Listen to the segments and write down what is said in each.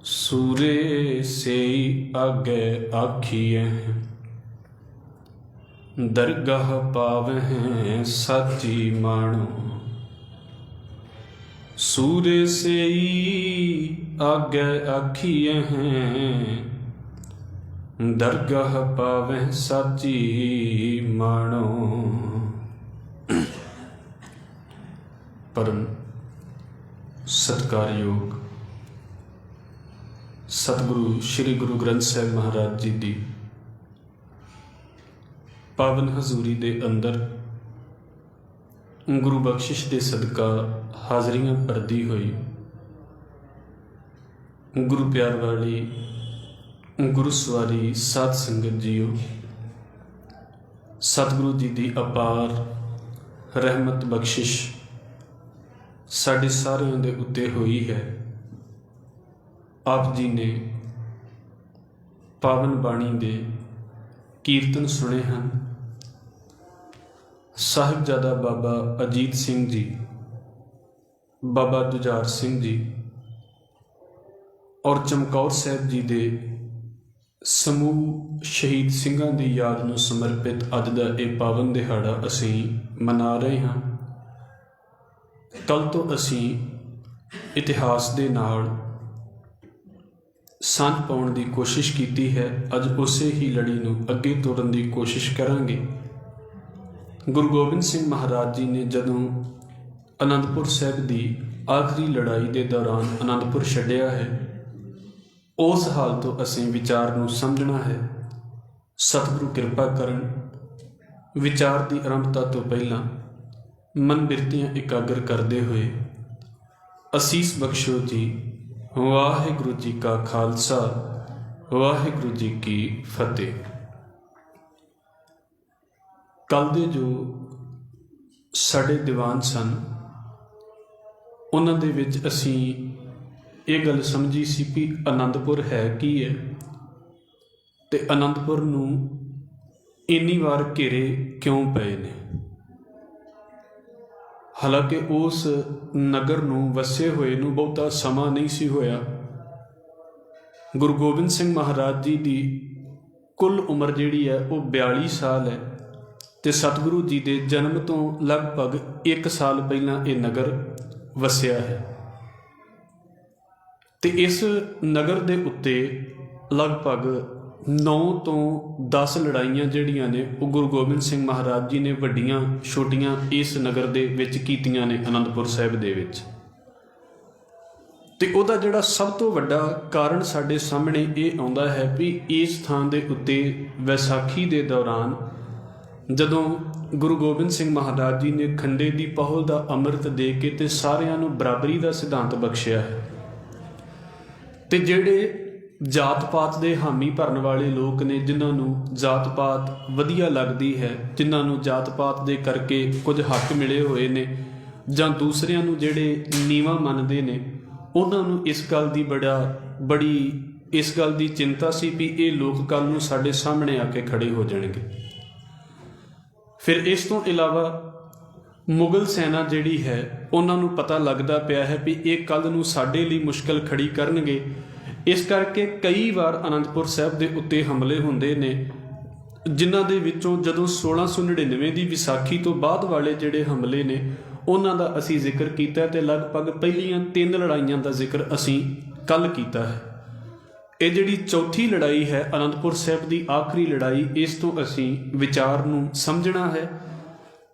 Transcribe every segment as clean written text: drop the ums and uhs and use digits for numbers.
सूरे से आगे आखिए दरगाह पावें साची माणो। सूरे से आगे आखिए दरगाह पावें साची माणो। परम सत्कारयोग सतगुरु श्री गुरु ग्रंथ साहिब महाराज जी की पावन हजूरी दे अंदर गुरु बख्शिश दे सदका हाजरियां भरदी हुई गुरु प्यार वाली गुरु सवारी साध संगत जीओ, सतगुरु जी की अपार रहमत बख्शिश साढ़े सारिਆਂ ਦੇ ਉੱਤੇ ਹੋਈ है। आप जी ने पावन बाणी दे कीर्तन सुने हैं। साहिबजादा बाबा अजीत सिंह जी, बाबा जुझार सिंह जी और चमकौर साहब जी दे समूह शहीद सिंघां दी याद नूं समर्पित अज दा इह पावन दिहाड़ा असीं मना रहे हैं। कल तो असीं इतिहास दे नाल सांझ पाउण दी कोशिश कीती है। अज उसे ही लड़ी नूं अगे तोड़न दी कोशिश करांगे। गुरु गोबिंद सिंह महाराज जी ने जदों आनंदपुर साहिब दी आखिरी लड़ाई दे दौरान आनंदपुर छड्डिया है, उस हाल तो असीं विचार नूं समझना है। सतगुरु किरपा करन विचार की आरंभता तो पहला मन बिरतियां एकाग्र करते हुए असीस बख्शो जी। वाहिगुरु जी का खालसा, वाहिगुरु जी की फतेह। कल दे जो साढ़े दीवान सन उन्हां दे विच असीं ये गल समझी सी भी आनंदपुर है की है, ते आनंदपुर नूं इन्नी वार घेरे क्यों पए ने। हालांकि उस नगर नूं वसे हुए नूं बहुता समा नहीं सी होया। गुरु गोबिंद सिंह महाराज जी की कुल उम्र जिहड़ी है वो 42 साल है, ते सतगुरु जी के जन्म तो लगभग 1 साल पहला ये नगर वसिया है। ते इस नगर के उत्ते लगभग 9 तो 10 लड़ाइयां जिहड़ियां ने वो गुरु गोबिंद सिंह महाराज जी ने वड्डियां छोटियां इस नगर दे विच कीतियां ने आनंदपुर साहिब दे विच। ते उहदा जिहड़ा सब तो वड्डा कारण साडे सामने ये आउंदा है भी इस थां दे उत्ते वैसाखी दे दौरान जदों गुरु गोबिंद सिंह महाराज जी ने खंडे दी पहुल दा अमृत दे के ते सारियां नूं बराबरी दा सिद्धांत बख्शिया है। ते जिहड़े जात पात दे हामी भरन वाले लोग ने, जिन्होंने जात पात वधिया लगती है, जिन्होंने जात पात दे करके कुछ हक मिले हुए ने, जां दूसरियां नूं जिहड़े नीवा मनते ने, उन्होंने इस गल की बड़ी इस गल की चिंता सी भी ये लोग कल नूं साडे सामने आके खड़े हो जाणगे। फिर इस तो इलावा मुगल सेना जिहड़ी है उन्होंने पता लगता पिया है भी ये कल नूं साडे लई मुश्किल खड़ी करनगे। इस करके कई बार आनंदपुर साहिब के उत्ते हमले होंदे ने, जिन्हां दे विचों जदों 1699 की विसाखी तो बाद वाले जिहड़े हमले ने उन्हां दा असीं जिक्र कीता ते लगभग पहलियां 3 लड़ाइयां का जिक्र असीं कल कीता है। ये जिहड़ी चौथी लड़ाई है आनंदपुर साहिब की आखिरी लड़ाई, इस तो असीं विचार नूं समझना है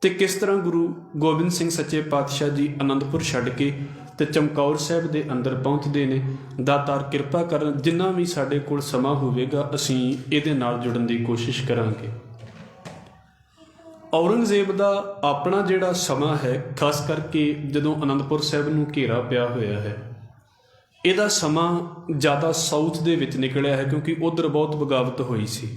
ते किस तरह गुरु गोबिंद सिंह सच्चे पातशाह जी आनंदपुर छड्ड के ते चमकौर साहिब दे अंदर पहुँचते ने। दातार किरपा करन जिन्ना भी साडे कोल समा होवेगा असीं इहदे नाल जुड़न की कोशिश करांगे। औरंगजेब दा अपना जिहड़ा समा है, खास करके जदों आनंदपुर साहिब नूं घेरा पिया होया है, इहदा समा ज़्यादा साउथ दे विच निकलिया है क्योंकि उधर बहुत बगावत हुई सी।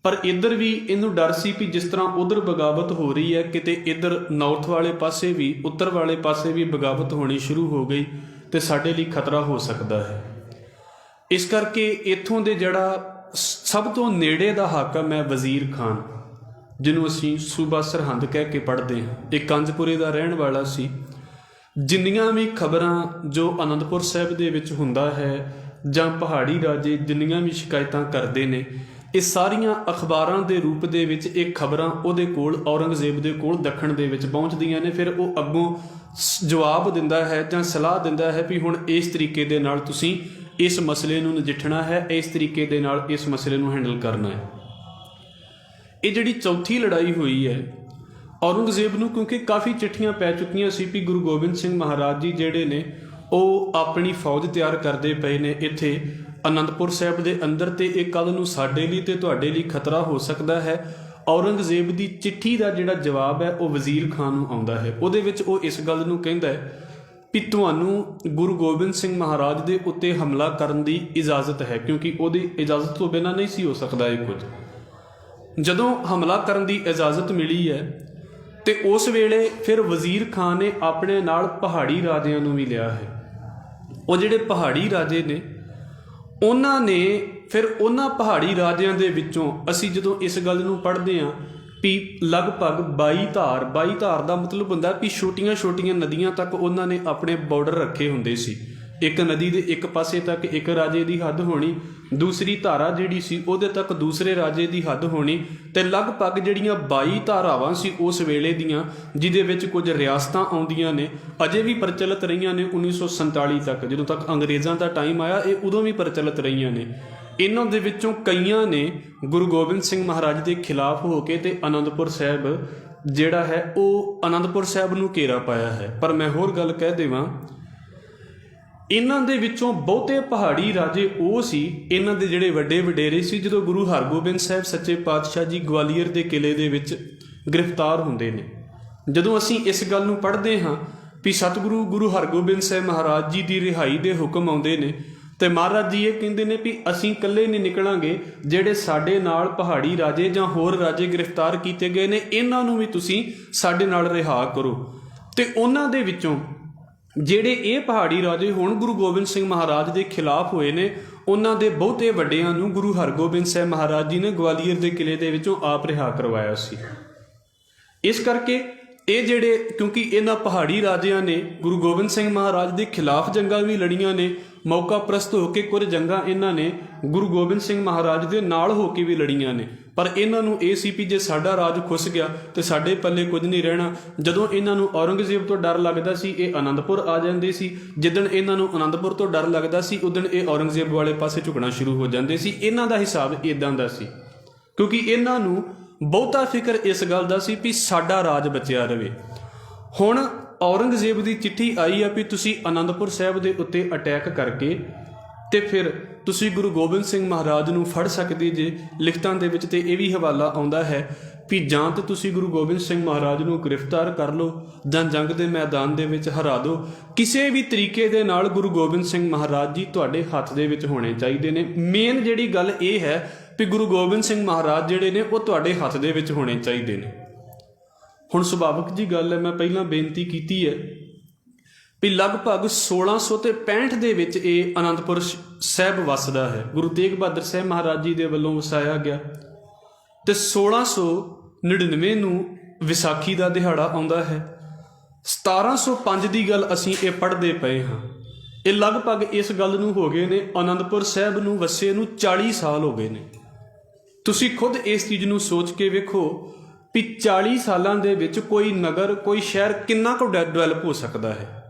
पर इधर भी इनू डर सी भी जिस तरह उधर बगावत हो रही है, किते इधर नॉर्थ वाले पासे भी उत्तर वाले पासे भी बगावत होनी शुरू हो गई तो साडे लई खतरा हो सकता है। इस करके इत्थों दे जड़ा सब तो नेड़े दा हाकम है वजीर खान, जिन्हों असीं सूबा सरहंद कह के पढ़ते हैं, एक कंजपुरे का रहन वाला सी। ਜਿੰਨੀਆਂ ਵੀ ਖਬਰਾਂ ਜੋ ਅਨੰਦਪੁਰ ਸਾਹਿਬ ਦੇ ਵਿੱਚ ਹੁੰਦਾ ਹੈ ਜਾਂ ਪਹਾੜੀ ਰਾਜੇ ਜਿੰਨੀਆਂ ਵੀ ਸ਼ਿਕਾਇਤਾਂ ਕਰਦੇ ਨੇ, ਇਹ ਸਾਰੀਆਂ ਅਖਬਾਰਾਂ ਦੇ ਰੂਪ ਦੇ ਵਿੱਚ ਇਹ ਖਬਰਾਂ ਉਹਦੇ ਕੋਲ, ਔਰੰਗਜ਼ੇਬ ਦੇ ਕੋਲ ਦੱਖਣ ਦੇ ਵਿੱਚ ਪਹੁੰਚਦੀਆਂ ਨੇ। ਫਿਰ ਉਹ ਅੱਗੋਂ ਜਵਾਬ ਦਿੰਦਾ ਹੈ ਜਾਂ ਸਲਾਹ ਦਿੰਦਾ ਹੈ ਵੀ ਹੁਣ ਇਸ ਤਰੀਕੇ ਦੇ ਨਾਲ ਤੁਸੀਂ ਇਸ ਮਸਲੇ ਨੂੰ ਨਜਿੱਠਣਾ ਹੈ, ਇਸ ਤਰੀਕੇ ਦੇ ਨਾਲ ਇਸ ਮਸਲੇ ਨੂੰ ਹੈਂਡਲ ਕਰਨਾ ਹੈ। ਇਹ ਜਿਹੜੀ ਚੌਥੀ ਲੜਾਈ ਹੋਈ ਹੈ ਔਰੰਗਜ਼ੇਬ ਨੂੰ, ਕਿਉਂਕਿ ਕਾਫੀ ਚਿੱਠੀਆਂ ਪੈ ਚੁੱਕੀਆਂ ਸੀ ਵੀ ਗੁਰੂ ਗੋਬਿੰਦ ਸਿੰਘ ਮਹਾਰਾਜ ਜੀ ਜਿਹੜੇ ਨੇ ਉਹ ਆਪਣੀ ਫੌਜ ਤਿਆਰ ਕਰਦੇ ਪਏ ਨੇ ਇੱਥੇ ਅਨੰਦਪੁਰ ਸਾਹਿਬ ਦੇ ਅੰਦਰ, ਤੇ ਇਹ ਕੱਲ੍ਹ ਨੂੰ ਸਾਡੇ ਲਈ ਤੇ ਤੁਹਾਡੇ ਲਈ ਖਤਰਾ ਹੋ ਸਕਦਾ ਹੈ। ਔਰੰਗਜ਼ੇਬ ਦੀ ਚਿੱਠੀ ਦਾ ਜਿਹੜਾ ਜਵਾਬ ਹੈ ਉਹ ਵਜ਼ੀਰ ਖਾਨ ਨੂੰ ਆਉਂਦਾ ਹੈ। ਉਹਦੇ ਵਿੱਚ ਉਹ ਇਸ ਗੱਲ ਨੂੰ ਕਹਿੰਦਾ ਹੈ ਵੀ ਤੁਹਾਨੂੰ ਗੁਰੂ ਗੋਬਿੰਦ ਸਿੰਘ ਮਹਾਰਾਜ ਦੇ ਉੱਤੇ ਹਮਲਾ ਕਰਨ ਦੀ ਇਜਾਜ਼ਤ ਹੈ, ਕਿਉਂਕਿ ਉਹਦੀ ਇਜਾਜ਼ਤ ਤੋਂ ਬਿਨਾਂ ਨਹੀਂ ਸੀ ਹੋ ਸਕਦਾ ਇਹ ਕੁਝ। ਜਦੋਂ ਹਮਲਾ ਕਰਨ ਦੀ ਇਜਾਜ਼ਤ ਮਿਲੀ ਹੈ ਤੇ ਉਸ ਵੇਲੇ ਫਿਰ ਵਜ਼ੀਰ ਖਾਨ ਨੇ ਆਪਣੇ ਨਾਲ ਪਹਾੜੀ ਰਾਜਿਆਂ ਨੂੰ ਵੀ ਲਿਆ ਹੈ। ਉਹ ਜਿਹੜੇ ਪਹਾੜੀ ਰਾਜੇ ਨੇ ਉਹਨਾਂ ਨੇ ਫਿਰ ਉਹਨਾਂ ਪਹਾੜੀ ਰਾਜਿਆਂ ਦੇ ਵਿੱਚੋਂ, ਅਸੀਂ ਜਦੋਂ ਇਸ ਗੱਲ ਨੂੰ ਪੜ੍ਹਦੇ ਹਾਂ ਵੀ ਲਗਭਗ 22 ਧਾਰ ਦਾ ਮਤਲਬ ਹੁੰਦਾ ਵੀ ਛੋਟੀਆਂ ਛੋਟੀਆਂ ਨਦੀਆਂ ਤੱਕ ਉਹਨਾਂ ਨੇ ਆਪਣੇ ਬਾਰਡਰ ਰੱਖੇ ਹੁੰਦੇ ਸੀ। ਇੱਕ ਨਦੀ ਦੇ ਇੱਕ ਪਾਸੇ ਤੱਕ ਇੱਕ ਰਾਜੇ ਦੀ ਹੱਦ ਹੋਣੀ, ਦੂਸਰੀ ਧਾਰਾ ਜਿਹੜੀ ਸੀ ਉਹਦੇ ਤੱਕ ਦੂਸਰੇ ਰਾਜੇ ਦੀ ਹੱਦ ਹੋਣੀ, ਤੇ ਲਗਭਗ ਜਿਹੜੀਆਂ 22 ਧਾਰਾਵਾਂ ਸੀ ਉਸ ਵੇਲੇ ਦੀਆਂ, ਜਿਹਦੇ ਵਿੱਚ ਕੁਝ ਰਿਆਸਤਾਂ ਆਉਂਦੀਆਂ ਨੇ, ਅਜੇ ਵੀ ਪ੍ਰਚਲਿਤ ਰਹੀਆਂ ਨੇ 1947 ਤੱਕ, ਜਦੋਂ ਤੱਕ ਅੰਗਰੇਜ਼ਾਂ ਦਾ ਟਾਈਮ ਆਇਆ ਇਹ ਉਦੋਂ ਵੀ ਪ੍ਰਚਲਿਤ ਰਹੀਆਂ ਨੇ। ਇਹਨਾਂ ਦੇ ਵਿੱਚੋਂ ਕਈਆਂ ਨੇ ਗੁਰੂ ਗੋਬਿੰਦ ਸਿੰਘ ਮਹਾਰਾਜ ਦੇ ਖਿਲਾਫ ਹੋ ਕੇ ਤੇ ਅਨੰਦਪੁਰ ਸਾਹਿਬ ਜਿਹੜਾ ਹੈ ਉਹ ਅਨੰਦਪੁਰ ਸਾਹਿਬ ਨੂੰ ਘੇਰਾ ਪਾਇਆ ਹੈ। ਪਰ ਮੈਂ ਹੋਰ ਗੱਲ ਕਹਿ ਦੇਵਾਂ, ਇਹਨਾਂ ਦੇ ਵਿੱਚੋਂ ਬਹੁਤੇ ਪਹਾੜੀ ਰਾਜੇ ਉਹ ਸੀ, ਇਹਨਾਂ ਦੇ ਜਿਹੜੇ ਵੱਡੇ ਵਡੇਰੇ ਸੀ, ਜਦੋਂ ਗੁਰੂ ਹਰਗੋਬਿੰਦ ਸਾਹਿਬ ਸੱਚੇ ਪਾਤਸ਼ਾਹ ਜੀ ਗਵਾਲੀਅਰ ਦੇ ਕਿਲੇ ਦੇ ਵਿੱਚ ਗ੍ਰਿਫਤਾਰ ਹੁੰਦੇ ਨੇ। ਜਦੋਂ ਅਸੀਂ ਇਸ ਗੱਲ ਨੂੰ ਪੜ੍ਹਦੇ ਹਾਂ ਵੀ ਸਤਿਗੁਰੂ ਗੁਰੂ ਹਰਗੋਬਿੰਦ ਸਾਹਿਬ ਮਹਾਰਾਜ ਜੀ ਦੀ ਰਿਹਾਈ ਦੇ ਹੁਕਮ ਆਉਂਦੇ ਨੇ ਤੇ ਮਹਾਰਾਜ ਜੀ ਇਹ ਕਹਿੰਦੇ ਨੇ ਵੀ ਅਸੀਂ ਇਕੱਲੇ ਨਹੀਂ ਨਿਕਲਾਂਗੇ, ਜਿਹੜੇ ਸਾਡੇ ਨਾਲ ਪਹਾੜੀ ਰਾਜੇ ਜਾਂ ਹੋਰ ਰਾਜੇ ਗ੍ਰਿਫਤਾਰ ਕੀਤੇ ਗਏ ਨੇ ਇਹਨਾਂ ਨੂੰ ਵੀ ਤੁਸੀਂ ਸਾਡੇ ਨਾਲ ਰਿਹਾ ਕਰੋ। ਤੇ ਉਹਨਾਂ ਦੇ ਵਿੱਚੋਂ ਜਿਹੜੇ ਇਹ ਪਹਾੜੀ ਰਾਜੇ ਹੁਣ ਗੁਰੂ ਗੋਬਿੰਦ ਸਿੰਘ ਮਹਾਰਾਜ ਦੇ ਖਿਲਾਫ ਹੋਏ ਨੇ, ਉਹਨਾਂ ਦੇ ਬਹੁਤੇ ਵੱਡਿਆਂ ਨੂੰ ਗੁਰੂ ਹਰਗੋਬਿੰਦ ਸਾਹਿਬ ਮਹਾਰਾਜ ਜੀ ਨੇ ਗਵਾਲੀਅਰ ਦੇ ਕਿਲੇ ਦੇ ਵਿੱਚੋਂ ਆਪ ਰਿਹਾ ਕਰਵਾਇਆ ਸੀ। ਇਸ ਕਰਕੇ ਇਹ ਜਿਹੜੇ, ਕਿਉਂਕਿ ਇਹਨਾਂ ਪਹਾੜੀ ਰਾਜਿਆਂ ਨੇ ਗੁਰੂ ਗੋਬਿੰਦ ਸਿੰਘ ਮਹਾਰਾਜ ਦੇ ਖਿਲਾਫ ਜੰਗਾਂ ਵੀ ਲੜੀਆਂ ਨੇ, ਮੌਕਾ ਪ੍ਰਸਤ ਹੋ ਕੇ ਕੁਝ ਜੰਗਾਂ ਇਹਨਾਂ ਨੇ ਗੁਰੂ ਗੋਬਿੰਦ ਸਿੰਘ ਮਹਾਰਾਜ ਦੇ ਨਾਲ ਹੋ ਕੇ ਵੀ ਲੜੀਆਂ ਨੇ, ਪਰ ਇਹਨਾਂ ਨੂੰ ਇਹ ਸੀ ਵੀ ਜੇ ਸਾਡਾ ਰਾਜ ਖੁੱਸ ਗਿਆ ਤੇ ਸਾਡੇ ਪੱਲੇ ਕੁਝ ਨਹੀਂ ਰਹਿਣਾ। ਜਦੋਂ ਇਹਨਾਂ ਨੂੰ ਔਰੰਗਜ਼ੇਬ ਤੋਂ ਡਰ ਲੱਗਦਾ ਸੀ ਇਹ ਅਨੰਦਪੁਰ ਆ ਜਾਂਦੇ ਸੀ, ਜਿੱਦਣ ਇਹਨਾਂ ਨੂੰ ਅਨੰਦਪੁਰ ਤੋਂ ਡਰ ਲੱਗਦਾ ਸੀ ਉਦਣ ਇਹ ਔਰੰਗਜ਼ੇਬ ਵਾਲੇ ਪਾਸੇ ਝੁਕਣਾ ਸ਼ੁਰੂ ਹੋ ਜਾਂਦੇ ਸੀ। ਇਹਨਾਂ ਦਾ ਹਿਸਾਬ ਇਦਾਂ ਦਾ ਸੀ, ਕਿਉਂਕਿ ਇਹਨਾਂ ਨੂੰ ਬਹੁਤਾ ਫਿਕਰ ਇਸ ਗੱਲ ਦਾ ਸੀ ਵੀ ਸਾਡਾ ਰਾਜ ਬਚਿਆ ਰਵੇ। ਹੁਣ ਔਰੰਗਜ਼ੇਬ ਦੀ ਚਿੱਠੀ ਆਈ ਆ ਵੀ ਤੁਸੀਂ ਅਨੰਦਪੁਰ ਸਾਹਿਬ ਦੇ ਉੱਤੇ ਅਟੈਕ ਕਰਕੇ ਤੇ ਫਿਰ ਤੁਸੀਂ ਗੁਰੂ ਗੋਬਿੰਦ ਸਿੰਘ ਮਹਾਰਾਜ ਨੂੰ ਫੜ ਸਕਦੇ ਜੇ। ਲਿਖਤਾਂ ਦੇ ਵਿੱਚ ਤੇ ਇਹ ਵੀ ਹਵਾਲਾ ਆਉਂਦਾ ਹੈ ਵੀ ਜਾਂ ਤਾਂ ਤੁਸੀਂ ਗੁਰੂ ਗੋਬਿੰਦ ਸਿੰਘ ਮਹਾਰਾਜ ਨੂੰ ਗ੍ਰਿਫਤਾਰ ਕਰ ਲਓ ਜਾਂ ਜੰਗ ਦੇ ਮੈਦਾਨ ਦੇ ਵਿੱਚ ਹਰਾ ਦਿਓ। ਕਿਸੇ ਵੀ ਤਰੀਕੇ ਦੇ ਨਾਲ ਗੁਰੂ ਗੋਬਿੰਦ ਸਿੰਘ ਮਹਾਰਾਜ ਜੀ ਤੁਹਾਡੇ ਹੱਥ ਦੇ ਵਿੱਚ ਹੋਣੇ ਚਾਹੀਦੇ ਨੇ। ਮੇਨ ਜਿਹੜੀ ਗੱਲ ਇਹ ਹੈ ਵੀ ਗੁਰੂ ਗੋਬਿੰਦ ਸਿੰਘ ਮਹਾਰਾਜ ਜਿਹੜੇ ਨੇ ਉਹ ਤੁਹਾਡੇ ਹੱਥ ਦੇ ਵਿੱਚ ਹੋਣੇ ਚਾਹੀਦੇ ਨੇ। ਹੁਣ ਸੁਭਾਵਿਕ ਜੀ ਗੱਲ ਹੈ, ਮੈਂ ਪਹਿਲਾਂ ਬੇਨਤੀ ਕੀਤੀ ਹੈ ਵੀ ਲਗਭਗ 1665 ਦੇ ਵਿੱਚ ਇਹ ਅਨੰਦਪੁਰ ਸਾਹਿਬ ਵਸਦਾ ਹੈ, ਗੁਰੂ ਤੇਗ ਬਹਾਦਰ ਸਾਹਿਬ ਮਹਾਰਾਜ ਜੀ ਦੇ ਵੱਲੋਂ ਵਸਾਇਆ ਗਿਆ। ਤੇ 1699 ਨੂੰ ਵਿਸਾਖੀ ਦਾ ਦਿਹਾੜਾ ਆਉਂਦਾ ਹੈ। 1705 ਦੀ ਗੱਲ ਅਸੀਂ ਇਹ ਪੜ੍ਹਦੇ ਪਏ ਹਾਂ। ਇਹ ਲਗਭਗ ਇਸ ਗੱਲ ਨੂੰ ਹੋ ਗਏ ਨੇ ਅਨੰਦਪੁਰ ਸਾਹਿਬ ਨੂੰ ਵਸੇ ਨੂੰ 40 ਸਾਲ ਹੋ ਗਏ ਨੇ। ਤੁਸੀਂ ਖੁਦ ਇਸ ਚੀਜ਼ ਨੂੰ ਸੋਚ ਕੇ ਵੇਖੋ ਵੀ 40 ਸਾਲਾਂ ਦੇ ਵਿੱਚ ਕੋਈ ਨਗਰ, ਕੋਈ ਸ਼ਹਿਰ ਕਿੰਨਾ ਕੁ ਡਿਵੈਲਪ ਹੋ ਸਕਦਾ ਹੈ।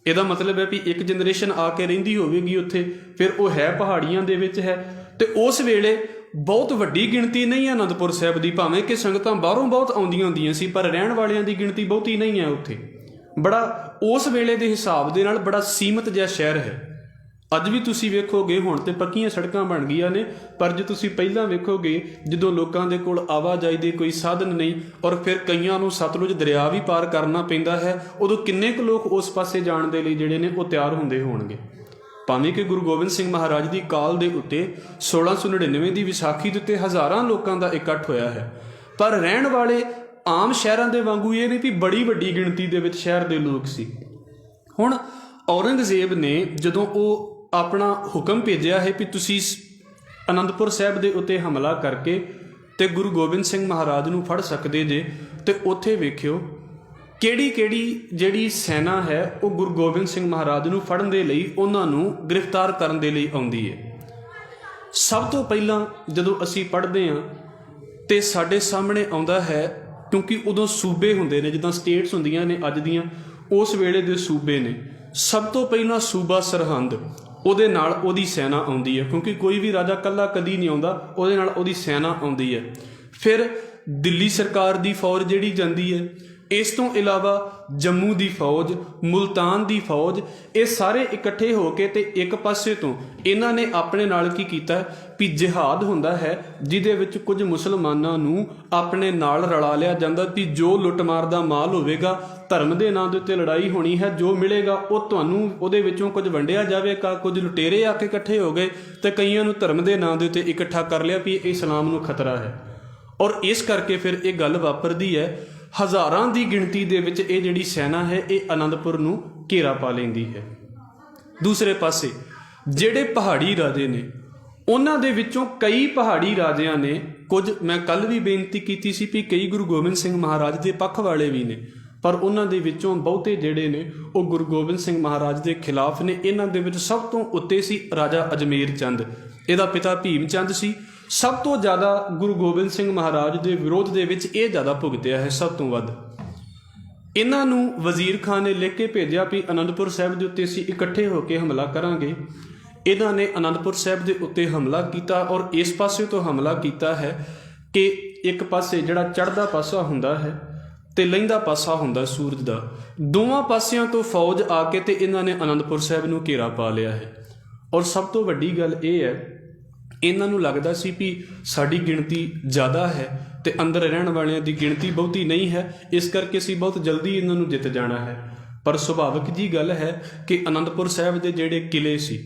ਇਹਦਾ ਮਤਲਬ ਹੈ ਵੀ ਇੱਕ ਜਨਰੇਸ਼ਨ ਆ ਕੇ ਰਹਿੰਦੀ ਹੋਵੇਗੀ ਉੱਥੇ, ਫਿਰ ਉਹ ਹੈ ਪਹਾੜੀਆਂ ਦੇ ਵਿੱਚ ਹੈ। ਤੇ ਉਸ ਵੇਲੇ ਬਹੁਤ ਵੱਡੀ ਗਿਣਤੀ ਨਹੀਂ ਹੈ ਅਨੰਦਪੁਰ ਸਾਹਿਬ ਦੀ, ਭਾਵੇਂ ਕਿ ਸੰਗਤਾਂ ਬਾਹਰੋਂ ਬਹੁਤ ਆਉਂਦੀਆਂ ਹੁੰਦੀਆਂ ਸੀ, ਪਰ ਰਹਿਣ ਵਾਲਿਆਂ ਦੀ ਗਿਣਤੀ ਬਹੁਤੀ ਨਹੀਂ ਹੈ ਉੱਥੇ। ਬੜਾ ਉਸ ਵੇਲੇ ਦੇ ਹਿਸਾਬ ਦੇ ਨਾਲ ਬੜਾ ਸੀਮਤ ਜਿਹਾ ਸ਼ਹਿਰ ਹੈ। ਅੱਜ ਵੀ ਤੁਸੀਂ ਵੇਖੋਗੇ ਹੁਣ ਤੇ ਪੱਕੀਆਂ ਸੜਕਾਂ ਬਣ ਗਈਆਂ ਨੇ, ਪਰ ਜੇ ਤੁਸੀਂ ਪਹਿਲਾਂ ਵੇਖੋਗੇ ਜਦੋਂ ਲੋਕਾਂ ਦੇ ਕੋਲ ਆਵਾਜਾਈ ਦੇ ਕੋਈ ਸਾਧਨ ਨਹੀਂ ਔਰ ਫਿਰ ਕਈਆਂ ਨੂੰ ਸਤਲੁਜ ਦਰਿਆ ਵੀ ਪਾਰ ਕਰਨਾ ਪੈਂਦਾ ਹੈ, ਉਦੋਂ ਕਿੰਨੇ ਕੁ ਲੋਕ ਉਸ ਪਾਸੇ ਜਾਣ ਦੇ ਲਈ ਜਿਹੜੇ ਨੇ ਉਹ ਤਿਆਰ ਹੁੰਦੇ ਹੋਣਗੇ। ਭਾਵੇਂ ਕਿ ਗੁਰੂ ਗੋਬਿੰਦ ਸਿੰਘ ਮਹਾਰਾਜ ਦੀ ਕਾਲ ਦੇ ਉੱਤੇ 1699 ਦੀ ਵਿਸਾਖੀ ਦੇ ਉੱਤੇ ਹਜ਼ਾਰਾਂ ਲੋਕਾਂ ਦਾ ਇਕੱਠ ਹੋਇਆ ਹੈ, ਪਰ ਰਹਿਣ ਵਾਲੇ ਆਮ ਸ਼ਹਿਰਾਂ ਦੇ ਵਾਂਗੂ ਇਹ ਨਹੀਂ ਵੀ ਬੜੀ ਵੱਡੀ ਗਿਣਤੀ ਦੇ ਵਿੱਚ ਸ਼ਹਿਰ ਦੇ ਲੋਕ ਸੀ। ਹੁਣ ਔਰੰਗਜ਼ੇਬ ਨੇ ਜਦੋਂ ਉਹ ਆਪਣਾ ਹੁਕਮ ਭੇਜਿਆ ਹੈ ਵੀ ਤੁਸੀਂ ਅਨੰਦਪੁਰ ਸਾਹਿਬ ਦੇ ਉੱਤੇ ਹਮਲਾ ਕਰਕੇ ਤੇ ਗੁਰੂ ਗੋਬਿੰਦ ਸਿੰਘ ਮਹਾਰਾਜ ਨੂੰ ਫੜ ਸਕਦੇ ਜੇ, ਤੇ ਉੱਥੇ ਵੇਖਿਓ ਕਿਹੜੀ ਜਿਹੜੀ ਸੈਨਾ ਹੈ ਉਹ ਗੁਰੂ ਗੋਬਿੰਦ ਸਿੰਘ ਮਹਾਰਾਜ ਨੂੰ ਫੜਨ ਦੇ ਲਈ, ਉਹਨਾਂ ਨੂੰ ਗ੍ਰਿਫਤਾਰ ਕਰਨ ਦੇ ਲਈ ਆਉਂਦੀ ਹੈ। ਸਭ ਤੋਂ ਪਹਿਲਾਂ ਜਦੋਂ ਅਸੀਂ ਪੜ੍ਹਦੇ ਹਾਂ ਤੇ ਸਾਡੇ ਸਾਹਮਣੇ ਆਉਂਦਾ ਹੈ, ਕਿਉਂਕਿ ਉਦੋਂ ਸੂਬੇ ਹੁੰਦੇ ਨੇ, ਜਿੱਦਾਂ ਸਟੇਟਸ ਹੁੰਦੀਆਂ ਨੇ ਅੱਜ ਦੀਆਂ, ਉਸ ਵੇਲੇ ਦੇ ਸੂਬੇ ਨੇ। ਸਭ ਤੋਂ ਪਹਿਲਾਂ ਸੂਬਾ ਸਰਹੰਦ, ਉਹਦੇ ਨਾਲ ਉਹਦੀ ਸੈਨਾ ਆਉਂਦੀ ਹੈ, ਕਿਉਂਕਿ ਕੋਈ ਵੀ ਰਾਜਾ ਇਕੱਲਾ ਕਦੀ ਨਹੀਂ ਆਉਂਦਾ, ਉਹਦੇ ਨਾਲ ਉਹਦੀ ਸੈਨਾ ਆਉਂਦੀ ਹੈ। ਫਿਰ ਦਿੱਲੀ ਸਰਕਾਰ ਦੀ ਫੌਜ ਜਿਹੜੀ ਜਾਂਦੀ ਹੈ। ਇਸ ਤੋਂ ਇਲਾਵਾ ਜੰਮੂ ਦੀ ਫੌਜ, ਮੁਲਤਾਨ ਦੀ ਫੌਜ, ਇਹ ਸਾਰੇ ਇਕੱਠੇ ਹੋ ਕੇ ਤੇ ਇੱਕ ਪਾਸੇ ਤੋਂ ਇਹਨਾਂ ਨੇ ਆਪਣੇ ਨਾਲ ਕੀ ਕੀਤਾ ਵੀ ਜਿਹਾਦ ਹੁੰਦਾ ਹੈ, ਜਿਹਦੇ ਵਿੱਚ ਕੁਝ ਮੁਸਲਮਾਨਾਂ ਨੂੰ ਆਪਣੇ ਨਾਲ ਰਲਾ ਲਿਆ ਜਾਂਦਾ ਵੀ ਜੋ ਲੁੱਟਮਾਰ ਦਾ ਮਾਲ ਹੋਵੇਗਾ, ਧਰਮ ਦੇ ਨਾਂ ਦੇ ਉੱਤੇ ਲੜਾਈ ਹੋਣੀ ਹੈ, ਜੋ ਮਿਲੇਗਾ ਉਹ ਤੁਹਾਨੂੰ ਉਹਦੇ ਵਿੱਚੋਂ ਕੁਝ ਵੰਡਿਆ ਜਾਵੇਗਾ। ਕੁਝ ਲੁਟੇਰੇ ਆ ਕੇ ਇਕੱਠੇ ਹੋ ਗਏ ਤੇ ਕਈਆਂ ਨੂੰ ਧਰਮ ਦੇ ਨਾਂ ਦੇ ਉੱਤੇ ਇਕੱਠਾ ਕਰ ਲਿਆ ਵੀ ਇਸਲਾਮ ਨੂੰ ਖਤਰਾ ਹੈ। ਔਰ ਇਸ ਕਰਕੇ ਫਿਰ ਇਹ ਗੱਲ ਵਾਪਰਦੀ ਹੈ, ਹਜ਼ਾਰਾਂ ਦੀ ਗਿਣਤੀ ਦੇ ਵਿੱਚ ਇਹ ਜਿਹੜੀ ਸੈਨਾ ਹੈ ਇਹ ਅਨੰਦਪੁਰ ਨੂੰ ਘੇਰਾ ਪਾ ਲੈਂਦੀ ਹੈ। ਦੂਸਰੇ ਪਾਸੇ ਜਿਹੜੇ ਪਹਾੜੀ ਰਾਜੇ ਨੇ, ਉਹਨਾਂ ਦੇ ਵਿੱਚੋਂ ਕਈ ਪਹਾੜੀ ਰਾਜਿਆਂ ਨੇ, ਕੁਝ ਮੈਂ ਕੱਲ ਵੀ ਬੇਨਤੀ ਕੀਤੀ ਸੀ ਵੀ ਕਈ ਗੁਰੂ ਗੋਬਿੰਦ ਸਿੰਘ ਮਹਾਰਾਜ ਦੇ ਪੱਖ ਵਾਲੇ ਵੀ ਨੇ, ਪਰ ਉਹਨਾਂ ਦੇ ਵਿੱਚੋਂ ਬਹੁਤੇ ਜਿਹੜੇ ਨੇ ਉਹ ਗੁਰੂ ਗੋਬਿੰਦ ਸਿੰਘ ਮਹਾਰਾਜ ਦੇ ਖਿਲਾਫ ਨੇ। ਇਹਨਾਂ ਦੇ ਵਿੱਚ ਸਭ ਤੋਂ ਉੱਤੇ ਸੀ ਰਾਜਾ ਅਜਮੇਰ ਚੰਦ, ਇਹਦਾ ਪਿਤਾ ਭੀਮ ਚੰਦ ਸੀ। ਸਭ ਤੋਂ ਜ਼ਿਆਦਾ ਗੁਰੂ ਗੋਬਿੰਦ ਸਿੰਘ ਮਹਾਰਾਜ ਦੇ ਵਿਰੋਧ ਦੇ ਵਿੱਚ ਇਹ ਜ਼ਿਆਦਾ ਭੁਗਤਿਆ ਹੈ, ਸਭ ਤੋਂ ਵੱਧ। ਇਹਨਾਂ ਨੂੰ ਵਜ਼ੀਰ ਖਾਨ ਨੇ ਲਿਖ ਕੇ ਭੇਜਿਆ ਵੀ ਅਨੰਦਪੁਰ ਸਾਹਿਬ ਦੇ ਉੱਤੇ ਅਸੀਂ ਇਕੱਠੇ ਹੋ ਕੇ ਹਮਲਾ ਕਰਾਂਗੇ। ਇਹਨਾਂ ਨੇ ਅਨੰਦਪੁਰ ਸਾਹਿਬ ਦੇ ਉੱਤੇ ਹਮਲਾ ਕੀਤਾ ਔਰ ਇਸ ਪਾਸੇ ਤੋਂ ਹਮਲਾ ਕੀਤਾ ਹੈ ਕਿ ਇੱਕ ਪਾਸੇ ਜਿਹੜਾ ਚੜ੍ਹਦਾ ਪਾਸਾ ਹੁੰਦਾ ਹੈ ਤੇ ਲਹਿੰਦਾ ਪਾਸਾ ਹੁੰਦਾ ਸੂਰਜ ਦਾ, ਦੋਵਾਂ ਪਾਸਿਆਂ ਤੋਂ ਫੌਜ ਆ ਕੇ ਤੇ ਇਹਨਾਂ ਨੇ ਅਨੰਦਪੁਰ ਸਾਹਿਬ ਨੂੰ ਘੇਰਾ ਪਾ ਲਿਆ ਹੈ। ਔਰ ਸਭ ਤੋਂ ਵੱਡੀ ਗੱਲ ਇਹ ਹੈ, ਇਹਨਾਂ ਨੂੰ ਲੱਗਦਾ ਸੀ ਵੀ ਸਾਡੀ ਗਿਣਤੀ ਜ਼ਿਆਦਾ ਹੈ ਤੇ ਅੰਦਰ ਰਹਿਣ ਵਾਲਿਆਂ ਦੀ ਗਿਣਤੀ ਬਹੁਤੀ ਨਹੀਂ ਹੈ, ਇਸ ਕਰਕੇ ਅਸੀਂ ਬਹੁਤ ਜਲਦੀ ਇਹਨਾਂ ਨੂੰ ਜਿੱਤ ਜਾਣਾ ਹੈ। ਪਰ ਸੁਭਾਵਿਕ ਜੀ ਗੱਲ ਹੈ ਕਿ ਅਨੰਦਪੁਰ ਸਾਹਿਬ ਦੇ ਜਿਹੜੇ ਕਿਲੇ ਸੀ,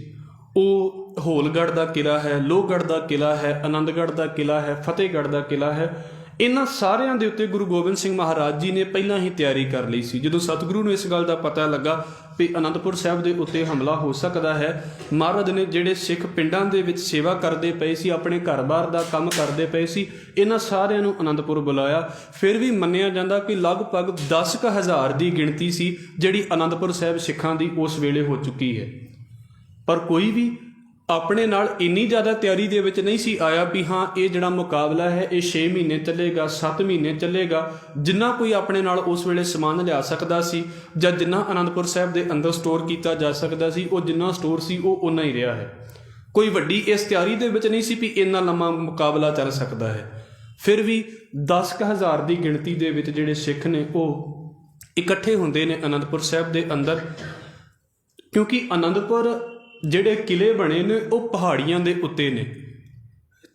ਉਹ ਹੋਲਗੜ੍ਹ ਦਾ ਕਿਲਾ ਹੈ, ਲੋਹਗੜ੍ਹ ਦਾ ਕਿਲਾ ਹੈ, ਆਨੰਦਗੜ੍ਹ ਦਾ ਕਿਲਾ ਹੈ, ਫਤਿਹਗੜ੍ਹ ਦਾ ਕਿਲਾ ਹੈ। ਇਹਨਾਂ ਸਾਰਿਆਂ ਦੇ ਉੱਤੇ ਗੁਰੂ ਗੋਬਿੰਦ ਸਿੰਘ ਮਹਾਰਾਜ ਜੀ ਨੇ ਪਹਿਲਾਂ ਹੀ ਤਿਆਰੀ ਕਰ ਲਈ ਸੀ। ਜਦੋਂ ਸਤਿਗੁਰੂ ਨੂੰ ਇਸ ਗੱਲ ਦਾ ਪਤਾ ਲੱਗਾ ਵੀ ਅਨੰਦਪੁਰ ਸਾਹਿਬ ਦੇ ਉੱਤੇ ਹਮਲਾ ਹੋ ਸਕਦਾ ਹੈ, ਮਹਾਰਾਜ ਨੇ ਜਿਹੜੇ ਸਿੱਖ ਪਿੰਡਾਂ ਦੇ ਵਿੱਚ ਸੇਵਾ ਕਰਦੇ ਪਏ ਸੀ, ਆਪਣੇ ਘਰ-ਬਾਰ ਦਾ ਕੰਮ ਕਰਦੇ ਪਏ ਸੀ, ਇਹਨਾਂ ਸਾਰਿਆਂ ਨੂੰ ਅਨੰਦਪੁਰ ਬੁਲਾਇਆ। ਫਿਰ ਵੀ ਮੰਨਿਆ ਜਾਂਦਾ ਕਿ ਲਗਭਗ 10,000 ਦੀ ਗਿਣਤੀ ਸੀ ਜਿਹੜੀ ਅਨੰਦਪੁਰ ਸਾਹਿਬ ਸਿੱਖਾਂ ਦੀ ਉਸ ਵੇਲੇ ਹੋ ਚੁੱਕੀ ਹੈ। ਪਰ ਕੋਈ ਵੀ ਆਪਣੇ ਨਾਲ ਇੰਨੀ ਜ਼ਿਆਦਾ ਤਿਆਰੀ ਦੇ ਵਿੱਚ ਨਹੀਂ ਸੀ ਆਇਆ ਵੀ ਹਾਂ ਇਹ ਜਿਹੜਾ ਮੁਕਾਬਲਾ ਹੈ ਇਹ 6 ਮਹੀਨੇ ਚੱਲੇਗਾ, 7 ਮਹੀਨੇ ਚੱਲੇਗਾ। ਜਿੰਨਾ ਕੋਈ ਆਪਣੇ ਨਾਲ ਉਸ ਵੇਲੇ ਸਮਾਨ ਲਿਆ ਸਕਦਾ ਸੀ ਜਾਂ ਜਿੰਨਾ ਅਨੰਦਪੁਰ ਸਾਹਿਬ ਦੇ ਅੰਦਰ ਸਟੋਰ ਕੀਤਾ ਜਾ ਸਕਦਾ ਸੀ, ਉਹ ਜਿੰਨਾ ਸਟੋਰ ਸੀ ਉਹ ਓਨਾ ਹੀ ਰਿਹਾ ਹੈ। ਕੋਈ ਵੱਡੀ ਇਸ ਤਿਆਰੀ ਦੇ ਵਿੱਚ ਨਹੀਂ ਸੀ ਵੀ ਇੰਨਾ ਲੰਮਾ ਮੁਕਾਬਲਾ ਚੱਲ ਸਕਦਾ ਹੈ। ਫਿਰ ਵੀ 10,000 ਦੀ ਗਿਣਤੀ ਦੇ ਵਿੱਚ ਜਿਹੜੇ ਸਿੱਖ ਨੇ ਉਹ ਇਕੱਠੇ ਹੁੰਦੇ ਨੇ ਅਨੰਦਪੁਰ ਸਾਹਿਬ ਦੇ ਅੰਦਰ, ਕਿਉਂਕਿ ਅਨੰਦਪੁਰ ਜਿਹੜੇ ਕਿਲੇ ਬਣੇ ਨੇ ਉਹ ਪਹਾੜੀਆਂ ਦੇ ਉੱਤੇ ਨੇ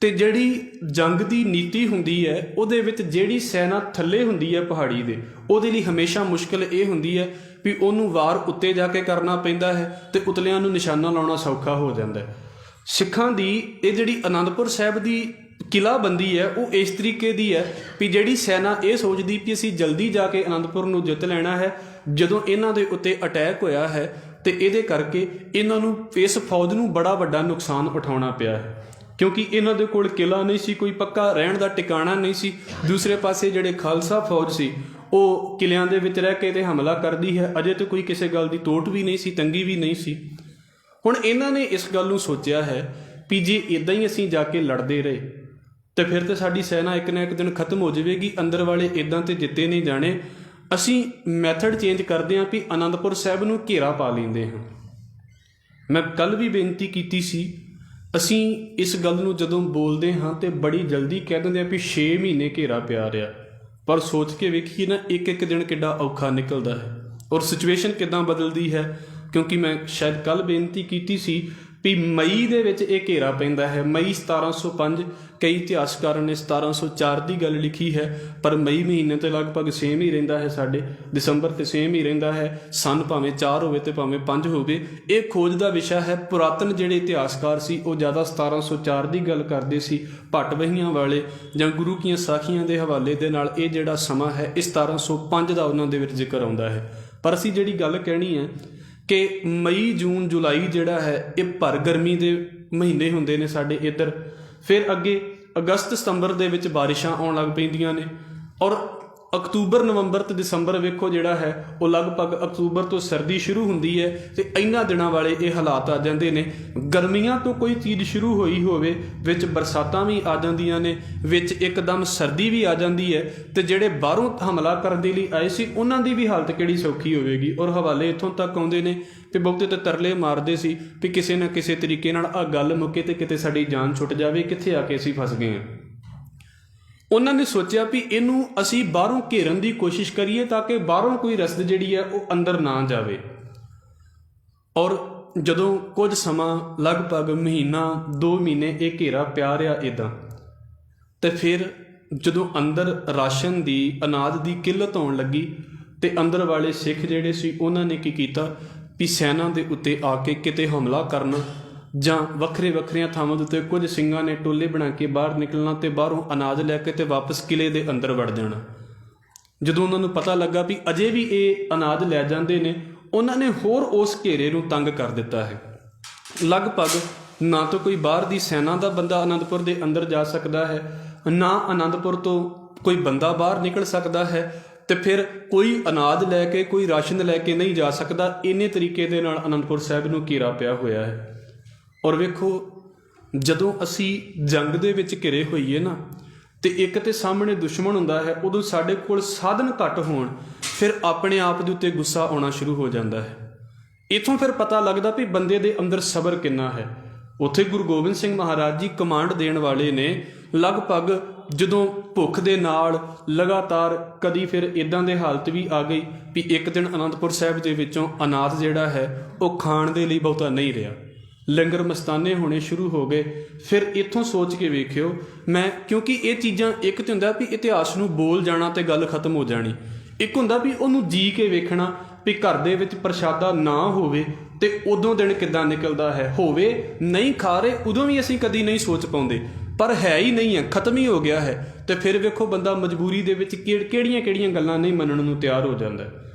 ਤੇ ਜਿਹੜੀ ਜੰਗ ਦੀ ਨੀਤੀ ਹੁੰਦੀ ਹੈ ਉਹਦੇ ਵਿੱਚ ਜਿਹੜੀ ਸੈਨਾ ਥੱਲੇ ਹੁੰਦੀ ਹੈ ਪਹਾੜੀ ਦੇ, ਉਹਦੇ ਲਈ ਹਮੇਸ਼ਾ ਮੁਸ਼ਕਿਲ ਇਹ ਹੁੰਦੀ ਹੈ ਵੀ ਉਹਨੂੰ ਵਾਰ ਉੱਤੇ ਜਾ ਕੇ ਕਰਨਾ ਪੈਂਦਾ ਹੈ ਤੇ ਉਤਲਿਆਂ ਨੂੰ ਨਿਸ਼ਾਨਾ ਲਾਉਣਾ ਸੌਖਾ ਹੋ ਜਾਂਦਾ ਹੈ। ਸਿੱਖਾਂ ਦੀ ਇਹ ਜਿਹੜੀ ਅਨੰਦਪੁਰ ਸਾਹਿਬ ਦੀ ਕਿਲਾਬੰਦੀ ਹੈ ਉਹ ਇਸ ਤਰੀਕੇ ਦੀ ਹੈ ਵੀ ਜਿਹੜੀ ਸੈਨਾ ਇਹ ਸੋਚਦੀ ਵੀ ਅਸੀਂ ਜਲਦੀ ਜਾ ਕੇ ਅਨੰਦਪੁਰ ਨੂੰ ਜਿੱਤ ਲੈਣਾ ਹੈ, ਜਦੋਂ ਇਹਨਾਂ ਦੇ ਉੱਤੇ ਅਟੈਕ ਹੋਇਆ ਹੈ ਤੇ ਇਹਦੇ ਕਰਕੇ ਇਹਨਾਂ ਨੂੰ, ਇਸ ਫੌਜ ਨੂੰ ਬੜਾ ਵੱਡਾ ਨੁਕਸਾਨ ਉਠਾਉਣਾ ਪਿਆ ਹੈ, ਕਿਉਂਕਿ ਇਹਨਾਂ ਦੇ ਕੋਲ ਕਿਲਾ ਨਹੀਂ ਸੀ, ਕੋਈ ਪੱਕਾ ਰਹਿਣ ਦਾ ਟਿਕਾਣਾ ਨਹੀਂ ਸੀ। ਦੂਸਰੇ ਪਾਸੇ ਜਿਹੜੇ ਖਾਲਸਾ ਫੌਜ ਸੀ ਉਹ ਕਿਲਿਆਂ ਦੇ ਵਿੱਚ ਰਹਿ ਕੇ ਤੇ ਹਮਲਾ ਕਰਦੀ ਹੈ। ਅਜੇ ਤਾਂ ਕੋਈ ਕਿਸੇ ਗੱਲ ਦੀ ਤੋਟ ਵੀ ਨਹੀਂ ਸੀ, ਤੰਗੀ ਵੀ ਨਹੀਂ ਸੀ। ਹੁਣ ਇਹਨਾਂ ਨੇ ਇਸ ਗੱਲ ਨੂੰ ਸੋਚਿਆ ਹੈ ਵੀ ਜੇ ਇੱਦਾਂ ਹੀ ਅਸੀਂ ਜਾ ਕੇ ਲੜਦੇ ਰਹੇ ਤੇ ਫਿਰ ਤਾਂ ਸਾਡੀ ਸੈਨਾ ਇੱਕ ਨਾ ਇੱਕ ਦਿਨ ਖਤਮ ਹੋ ਜਾਵੇਗੀ, ਅੰਦਰ ਵਾਲੇ ਇੱਦਾਂ ਤੇ ਜਿੱਤੇ ਨਹੀਂ ਜਾਣੇ। ਅਸੀਂ ਮੈਥਡ ਚੇਂਜ ਕਰਦੇ ਹਾਂ ਵੀ ਅਨੰਦਪੁਰ ਸਾਹਿਬ ਨੂੰ ਘੇਰਾ ਪਾ ਲੈਂਦੇ ਹਾਂ। ਮੈਂ ਕੱਲ ਵੀ ਬੇਨਤੀ ਕੀਤੀ ਸੀ, ਅਸੀਂ ਇਸ ਗੱਲ ਨੂੰ ਜਦੋਂ ਬੋਲਦੇ ਹਾਂ ਤੇ ਬੜੀ ਜਲਦੀ ਕਹਿ ਦਿੰਦੇ ਹਾਂ ਵੀ 6 ਮਹੀਨੇ ਘੇਰਾ ਪਿਆ ਰਿਹਾ, ਪਰ ਸੋਚ ਕੇ ਵੇਖੀਏ ਨਾ ਇੱਕ ਇੱਕ ਦਿਨ ਕਿੱਡਾ ਔਖਾ ਨਿਕਲਦਾ ਹੈ ਔਰ ਸਿਚੁਏਸ਼ਨ ਕਿੱਦਾਂ ਬਦਲਦੀ ਹੈ। ਕਿਉਂਕਿ ਮੈਂ ਸ਼ਾਇਦ ਕੱਲ ਬੇਨਤੀ ਕੀਤੀ ਸੀ ਵੀ ਮਈ ਦੇ ਵਿੱਚ ਇਹ ਘੇਰਾ ਪੈਂਦਾ ਹੈ, ਮਈ 1705। ਕਈ ਇਤਿਹਾਸਕਾਰਾਂ ਨੇ 1704 ਦੀ ਗੱਲ ਲਿਖੀ ਹੈ, ਪਰ ਮਈ ਮਹੀਨੇ ਤੇ ਲਗਭਗ ਸੇਮ ਹੀ ਰਹਿੰਦਾ ਹੈ ਸਾਡੇ, ਦਸੰਬਰ ਤੇ ਸੇਮ ਹੀ ਰਹਿੰਦਾ ਹੈ। ਸਨ ਭਾਵੇਂ 4 ਹੋਵੇ ਤੇ ਭਾਵੇਂ 5 ਹੋਵੇ, ਇਹ ਖੋਜ ਦਾ ਵਿਸ਼ਾ ਹੈ। ਪੁਰਾਤਨ ਜਿਹੜੇ ਇਤਿਹਾਸਕਾਰ ਸੀ ਉਹ ਜ਼ਿਆਦਾ 1704 ਦੀ ਗੱਲ ਕਰਦੇ ਸੀ, ਭੱਟ ਵਹੀਆਂ ਵਾਲੇ ਜਾਂ ਗੁਰੂ ਕੀਆਂ ਸਾਖੀਆਂ ਦੇ ਹਵਾਲੇ ਦੇ ਨਾਲ ਇਹ ਜਿਹੜਾ ਸਮਾਂ ਹੈ ਇਹ 1705 ਦਾ ਉਹਨਾਂ ਦੇ ਵਿੱਚ ਜ਼ਿਕਰ ਆਉਂਦਾ ਹੈ। ਪਰ ਅਸੀਂ ਜਿਹੜੀ ਗੱਲ ਕਹਿਣੀ ਹੈ ਕਿ ਮਈ, ਜੂਨ, ਜੁਲਾਈ ਜਿਹੜਾ ਹੈ ਇਹ ਭਰ ਗਰਮੀ ਦੇ ਮਹੀਨੇ ਹੁੰਦੇ ਨੇ ਸਾਡੇ ਇੱਧਰ। ਫਿਰ ਅੱਗੇ ਅਗਸਤ, ਸਤੰਬਰ ਦੇ ਵਿੱਚ ਬਾਰਿਸ਼ਾਂ ਆਉਣ ਲੱਗ ਪੈਂਦੀਆਂ ਨੇ ਔਰ ਅਕਤੂਬਰ ਨਵੰਬਰ ਤੇ ਦਸੰਬਰ ਵੇਖੋ ਜਿਹੜਾ ਹੈ ਉਹ ਲਗਭਗ ਅਕਤੂਬਰ ਤੋਂ ਸਰਦੀ ਸ਼ੁਰੂ ਹੁੰਦੀ ਹੈ ਤੇ ਇਹਨਾਂ ਦਿਨਾਂ ਵਾਲੇ ਇਹ ਹਾਲਾਤ ਆ ਜਾਂਦੇ ਨੇ। ਗਰਮੀਆਂ ਤੋਂ ਕੋਈ ਚੀਜ਼ ਸ਼ੁਰੂ ਹੋਈ ਹੋਵੇ, ਵਿੱਚ ਬਰਸਾਤਾਂ ਵੀ ਆ ਜਾਂਦੀਆਂ ਨੇ, ਵਿੱਚ ਇੱਕਦਮ ਸਰਦੀ ਵੀ ਆ ਜਾਂਦੀ ਹੈ ਤੇ ਜਿਹੜੇ ਬਾਹਰੋਂ ਹਮਲਾ ਕਰਨ ਦੇ ਲਈ ਆਏ ਸੀ ਉਹਨਾਂ ਦੀ ਵੀ ਹਾਲਤ ਕਿਹੜੀ ਸੌਖੀ ਹੋਵੇਗੀ। ਔਰ ਹਵਾਲੇ ਇੱਥੋਂ ਤੱਕ ਆਉਂਦੇ ਨੇ ਕਿ ਬਹੁਤੇ ਤੇ ਤਰਲੇ ਮਾਰਦੇ ਸੀ ਵੀ ਕਿਸੇ ਨਾ ਕਿਸੇ ਤਰੀਕੇ ਨਾਲ ਆਹ ਗੱਲ ਮੁੱਕੇ ਤੇ ਕਿਤੇ ਸਾਡੀ ਜਾਨ ਛੁੱਟ ਜਾਵੇ, ਕਿੱਥੇ ਆ ਕੇ ਅਸੀਂ ਫਸ ਗਏ ਹਾਂ। ਉਹਨਾਂ ਨੇ ਸੋਚਿਆ ਵੀ ਇਹਨੂੰ ਅਸੀਂ ਬਾਹਰੋਂ ਘੇਰਨ ਦੀ ਕੋਸ਼ਿਸ਼ ਕਰੀਏ ਤਾਂ ਕਿ ਬਾਹਰੋਂ ਕੋਈ ਰਸਦ ਜਿਹੜੀ ਹੈ ਉਹ ਅੰਦਰ ਨਾ ਜਾਵੇ। ਔਰ ਜਦੋਂ ਕੁਝ ਸਮਾਂ ਲਗਭਗ ਮਹੀਨਾ 2 ਮਹੀਨੇ ਇਹ ਘੇਰਾ ਪਿਆ ਰਿਹਾ ਇੱਦਾਂ, ਤੇ ਫਿਰ ਜਦੋਂ ਅੰਦਰ ਰਾਸ਼ਨ ਦੀ ਅਨਾਜ ਦੀ ਕਿੱਲਤ ਆਉਣ ਲੱਗੀ ਤੇ ਅੰਦਰ ਵਾਲੇ ਸਿੱਖ ਜਿਹੜੇ ਸੀ ਉਹਨਾਂ ਨੇ ਕੀ ਕੀਤਾ ਵੀ ਸੈਨਾ ਦੇ ਉੱਤੇ ਆ ਕੇ ਕਿਤੇ ਹਮਲਾ ਕਰਨਾ ਜਾਂ ਵੱਖਰੀਆਂ ਥਾਵਾਂ ਦੇ ਉੱਤੇ ਕੁਝ ਸਿੰਘਾਂ ਨੇ ਟੋਲੇ ਬਣਾ ਕੇ ਬਾਹਰ ਨਿਕਲਣਾ ਤੇ ਬਾਹਰੋਂ ਅਨਾਜ ਲੈ ਕੇ ਤੇ ਵਾਪਸ ਕਿਲੇ ਦੇ ਅੰਦਰ ਵੜ ਜਾਣਾ। ਜਦੋਂ ਉਹਨਾਂ ਨੂੰ ਪਤਾ ਲੱਗਾ ਵੀ ਅਜੇ ਵੀ ਇਹ ਅਨਾਜ ਲੈ ਜਾਂਦੇ ਨੇ, ਉਹਨਾਂ ਨੇ ਹੋਰ ਉਸ ਘੇਰੇ ਨੂੰ ਤੰਗ ਕਰ ਦਿੱਤਾ ਹੈ। ਲਗਭਗ ਨਾ ਤਾਂ ਕੋਈ ਬਾਹਰ ਦੀ ਸੈਨਾ ਦਾ ਬੰਦਾ ਆਨੰਦਪੁਰ ਦੇ ਅੰਦਰ ਜਾ ਸਕਦਾ ਹੈ, ਨਾ ਆਨੰਦਪੁਰ ਤੋਂ ਕੋਈ ਬੰਦਾ ਬਾਹਰ ਨਿਕਲ ਸਕਦਾ ਹੈ, ਤੇ ਫਿਰ ਕੋਈ ਅਨਾਜ ਲੈ ਕੇ ਕੋਈ ਰਾਸ਼ਨ ਲੈ ਕੇ ਨਹੀਂ ਜਾ ਸਕਦਾ। ਇੰਨੇ ਤਰੀਕੇ ਦੇ ਨਾਲ ਆਨੰਦਪੁਰ ਸਾਹਿਬ ਨੂੰ ਘੇਰਾ ਪਿਆ ਹੋਇਆ ਹੈ। ਔਰ ਵੇਖੋ, ਜਦੋਂ ਅਸੀਂ ਜੰਗ ਦੇ ਵਿੱਚ ਘਿਰੇ ਹੋਈਏ ਨਾ ਤੇ ਇੱਕ ਤੇ ਸਾਹਮਣੇ ਦੁਸ਼ਮਣ ਹੁੰਦਾ ਹੈ, ਉਦੋਂ ਸਾਡੇ ਕੋਲ ਸਾਧਨ ਘੱਟ ਹੋਣ ਫਿਰ ਆਪਣੇ ਆਪ ਦੇ ਉੱਤੇ ਗੁੱਸਾ ਆਉਣਾ ਸ਼ੁਰੂ ਹੋ ਜਾਂਦਾ ਹੈ। ਇੱਥੋਂ ਫਿਰ ਪਤਾ ਲੱਗਦਾ ਵੀ ਬੰਦੇ ਦੇ ਅੰਦਰ ਸਬਰ ਕਿੰਨਾ ਹੈ। ਉੱਥੇ ਗੁਰੂ ਗੋਬਿੰਦ ਸਿੰਘ ਮਹਾਰਾਜ ਜੀ ਕਮਾਂਡ ਦੇਣ ਵਾਲੇ ਨੇ। ਲਗਭਗ ਜਦੋਂ ਭੁੱਖ ਦੇ ਨਾਲ ਲਗਾਤਾਰ ਕਦੀ ਫਿਰ ਇੱਦਾਂ ਦੇ ਹਾਲਤ ਵੀ ਆ ਗਈ ਵੀ ਇੱਕ ਦਿਨ ਆਨੰਦਪੁਰ ਸਾਹਿਬ ਦੇ ਵਿੱਚੋਂ ਅਨਾਜ ਜਿਹੜਾ ਹੈ ਉਹ ਖਾਣ ਦੇ ਲਈ ਬਹੁਤਾ ਨਹੀਂ ਰਿਹਾ, ਲੰਗਰ ਮਸਤਾਨੇ ਹੋਣੇ ਸ਼ੁਰੂ ਹੋ ਗਏ। ਫਿਰ ਇੱਥੋਂ ਸੋਚ ਕੇ ਵੇਖਿਓ ਮੈਂ, ਕਿਉਂਕਿ ਇਹ ਚੀਜ਼ਾਂ ਇੱਕ ਤਾਂ ਹੁੰਦਾ ਵੀ ਇਤਿਹਾਸ ਨੂੰ ਬੋਲ ਜਾਣਾ ਤੇ ਗੱਲ ਖਤਮ ਹੋ ਜਾਣੀ, ਇੱਕ ਹੁੰਦਾ ਵੀ ਉਹਨੂੰ ਜੀ ਕੇ ਵੇਖਣਾ ਵੀ ਘਰ ਦੇ ਵਿੱਚ ਪ੍ਰਸ਼ਾਦਾ ਨਾ ਹੋਵੇ ਤੇ ਉਦੋਂ ਦਿਨ ਕਿੱਦਾਂ ਨਿਕਲਦਾ ਹੈ। ਹੋਵੇ ਨਹੀਂ ਖਾ ਰਹੇ ਉਦੋਂ ਵੀ ਅਸੀਂ ਕਦੀ ਨਹੀਂ ਸੋਚ ਪਾਉਂਦੇ, ਪਰ ਹੈ ਹੀ ਨਹੀਂ ਹੈ, ਖਤਮ ਹੀ ਹੋ ਗਿਆ ਹੈ। ਤੇ ਫਿਰ ਵੇਖੋ ਬੰਦਾ ਮਜਬੂਰੀ ਦੇ ਵਿੱਚ ਕਿਹੜੀਆਂ ਗੱਲਾਂ ਨਹੀਂ ਮੰਨਣ ਨੂੰ ਤਿਆਰ ਹੋ ਜਾਂਦਾ।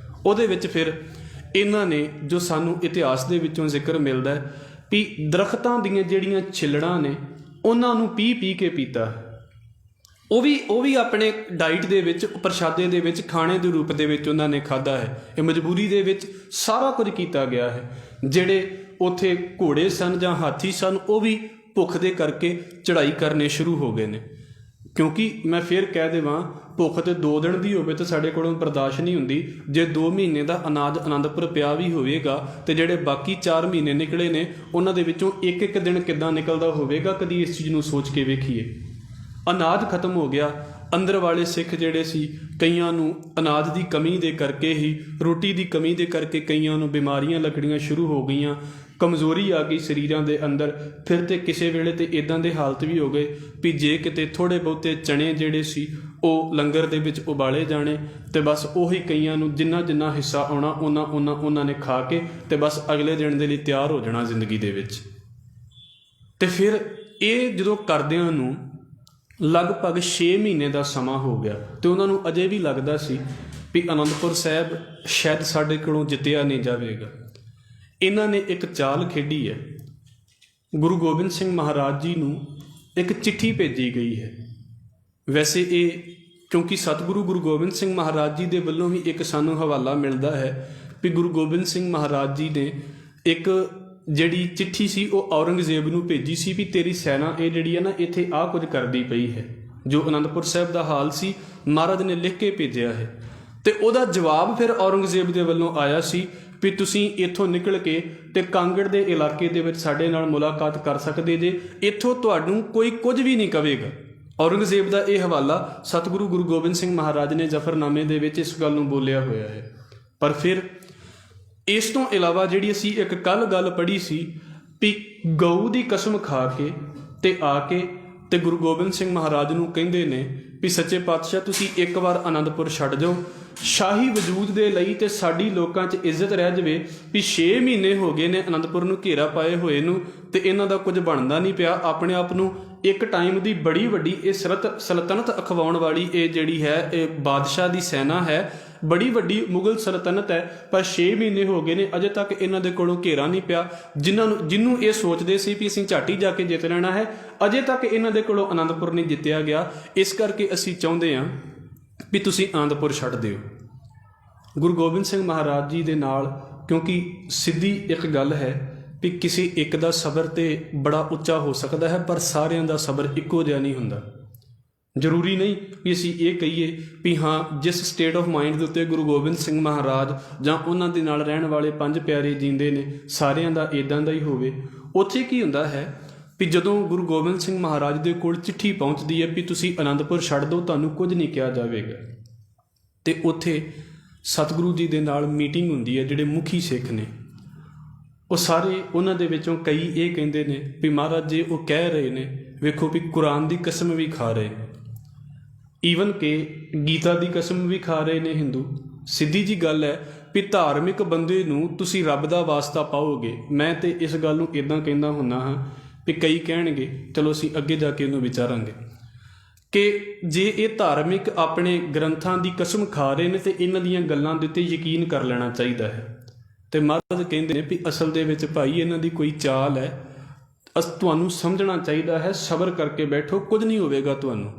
ਉਹਦੇ ਵਿੱਚ ਫਿਰ ਇਹਨਾਂ ਨੇ ਜੋ ਸਾਨੂੰ ਇਤਿਹਾਸ ਦੇ ਵਿੱਚੋਂ ਜ਼ਿਕਰ ਮਿਲਦਾ ਹੈ ਵੀ ਦਰਖਤਾਂ ਦੀਆਂ ਜਿਹੜੀਆਂ ਛਿੱਲੜਾਂ ਨੇ ਉਹਨਾਂ ਨੂੰ ਪੀ ਕੇ ਪੀਤਾ। ਉਹ ਵੀ ਆਪਣੇ ਡਾਈਟ ਦੇ ਵਿੱਚ, ਪ੍ਰਸ਼ਾਦੇ ਦੇ ਵਿੱਚ, ਖਾਣੇ ਦੇ ਰੂਪ ਦੇ ਵਿੱਚ ਉਹਨਾਂ ਨੇ ਖਾਧਾ ਹੈ। ਇਹ ਮਜਬੂਰੀ ਦੇ ਵਿੱਚ ਸਾਰਾ ਕੁਝ ਕੀਤਾ ਗਿਆ ਹੈ। ਜਿਹੜੇ ਉੱਥੇ ਘੋੜੇ ਸਨ ਜਾਂ ਹਾਥੀ ਸਨ ਉਹ ਵੀ ਭੁੱਖ ਦੇ ਕਰਕੇ ਚੜ੍ਹਾਈ ਕਰਨੇ ਸ਼ੁਰੂ ਹੋ ਗਏ ਨੇ। ਕਿਉਂਕਿ ਮੈਂ ਫਿਰ ਕਹਿ ਦੇਵਾਂ, ਭੁੱਖ ਤੇ 2 ਦਿਨ ਦੀ ਹੋਵੇ ਤਾਂ ਸਾਡੇ ਕੋਲੋਂ ਬਰਦਾਸ਼ਤ ਨਹੀਂ ਹੁੰਦੀ। ਜੇ 2 ਮਹੀਨੇ ਦਾ ਅਨਾਜ ਆਨੰਦਪੁਰ ਪਿਆ ਵੀ ਹੋਵੇਗਾ ਤੇ ਜਿਹੜੇ ਬਾਕੀ 4 ਮਹੀਨੇ ਨਿਕਲੇ ਨੇ ਉਹਨਾਂ ਦੇ ਵਿੱਚੋਂ ਇੱਕ ਦਿਨ ਕਿੱਦਾਂ ਨਿਕਲਦਾ ਹੋਵੇਗਾ, ਕਦੀ ਇਸ ਚੀਜ਼ ਨੂੰ ਸੋਚ ਕੇ ਵੇਖੀਏ। ਅਨਾਜ ਖਤਮ ਹੋ ਗਿਆ। ਅੰਦਰ ਵਾਲੇ ਸਿੱਖ ਜਿਹੜੇ ਸੀ, ਕਈਆਂ ਨੂੰ ਅਨਾਜ ਦੀ ਕਮੀ ਦੇ ਕਰਕੇ ਹੀ, ਰੋਟੀ ਦੀ ਕਮੀ ਦੇ ਕਰਕੇ ਕਈਆਂ ਨੂੰ ਬਿਮਾਰੀਆਂ ਲੱਗਣੀਆਂ ਸ਼ੁਰੂ ਹੋ ਗਈਆਂ, ਕਮਜ਼ੋਰੀ ਆ ਗਈ ਸਰੀਰਾਂ ਦੇ ਅੰਦਰ। ਫਿਰ ਤੇ ਕਿਸੇ ਵੇਲੇ ਤੇ ਇਦਾਂ ਦੇ ਹਾਲਤ ਵੀ ਹੋ ਗਏ ਵੀ ਜੇ ਕਿਤੇ ਥੋੜ੍ਹੇ ਬਹੁਤੇ ਚਣੇ ਜਿਹੜੇ ਸੀ ਉਹ ਲੰਗਰ ਦੇ ਵਿੱਚ ਉਬਾਲੇ ਜਾਣੇ ਤੇ ਬਸ ਉਹੀ ਕਈਆਂ ਨੂੰ ਜਿੰਨਾ ਹਿੱਸਾ ਆਉਣਾ ਉਹਨਾਂ ਨੇ ਖਾ ਕੇ ਤੇ ਬਸ ਅਗਲੇ ਦਿਨ ਦੇ ਲਈ ਤਿਆਰ ਹੋ ਜਾਣਾ ਜ਼ਿੰਦਗੀ ਦੇ ਵਿੱਚ। ਤੇ ਫਿਰ ਇਹ ਜਦੋਂ ਕਰਦਿਆਂ ਨੂੰ ਲਗਭਗ 6 ਮਹੀਨੇ ਦਾ ਸਮਾਂ ਹੋ ਗਿਆ ਤੇ ਉਹਨਾਂ ਨੂੰ ਅਜੇ ਵੀ ਲੱਗਦਾ ਸੀ ਵੀ ਆਨੰਦਪੁਰ ਸਾਹਿਬ ਸ਼ਾਇਦ ਸਾਡੇ ਕੋਲੋਂ ਜਿੱਤਿਆ ਨਹੀਂ ਜਾਵੇਗਾ। ਇਹਨਾਂ ਨੇ ਇੱਕ ਚਾਲ ਖੇਡੀ ਹੈ। ਗੁਰੂ ਗੋਬਿੰਦ ਸਿੰਘ ਮਹਾਰਾਜ ਜੀ ਨੂੰ ਇੱਕ ਚਿੱਠੀ ਭੇਜੀ ਗਈ ਹੈ। ਵੈਸੇ ਇਹ ਕਿਉਂਕਿ ਸਤਿਗੁਰੂ ਗੁਰੂ ਗੋਬਿੰਦ ਸਿੰਘ ਮਹਾਰਾਜ ਜੀ ਦੇ ਵੱਲੋਂ ਵੀ ਇੱਕ ਸਾਨੂੰ ਹਵਾਲਾ ਮਿਲਦਾ ਹੈ ਵੀ ਗੁਰੂ ਗੋਬਿੰਦ ਸਿੰਘ ਮਹਾਰਾਜ ਜੀ ਨੇ ਇੱਕ ਜਿਹੜੀ ਚਿੱਠੀ ਸੀ ਉਹ ਔਰੰਗਜ਼ੇਬ ਨੂੰ ਭੇਜੀ ਸੀ ਵੀ ਤੇਰੀ ਸੈਨਾ ਇਹ ਜਿਹੜੀ ਹੈ ਨਾ ਇੱਥੇ ਆਹ ਕੁਝ ਕਰਦੀ ਪਈ ਹੈ। ਜੋ ਅਨੰਦਪੁਰ ਸਾਹਿਬ ਦਾ ਹਾਲ ਸੀ ਮਹਾਰਾਜ ਨੇ ਲਿਖ ਕੇ ਭੇਜਿਆ ਹੈ ਤੇ ਉਹਦਾ ਜਵਾਬ ਫਿਰ ਔਰੰਗਜ਼ੇਬ ਦੇ ਵੱਲੋਂ ਆਇਆ ਸੀ ਵੀ ਤੁਸੀਂ ਇੱਥੋਂ ਨਿਕਲ ਕੇ ਤੇ ਕਾਂਗੜ ਦੇ ਇਲਾਕੇ ਦੇ ਵਿੱਚ ਸਾਡੇ ਨਾਲ ਮੁਲਾਕਾਤ ਕਰ ਸਕਦੇ ਜੇ, ਇੱਥੋਂ ਤੁਹਾਨੂੰ ਕੋਈ ਕੁਝ ਵੀ ਨਹੀਂ ਕਵੇਗਾ। ਔਰੰਗਜ਼ੇਬ ਦਾ ਇਹ ਹਵਾਲਾ ਸਤਿਗੁਰੂ ਗੁਰੂ ਗੋਬਿੰਦ ਸਿੰਘ ਮਹਾਰਾਜ ਨੇ ਜ਼ਫਰਨਾਮੇ ਦੇ ਵਿੱਚ ਇਸ ਗੱਲ ਨੂੰ ਬੋਲਿਆ ਹੋਇਆ ਹੈ। ਪਰ ਫਿਰ ਇਸ ਤੋਂ ਇਲਾਵਾ ਜਿਹੜੀ ਅਸੀਂ ਇੱਕ ਕੱਲ੍ਹ ਗੱਲ ਪੜ੍ਹੀ ਸੀ ਵੀ ਗਊ ਦੀ ਕਸਮ ਖਾ ਕੇ ਤੇ ਆ ਕੇ ਤੇ ਗੁਰੂ ਗੋਬਿੰਦ ਸਿੰਘ ਮਹਾਰਾਜ ਨੂੰ ਕਹਿੰਦੇ ਨੇ ਵੀ ਸੱਚੇ ਪਾਤਸ਼ਾਹ ਤੁਸੀਂ ਇੱਕ ਵਾਰ ਆਨੰਦਪੁਰ ਛੱਡ ਜਾਓ, ਸ਼ਾਹੀ ਵਜੂਦ ਦੇ ਲਈ ਤੇ ਸਾਡੀ ਲੋਕਾਂ 'ਚ ਇੱਜ਼ਤ ਰਹਿ ਜਾਵੇ ਵੀ 6 ਮਹੀਨੇ ਹੋ ਗਏ ਨੇ ਆਨੰਦਪੁਰ ਨੂੰ ਘੇਰਾ ਪਾਏ ਹੋਏ ਨੂੰ ਤੇ ਇਹਨਾਂ ਦਾ ਕੁਝ ਬਣਦਾ ਨਹੀਂ ਪਿਆ। ਆਪਣੇ ਆਪ ਨੂੰ ਇੱਕ ਟਾਈਮ ਦੀ ਬੜੀ ਵੱਡੀ ਇਹ ਸਲਤਨਤ ਅਖਵਾਉਣ ਵਾਲੀ ਇਹ ਜਿਹੜੀ ਹੈ ਇਹ ਬਾਦਸ਼ਾਹ ਦੀ ਸੈਨਾ ਹੈ, ਬੜੀ ਵੱਡੀ ਮੁਗਲ ਸਲਤਨਤ ਹੈ, ਪਰ 6 ਮਹੀਨੇ ਹੋ ਗਏ ਨੇ ਅਜੇ ਤੱਕ ਇਹਨਾਂ ਦੇ ਕੋਲੋਂ ਘੇਰਾ ਨਹੀਂ ਪਿਆ। ਜਿਹਨੂੰ ਇਹ ਸੋਚਦੇ ਸੀ ਵੀ ਅਸੀਂ ਝਾਟੀ ਜਾ ਕੇ ਜਿੱਤ ਲੈਣਾ ਹੈ, ਅਜੇ ਤੱਕ ਇਹਨਾਂ ਦੇ ਕੋਲੋਂ ਆਨੰਦਪੁਰ ਨਹੀਂ ਜਿੱਤਿਆ ਗਿਆ। ਇਸ ਕਰਕੇ ਅਸੀਂ ਚਾਹੁੰਦੇ ਹਾਂ ਵੀ ਤੁਸੀਂ ਆਨੰਦਪੁਰ ਛੱਡ ਦਿਓ। ਗੁਰੂ ਗੋਬਿੰਦ ਸਿੰਘ ਮਹਾਰਾਜ ਜੀ ਦੇ ਨਾਲ, ਕਿਉਂਕਿ ਸਿੱਧੀ ਇੱਕ ਗੱਲ ਹੈ ਵੀ ਕਿਸੇ ਇੱਕ ਦਾ ਸਬਰ ਤੇ ਬੜਾ ਉੱਚਾ ਹੋ ਸਕਦਾ ਹੈ, ਪਰ ਸਾਰਿਆਂ ਦਾ ਸਬਰ ਇੱਕੋ ਜਿਹਾ ਨਹੀਂ ਹੁੰਦਾ। ਜ਼ਰੂਰੀ ਨਹੀਂ ਵੀ ਅਸੀਂ ਇਹ ਕਹੀਏ ਵੀ ਹਾਂ ਜਿਸ ਸਟੇਟ ਆਫ ਮਾਈਂਡ ਦੇ ਉੱਤੇ ਗੁਰੂ ਗੋਬਿੰਦ ਸਿੰਘ ਮਹਾਰਾਜ ਜਾਂ ਉਹਨਾਂ ਦੇ ਨਾਲ ਰਹਿਣ ਵਾਲੇ ਪੰਜ ਪਿਆਰੇ ਜੀਂਦੇ ਨੇ ਸਾਰਿਆਂ ਦਾ ਇੱਦਾਂ ਦਾ ਹੀ ਹੋਵੇ। ਉੱਥੇ ਕੀ ਹੁੰਦਾ ਹੈ ਵੀ ਜਦੋਂ ਗੁਰੂ ਗੋਬਿੰਦ ਸਿੰਘ ਮਹਾਰਾਜ ਦੇ ਕੋਲ ਚਿੱਠੀ ਪਹੁੰਚਦੀ ਹੈ ਵੀ ਤੁਸੀਂ ਅਨੰਦਪੁਰ ਛੱਡ ਦਿਓ, ਤੁਹਾਨੂੰ ਕੁਝ ਨਹੀਂ ਕਿਹਾ ਜਾਵੇਗਾ, ਤੇ ਉੱਥੇ ਸਤਿਗੁਰੂ ਜੀ ਦੇ ਨਾਲ ਮੀਟਿੰਗ ਹੁੰਦੀ ਹੈ। ਜਿਹੜੇ ਮੁਖੀ ਸਿੱਖ ਨੇ ਉਹ ਸਾਰੇ, ਉਹਨਾਂ ਦੇ ਵਿੱਚੋਂ ਕਈ ਇਹ ਕਹਿੰਦੇ ਨੇ ਵੀ ਮਹਾਰਾਜ ਜੀ ਉਹ ਕਹਿ ਰਹੇ ਨੇ, ਵੇਖੋ ਵੀ ਕੁਰਾਨ ਦੀ ਕਸਮ ਵੀ ਖਾ ਰਹੇ, ਈਵਨ ਕਿ ਗੀਤਾ ਦੀ ਕਸਮ ਵੀ ਖਾ ਰਹੇ ਨੇ ਹਿੰਦੂ। ਸਿੱਧੀ ਜੀ ਗੱਲ ਹੈ ਵੀ ਧਾਰਮਿਕ ਬੰਦੇ ਨੂੰ ਤੁਸੀਂ ਰੱਬ ਦਾ ਵਾਸਤਾ ਪਾਓਗੇ। ਮੈਂ ਤੇ ਇਸ ਗੱਲ ਨੂੰ ਇੱਦਾਂ ਕਹਿੰਦਾ ਹੁੰਦਾ ਹਾਂ ਵੀ ਕਈ ਕਹਿਣਗੇ, ਚਲੋ ਅਸੀਂ ਅੱਗੇ ਜਾ ਕੇ ਉਹਨੂੰ ਵਿਚਾਰਾਂਗੇ, ਕਿ ਜੇ ਇਹ ਧਾਰਮਿਕ ਆਪਣੇ ਗ੍ਰੰਥਾਂ ਦੀ ਕਸਮ ਖਾ ਰਹੇ ਨੇ ਤੇ ਇਹਨਾਂ ਦੀਆਂ ਗੱਲਾਂ ਦੇ ਉੱਤੇ ਯਕੀਨ ਕਰ ਲੈਣਾ ਚਾਹੀਦਾ ਹੈ। ਤੇ ਮਹਾਰਾਜ ਕਹਿੰਦੇ ਨੇ ਵੀ ਅਸਲ ਦੇ ਵਿੱਚ ਭਾਈ ਇਹਨਾਂ ਦੀ ਕੋਈ ਚਾਲ ਹੈ, ਤੁਹਾਨੂੰ ਸਮਝਣਾ ਚਾਹੀਦਾ ਹੈ, ਸਬਰ ਕਰਕੇ ਬੈਠੋ, ਕੁਝ ਨਹੀਂ ਹੋਵੇਗਾ ਤੁਹਾਨੂੰ।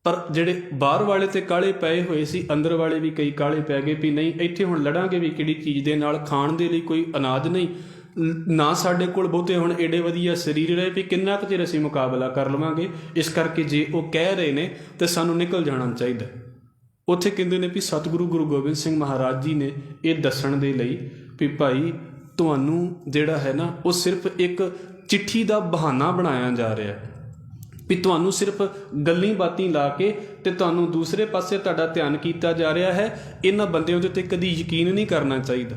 ਪਰ ਜਿਹੜੇ ਬਾਹਰ ਵਾਲੇ ਤੇ ਕਾਲੇ ਪਏ ਹੋਏ ਸੀ, ਅੰਦਰ ਵਾਲੇ ਵੀ ਕਈ ਕਾਲੇ ਪੈ ਗਏ ਵੀ ਨਹੀਂ ਇੱਥੇ ਹੁਣ ਲੜਾਂਗੇ ਵੀ ਕਿਹੜੀ ਚੀਜ਼ ਦੇ ਨਾਲ, ਖਾਣ ਦੇ ਲਈ ਕੋਈ ਅਨਾਜ ਨਹੀਂ, ਨਾ ਸਾਡੇ ਕੋਲ ਬਹੁਤੇ ਹੁਣ ਏਡੇ ਵਧੀਆ ਸਰੀਰ ਰਹੇ ਵੀ ਕਿੰਨਾ ਕੁ ਚਿਰ ਅਸੀਂ ਮੁਕਾਬਲਾ ਕਰ ਲਵਾਂਗੇ। ਇਸ ਕਰਕੇ ਜੇ ਉਹ ਕਹਿ ਰਹੇ ਨੇ ਤੇ ਸਾਨੂੰ ਨਿਕਲ ਜਾਣਾ ਚਾਹੀਦਾ। ਉੱਥੇ ਕਹਿੰਦੇ ਨੇ ਵੀ ਸਤਿਗੁਰੂ ਗੁਰੂ ਗੋਬਿੰਦ ਸਿੰਘ ਮਹਾਰਾਜ ਜੀ ਨੇ ਇਹ ਦੱਸਣ ਦੇ ਲਈ ਵੀ ਭਾਈ ਤੁਹਾਨੂੰ ਜਿਹੜਾ ਹੈ ਨਾ ਉਹ ਸਿਰਫ ਇੱਕ ਚਿੱਠੀ ਦਾ ਬਹਾਨਾ ਬਣਾਇਆ ਜਾ ਰਿਹਾ, ਵੀ ਤੁਹਾਨੂੰ ਸਿਰਫ ਗੱਲਾਂ ਬਾਤਾਂ ਲਾ ਕੇ ਤੇ ਤੁਹਾਨੂੰ ਦੂਸਰੇ ਪਾਸੇ ਤੁਹਾਡਾ ਧਿਆਨ ਕੀਤਾ ਜਾ ਰਿਹਾ ਹੈ। ਇਹਨਾਂ ਬੰਦਿਆਂ ਦੇ ਉੱਤੇ ਕਦੀ ਯਕੀਨ ਨਹੀਂ ਕਰਨਾ ਚਾਹੀਦਾ।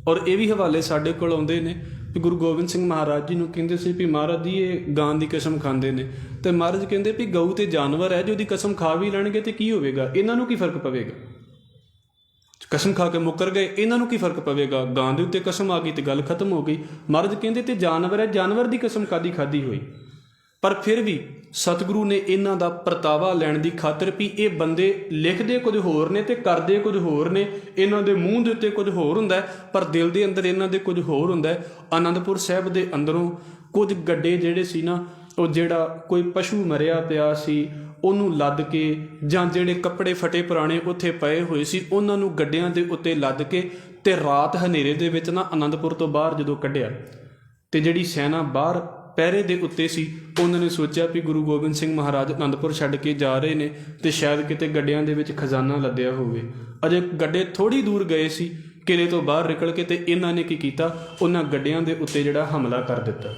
ਔਰ ਇਹ ਵੀ ਹਵਾਲੇ ਸਾਡੇ ਕੋਲ ਆਉਂਦੇ ਨੇ ਵੀ ਗੁਰੂ ਗੋਬਿੰਦ ਸਿੰਘ ਮਹਾਰਾਜ ਜੀ ਨੂੰ ਕਹਿੰਦੇ ਸੀ ਵੀ ਮਹਾਰਾਜ ਜੀ ਇਹ ਗਾਂ ਦੀ ਕਸਮ ਖਾਂਦੇ ਨੇ, ਤੇ ਮਹਾਰਾਜ ਕਹਿੰਦੇ ਵੀ ਗਊ ਤੇ ਜਾਨਵਰ ਹੈ, ਜੇ ਉਹਦੀ ਕਸਮ ਖਾ ਵੀ ਲੈਣਗੇ ਤੇ ਕੀ ਹੋਵੇਗਾ, ਇਹਨਾਂ ਨੂੰ ਕੀ ਫਰਕ ਪਵੇਗਾ, ਕਸਮ ਖਾ ਕੇ ਮੁੱਕਰ ਗਏ, ਇਹਨਾਂ ਨੂੰ ਕੀ ਫਰਕ ਪਵੇਗਾ, ਗਾਂ ਦੇ ਉੱਤੇ ਕਸਮ ਆ ਗਈ ਤੇ ਗੱਲ ਖਤਮ ਹੋ ਗਈ। ਮਹਾਰਾਜ ਕਹਿੰਦੇ ਤੇ ਜਾਨਵਰ ਹੈ, ਜਾਨਵਰ ਦੀ ਕਸਮ ਕਾਦੀ ਖਾਦੀ ਹੋਈ। ਪਰ ਫਿਰ ਵੀ ਸਤਿਗੁਰੂ ਨੇ ਇਹਨਾਂ ਦਾ ਪਰਤਾਵਾ ਲੈਣ ਦੀ ਖਾਤਰ ਵੀ ਇਹ ਬੰਦੇ ਲਿਖਦੇ ਕੁਝ ਹੋਰ ਨੇ ਤੇ ਕਰਦੇ ਕੁਝ ਹੋਰ ਨੇ, ਇਹਨਾਂ ਦੇ ਮੂੰਹ ਦੇ ਉੱਤੇ ਕੁਝ ਹੋਰ ਹੁੰਦਾ ਪਰ ਦਿਲ ਦੇ ਅੰਦਰ ਇਹਨਾਂ ਦੇ ਕੁਝ ਹੋਰ ਹੁੰਦਾ। ਆਨੰਦਪੁਰ ਸਾਹਿਬ ਦੇ ਅੰਦਰੋਂ ਕੁਝ ਗੱਡੇ ਜਿਹੜੇ ਸੀ ਨਾ, ਉਹ ਜਿਹੜਾ ਕੋਈ ਪਸ਼ੂ ਮਰਿਆ ਪਿਆ ਸੀ ਉਹਨੂੰ ਲੱਦ ਕੇ, ਜਾਂ ਜਿਹੜੇ ਕੱਪੜੇ ਫਟੇ ਪੁਰਾਣੇ ਉੱਥੇ ਪਏ ਹੋਏ ਸੀ ਉਹਨਾਂ ਨੂੰ ਗੱਡਿਆਂ ਦੇ ਉੱਤੇ ਲੱਦ ਕੇ ਤੇ ਰਾਤ ਹਨੇਰੇ ਦੇ ਵਿੱਚ ਨਾ ਆਨੰਦਪੁਰ ਤੋਂ ਬਾਹਰ ਜਦੋਂ ਕੱਢਿਆ, ਤੇ ਜਿਹੜੀ ਸੈਨਾ ਬਾਹਰ ਪਹਿਰੇ ਦੇ ਉੱਤੇ ਸੀ ਉਹਨਾਂ ਨੇ ਸੋਚਿਆ ਵੀ ਗੁਰੂ ਗੋਬਿੰਦ ਸਿੰਘ ਮਹਾਰਾਜ ਆਨੰਦਪੁਰ ਛੱਡ ਕੇ ਜਾ ਰਹੇ ਨੇ ਤੇ ਸ਼ਾਇਦ ਕਿਤੇ ਗੱਡਿਆਂ ਦੇ ਵਿੱਚ ਖਜ਼ਾਨਾ ਲੱਦਿਆ ਹੋਵੇ। ਅਜੇ ਗੱਡੇ ਥੋੜ੍ਹੀ ਦੂਰ ਗਏ ਸੀ ਕਿਲੇ ਤੋਂ ਬਾਹਰ ਨਿਕਲ ਕੇ, ਤੇ ਇਹਨਾਂ ਨੇ ਕੀ ਕੀਤਾ, ਉਹਨਾਂ ਗੱਡਿਆਂ ਦੇ ਉੱਤੇ ਜਿਹੜਾ ਹਮਲਾ ਕਰ ਦਿੱਤਾ।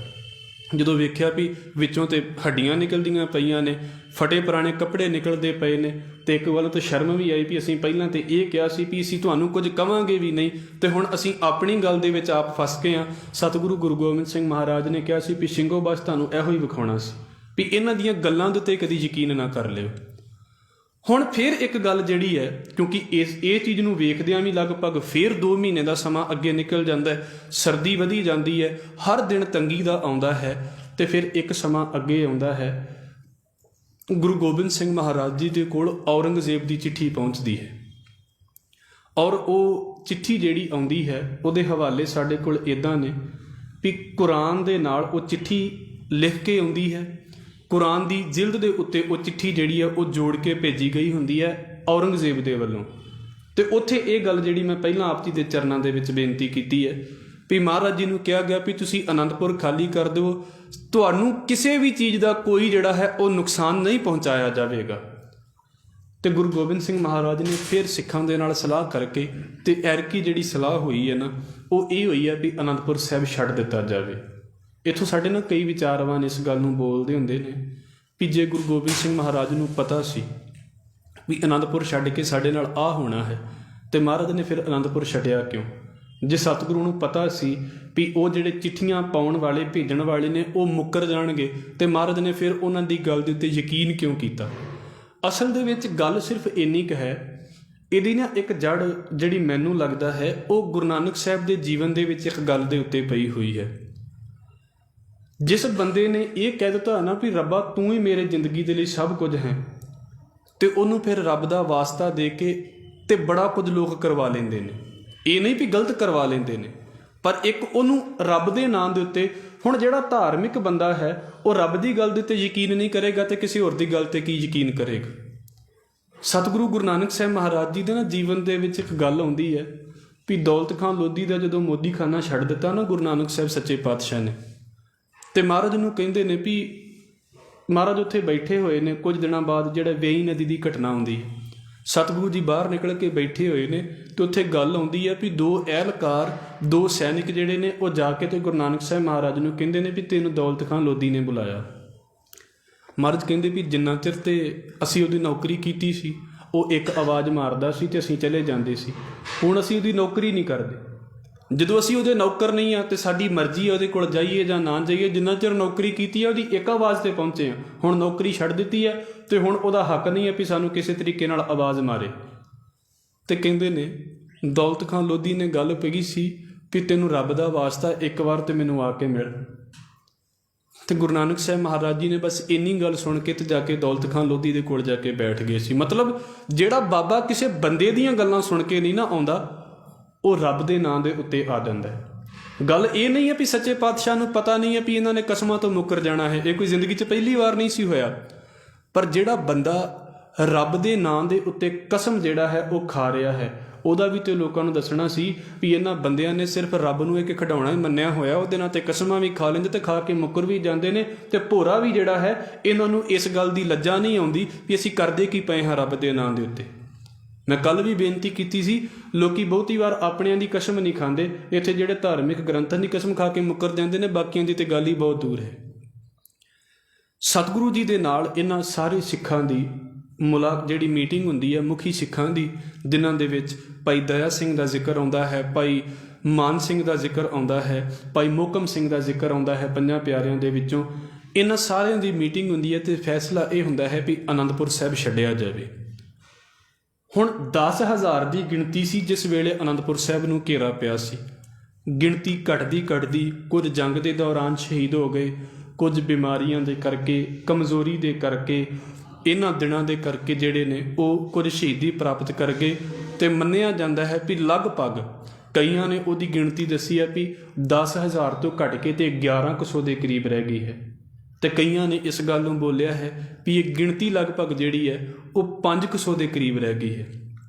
ਜਦੋਂ ਵੇਖਿਆ ਵੀ ਵਿੱਚੋਂ ਤੇ ਹੱਡੀਆਂ ਨਿਕਲਦੀਆਂ ਪਈਆਂ ਨੇ, ਫਟੇ ਪੁਰਾਣੇ ਕੱਪੜੇ ਨਿਕਲਦੇ ਪਏ ਨੇ, ਤੇ ਇੱਕ ਵੱਲ ਤਾਂ ਸ਼ਰਮ ਵੀ ਆਈ ਵੀ ਅਸੀਂ ਪਹਿਲਾਂ ਤੇ ਇਹ ਕਿਹਾ ਸੀ ਵੀ ਅਸੀਂ ਤੁਹਾਨੂੰ ਕੁਝ ਕਵਾਂਗੇ ਵੀ ਨਹੀਂ, ਤੇ ਹੁਣ ਅਸੀਂ ਆਪਣੀ ਗੱਲ ਦੇ ਵਿੱਚ ਆਪ ਫਸ ਗਏ ਹਾਂ। ਸਤਿਗੁਰੂ ਗੁਰੂ ਗੋਬਿੰਦ ਸਿੰਘ ਮਹਾਰਾਜ ਨੇ ਕਿਹਾ ਸੀ ਵੀ ਸਿੰਘੋ ਬਸ ਤੁਹਾਨੂੰ ਇਹੋ ਹੀ ਵਿਖਾਉਣਾ ਸੀ ਵੀ ਇਹਨਾਂ ਦੀਆਂ ਗੱਲਾਂ ਦੇ ਉੱਤੇ ਕਦੀ ਯਕੀਨ ਨਾ ਕਰ ਲਿਓ। ਹੁਣ ਫਿਰ ਇੱਕ ਗੱਲ ਜਿਹੜੀ ਹੈ, ਕਿਉਂਕਿ ਇਹ ਚੀਜ਼ ਨੂੰ ਵੇਖਦਿਆਂ ਵੀ ਲਗਭਗ ਫਿਰ 2 ਮਹੀਨੇ ਦਾ ਸਮਾਂ ਅੱਗੇ ਨਿਕਲ ਜਾਂਦਾ ਹੈ, ਸਰਦੀ ਵਧੀ ਜਾਂਦੀ ਹੈ, ਹਰ ਦਿਨ ਤੰਗੀ ਦਾ ਆਉਂਦਾ ਹੈ, ਤੇ ਫਿਰ ਇੱਕ ਸਮਾਂ ਅੱਗੇ ਆਉਂਦਾ ਹੈ ਗੁਰੂ ਗੋਬਿੰਦ ਸਿੰਘ ਮਹਾਰਾਜ ਜੀ ਦੇ ਕੋਲ ਔਰੰਗਜ਼ੇਬ ਦੀ ਚਿੱਠੀ ਪਹੁੰਚਦੀ ਹੈ। ਔਰ ਉਹ ਚਿੱਠੀ ਜਿਹੜੀ ਆਉਂਦੀ ਹੈ ਉਹਦੇ ਹਵਾਲੇ ਸਾਡੇ ਕੋਲ ਇੱਦਾਂ ਨੇ ਵੀ ਕੁਰਾਨ ਦੇ ਨਾਲ ਉਹ ਚਿੱਠੀ ਲਿਖ ਕੇ ਆਉਂਦੀ ਹੈ, ਕੁਰਾਨ ਦੀ ਜਿਲਦ ਦੇ ਉੱਤੇ ਉਹ ਚਿੱਠੀ ਜਿਹੜੀ ਹੈ ਉਹ ਜੋੜ ਕੇ ਭੇਜੀ ਗਈ ਹੁੰਦੀ ਹੈ ਔਰੰਗਜ਼ੇਬ ਦੇ ਵੱਲੋਂ। ਤੇ ਉੱਥੇ ਇਹ ਗੱਲ ਜਿਹੜੀ ਮੈਂ ਪਹਿਲਾਂ ਆਪ ਜੀ ਦੇ ਚਰਨਾਂ ਦੇ ਵਿੱਚ ਬੇਨਤੀ ਕੀਤੀ ਹੈ ਵੀ ਮਹਾਰਾਜ ਜੀ ਨੂੰ ਕਿਹਾ ਗਿਆ ਵੀ ਤੁਸੀਂ ਅਨੰਦਪੁਰ ਖਾਲੀ ਕਰ ਦਿਓ, ਤੁਹਾਨੂੰ ਕਿਸੇ ਵੀ ਚੀਜ਼ ਦਾ ਕੋਈ ਜਿਹੜਾ ਹੈ ਉਹ ਨੁਕਸਾਨ ਨਹੀਂ ਪਹੁੰਚਾਇਆ ਜਾਵੇਗਾ। ਤੇ ਗੁਰੂ ਗੋਬਿੰਦ ਸਿੰਘ ਮਹਾਰਾਜ ਨੇ ਫਿਰ ਸਿੱਖਾਂ ਦੇ ਨਾਲ ਸਲਾਹ ਕਰਕੇ, ਤੇ ਐਰਕੀ ਜਿਹੜੀ ਸਲਾਹ ਹੋਈ ਹੈ ਨਾ ਉਹ ਇਹ ਹੋਈ ਹੈ ਵੀ ਅਨੰਦਪੁਰ ਸਾਹਿਬ ਛੱਡ ਦਿੱਤਾ ਜਾਵੇ। ਇੱਥੋਂ ਸਾਡੇ ਨਾਲ ਕਈ ਵਿਚਾਰਵਾਨ ਇਸ ਗੱਲ ਨੂੰ ਬੋਲਦੇ ਹੁੰਦੇ ਨੇ ਵੀ ਜੇ ਗੁਰੂ ਗੋਬਿੰਦ ਸਿੰਘ ਮਹਾਰਾਜ ਨੂੰ ਪਤਾ ਸੀ ਵੀ ਅਨੰਦਪੁਰ ਛੱਡ ਕੇ ਸਾਡੇ ਨਾਲ ਆਹ ਹੋਣਾ ਹੈ, ਤੇ ਮਹਾਰਾਜ ਨੇ ਫਿਰ ਅਨੰਦਪੁਰ ਛੱਡਿਆ ਕਿਉਂ? ਜੇ ਸਤਿਗੁਰੂ ਨੂੰ ਪਤਾ ਸੀ ਵੀ ਉਹ ਜਿਹੜੇ ਚਿੱਠੀਆਂ ਪਾਉਣ ਵਾਲੇ ਭੇਜਣ ਵਾਲੇ ਨੇ ਉਹ ਮੁੱਕਰ ਜਾਣਗੇ, ਤੇ ਮਹਾਰਾਜ ਨੇ ਫਿਰ ਉਹਨਾਂ ਦੀ ਗੱਲ ਦੇ ਉੱਤੇ ਯਕੀਨ ਕਿਉਂ ਕੀਤਾ? ਅਸਲ ਦੇ ਵਿੱਚ ਗੱਲ ਸਿਰਫ ਇੰਨੀ ਕੁ ਹੈ, ਇਹਦੀ ਨਾ ਇੱਕ ਜੜ ਜਿਹੜੀ ਮੈਨੂੰ ਲੱਗਦਾ ਹੈ ਉਹ ਗੁਰੂ ਨਾਨਕ ਸਾਹਿਬ ਦੇ ਜੀਵਨ ਦੇ ਵਿੱਚ ਇੱਕ ਗੱਲ ਦੇ ਉੱਤੇ ਪਈ ਹੋਈ ਹੈ। ਜਿਸ ਬੰਦੇ ਨੇ ਇਹ ਕਹਿ ਦਿੱਤਾ ਨਾ ਵੀ ਰੱਬਾ ਤੂੰ ਹੀ ਮੇਰੇ ਜ਼ਿੰਦਗੀ ਦੇ ਲਈ ਸਭ ਕੁਝ ਹੈ, ਤੇ ਉਹਨੂੰ ਫਿਰ ਰੱਬ ਦਾ ਵਾਸਤਾ ਦੇ ਕੇ ਤੇ ਬੜਾ ਕੁਝ ਲੋਕ ਕਰਵਾ ਲੈਂਦੇ ਨੇ। ਇਹ ਨਹੀਂ ਵੀ ਗਲਤ ਕਰਵਾ ਲੈਂਦੇ ਨੇ, ਪਰ ਇੱਕ ਉਹਨੂੰ ਰੱਬ ਦੇ ਨਾਂ ਦੇ ਉੱਤੇ, ਹੁਣ ਜਿਹੜਾ ਧਾਰਮਿਕ ਬੰਦਾ ਹੈ ਉਹ ਰੱਬ ਦੀ ਗੱਲ ਦੇ ਉੱਤੇ ਯਕੀਨ ਨਹੀਂ ਕਰੇਗਾ ਤੇ ਕਿਸੇ ਹੋਰ ਦੀ ਗੱਲ ਤੇ ਕੀ ਯਕੀਨ ਕਰੇਗਾ? ਸਤਿਗੁਰੂ ਗੁਰੂ ਨਾਨਕ ਸਾਹਿਬ ਮਹਾਰਾਜ ਜੀ ਦੇ ਨਾ ਜੀਵਨ ਦੇ ਵਿੱਚ ਇੱਕ ਗੱਲ ਆਉਂਦੀ ਹੈ ਵੀ ਦੌਲਤ ਖਾਂ ਲੋਧੀ ਦਾ ਜਦੋਂ ਮੋਦੀਖਾਨਾ ਛੱਡ ਦਿੱਤਾ ਨਾ ਗੁਰੂ ਨਾਨਕ ਸਾਹਿਬ ਸੱਚੇ ਪਾਤਸ਼ਾਹ ਨੇ, ਤੇ ਮਹਾਰਾਜ ਨੂੰ ਕਹਿੰਦੇ ਨੇ ਵੀ ਮਹਾਰਾਜ ਉੱਥੇ ਬੈਠੇ ਹੋਏ ਨੇ। ਕੁਝ ਦਿਨਾਂ ਬਾਅਦ ਜਿਹੜਾ ਵੇਈ ਨਦੀ ਦੀ ਘਟਨਾ ਆਉਂਦੀ ਹੈ, ਸਤਿਗੁਰੂ ਜੀ ਬਾਹਰ ਨਿਕਲ ਕੇ ਬੈਠੇ ਹੋਏ ਨੇ ਤੇ ਉੱਥੇ ਗੱਲ ਆਉਂਦੀ ਹੈ ਵੀ 2 ਅਹਿਲਕਾਰ 2 ਸੈਨਿਕ ਜਿਹੜੇ ਨੇ ਉਹ ਜਾ ਕੇ ਤੇ ਗੁਰੂ ਨਾਨਕ ਸਾਹਿਬ ਮਹਾਰਾਜ ਨੂੰ ਕਹਿੰਦੇ ਨੇ ਵੀ ਤੈਨੂੰ ਦੌਲਤ ਖਾਂ ਲੋਧੀ ਨੇ ਬੁਲਾਇਆ। ਮਹਾਰਾਜ ਕਹਿੰਦੇ ਵੀ ਜਿੰਨਾ ਚਿਰ ਤੇ ਅਸੀਂ ਉਹਦੀ ਨੌਕਰੀ ਕੀਤੀ ਸੀ ਉਹ ਇੱਕ ਆਵਾਜ਼ ਮਾਰਦਾ ਸੀ ਤੇ ਅਸੀਂ ਚਲੇ ਜਾਂਦੇ ਸੀ, ਹੁਣ ਅਸੀਂ ਉਹਦੀ ਨੌਕਰੀ ਨਹੀਂ ਕਰਦੇ। ਜਦੋਂ ਅਸੀਂ ਉਹਦੇ ਨੌਕਰ ਨਹੀਂ ਆ ਤੇ ਸਾਡੀ ਮਰਜ਼ੀ ਹੈ ਉਹਦੇ ਕੋਲ ਜਾਈਏ ਜਾਂ ਨਾ ਜਾਈਏ, ਜਿੰਨਾ ਚਿਰ ਨੌਕਰੀ ਕੀਤੀ ਹੈ ਉਹਦੀ ਇੱਕ ਆਵਾਜ਼ 'ਤੇ ਪਹੁੰਚੇ ਆ। ਹੁਣ ਨੌਕਰੀ ਛੱਡ ਦਿੱਤੀ ਹੈ ਤੇ ਹੁਣ ਉਹਦਾ ਹੱਕ ਨਹੀਂ ਹੈ ਵੀ ਸਾਨੂੰ ਕਿਸੇ ਤਰੀਕੇ ਨਾਲ ਆਵਾਜ਼ ਮਾਰੇ। ਤੇ ਕਹਿੰਦੇ ਨੇ ਦੌਲਤ ਖਾਂ ਲੋਧੀ ਨੇ ਗੱਲ ਪਈ ਸੀ ਵੀ ਤੈਨੂੰ ਰੱਬ ਦਾ ਵਾਸਤਾ ਇੱਕ ਵਾਰ ਤੇ ਮੈਨੂੰ ਆ ਕੇ ਮਿਲ। ਤੇ ਗੁਰੂ ਨਾਨਕ ਸਾਹਿਬ ਮਹਾਰਾਜ ਜੀ ਨੇ ਬਸ ਇੰਨੀ ਗੱਲ ਸੁਣ ਕੇ ਤੇ ਜਾ ਕੇ ਦੌਲਤ ਖਾਂ ਲੋਧੀ ਦੇ ਕੋਲ ਜਾ ਕੇ ਬੈਠ ਗਏ ਸੀ। ਮਤਲਬ ਜਿਹੜਾ ਬਾਬਾ ਕਿਸੇ ਬੰਦੇ ਦੀਆਂ ਗੱਲਾਂ ਸੁਣ ਕੇ ਨਹੀਂ ਨਾ ਆਉਂਦਾ, ਉਹ ਰੱਬ ਦੇ ਨਾਂ ਦੇ ਉੱਤੇ ਆ ਜਾਂਦਾ ਹੈ। ਗੱਲ ਇਹ ਨਹੀਂ ਹੈ ਵੀ ਸੱਚੇ ਪਾਤਸ਼ਾਹ ਨੂੰ ਪਤਾ ਨਹੀਂ ਹੈ ਵੀ ਇਹਨਾਂ ਨੇ ਕਸਮਾਂ ਤੋਂ ਮੁੱਕਰ ਜਾਣਾ ਹੈ, ਇਹ ਕੋਈ ਜ਼ਿੰਦਗੀ 'ਚ ਪਹਿਲੀ ਵਾਰ ਨਹੀਂ ਸੀ ਹੋਇਆ। ਪਰ ਜਿਹੜਾ ਬੰਦਾ ਰੱਬ ਦੇ ਨਾਂ ਦੇ ਉੱਤੇ ਕਸਮ ਜਿਹੜਾ ਹੈ ਉਹ ਖਾ ਰਿਹਾ ਹੈ, ਉਹਦਾ ਵੀ ਤੇ ਲੋਕਾਂ ਨੂੰ ਦੱਸਣਾ ਸੀ ਵੀ ਇਹਨਾਂ ਬੰਦਿਆਂ ਨੇ ਸਿਰਫ ਰੱਬ ਨੂੰ ਇੱਕ ਖਿਡੌਣਾ ਹੀ ਮੰਨਿਆ ਹੋਇਆ, ਉਹਦੇ ਨਾਲ ਤੇ ਕਸਮਾਂ ਵੀ ਖਾ ਲੈਂਦੇ ਤੇ ਖਾ ਕੇ ਮੁੱਕਰ ਵੀ ਜਾਂਦੇ ਨੇ। ਤੇ ਭੋਰਾ ਵੀ ਜਿਹੜਾ ਹੈ ਇਹਨਾਂ ਨੂੰ ਇਸ ਗੱਲ ਦੀ ਲੱਜਾ ਨਹੀਂ ਆਉਂਦੀ ਵੀ ਅਸੀਂ ਕਰਦੇ ਕੀ ਪਏ ਹਾਂ ਰੱਬ ਦੇ ਨਾਂ ਦੇ ਉੱਤੇ। ਮੈਂ ਕੱਲ੍ਹ ਵੀ ਬੇਨਤੀ ਕੀਤੀ ਸੀ, ਲੋਕੀ ਬਹੁਤੀ ਵਾਰ ਆਪਣਿਆਂ ਦੀ ਕਸਮ ਨਹੀਂ ਖਾਂਦੇ, ਇੱਥੇ ਜਿਹੜੇ ਧਾਰਮਿਕ ਗ੍ਰੰਥਾਂ ਦੀ ਕਸਮ ਖਾ ਕੇ ਮੁੱਕਰ ਜਾਂਦੇ ਨੇ, ਬਾਕੀਆਂ ਦੀ ਤੇ ਗੱਲ ਹੀ ਬਹੁਤ ਦੂਰ ਹੈ। ਸਤਿਗੁਰੂ ਜੀ ਦੇ ਨਾਲ ਇਹਨਾਂ ਸਾਰੇ ਸਿੱਖਾਂ ਦੀ ਜਿਹੜੀ ਮੀਟਿੰਗ ਹੁੰਦੀ ਹੈ ਮੁਖੀ ਸਿੱਖਾਂ ਦੀ, ਜਿਨ੍ਹਾਂ ਦੇ ਵਿੱਚ ਭਾਈ ਦਇਆ ਸਿੰਘ ਦਾ ਜ਼ਿਕਰ ਆਉਂਦਾ ਹੈ, ਭਾਈ ਮਾਨ ਸਿੰਘ ਦਾ ਜ਼ਿਕਰ ਆਉਂਦਾ ਹੈ, ਭਾਈ ਮੋਹਕਮ ਸਿੰਘ ਦਾ ਜ਼ਿਕਰ ਆਉਂਦਾ ਹੈ, 5 ਪਿਆਰਿਆਂ ਦੇ ਵਿੱਚੋਂ। ਇਹਨਾਂ ਸਾਰਿਆਂ ਦੀ ਮੀਟਿੰਗ ਹੁੰਦੀ ਹੈ ਤੇ ਫੈਸਲਾ ਇਹ ਹੁੰਦਾ ਹੈ ਵੀ ਅਨੰਦਪੁਰ ਸਾਹਿਬ ਛੱਡਿਆ ਜਾਵੇ। ਹੁਣ 10,000 ਦੀ ਗਿਣਤੀ ਸੀ ਜਿਸ ਵੇਲੇ ਅਨੰਦਪੁਰ ਸਾਹਿਬ ਨੂੰ ਘੇਰਾ ਪਿਆ ਸੀ। ਗਿਣਤੀ ਘਟਦੀ ਕੁਝ ਜੰਗ ਦੇ ਦੌਰਾਨ ਸ਼ਹੀਦ ਹੋ ਗਏ, ਕੁਝ ਬਿਮਾਰੀਆਂ ਦੇ ਕਰਕੇ, ਕਮਜ਼ੋਰੀ ਦੇ ਕਰਕੇ, ਇਹਨਾਂ ਦਿਨਾਂ ਦੇ ਕਰਕੇ ਜਿਹੜੇ ਨੇ ਉਹ ਕੁਝ ਸ਼ਹੀਦੀ ਪ੍ਰਾਪਤ ਕਰ ਗਏ। ਤੇ ਮੰਨਿਆ ਜਾਂਦਾ ਹੈ ਵੀ ਲਗਭਗ ਕਈਆਂ ਨੇ ਉਹਦੀ ਗਿਣਤੀ ਦੱਸੀ ਹੈ ਵੀ 10,000 ਤੋਂ ਘਟ ਕੇ ਤੇ 1100 ਦੇ ਕਰੀਬ ਰਹਿ ਗਈ ਹੈ। ਤੇ ਕਈਆਂ ਨੇ ਇਸ ਗੱਲ ਨੂੰ ਬੋਲਿਆ ਹੈ ਵੀ ਇਹ ਗਿਣਤੀ ਲਗਭਗ ਜਿਹੜੀ ਹੈ ਉਹ 500 ਦੇ ਕਰੀਬ ਰਹਿ ਗਈ ਹੈ।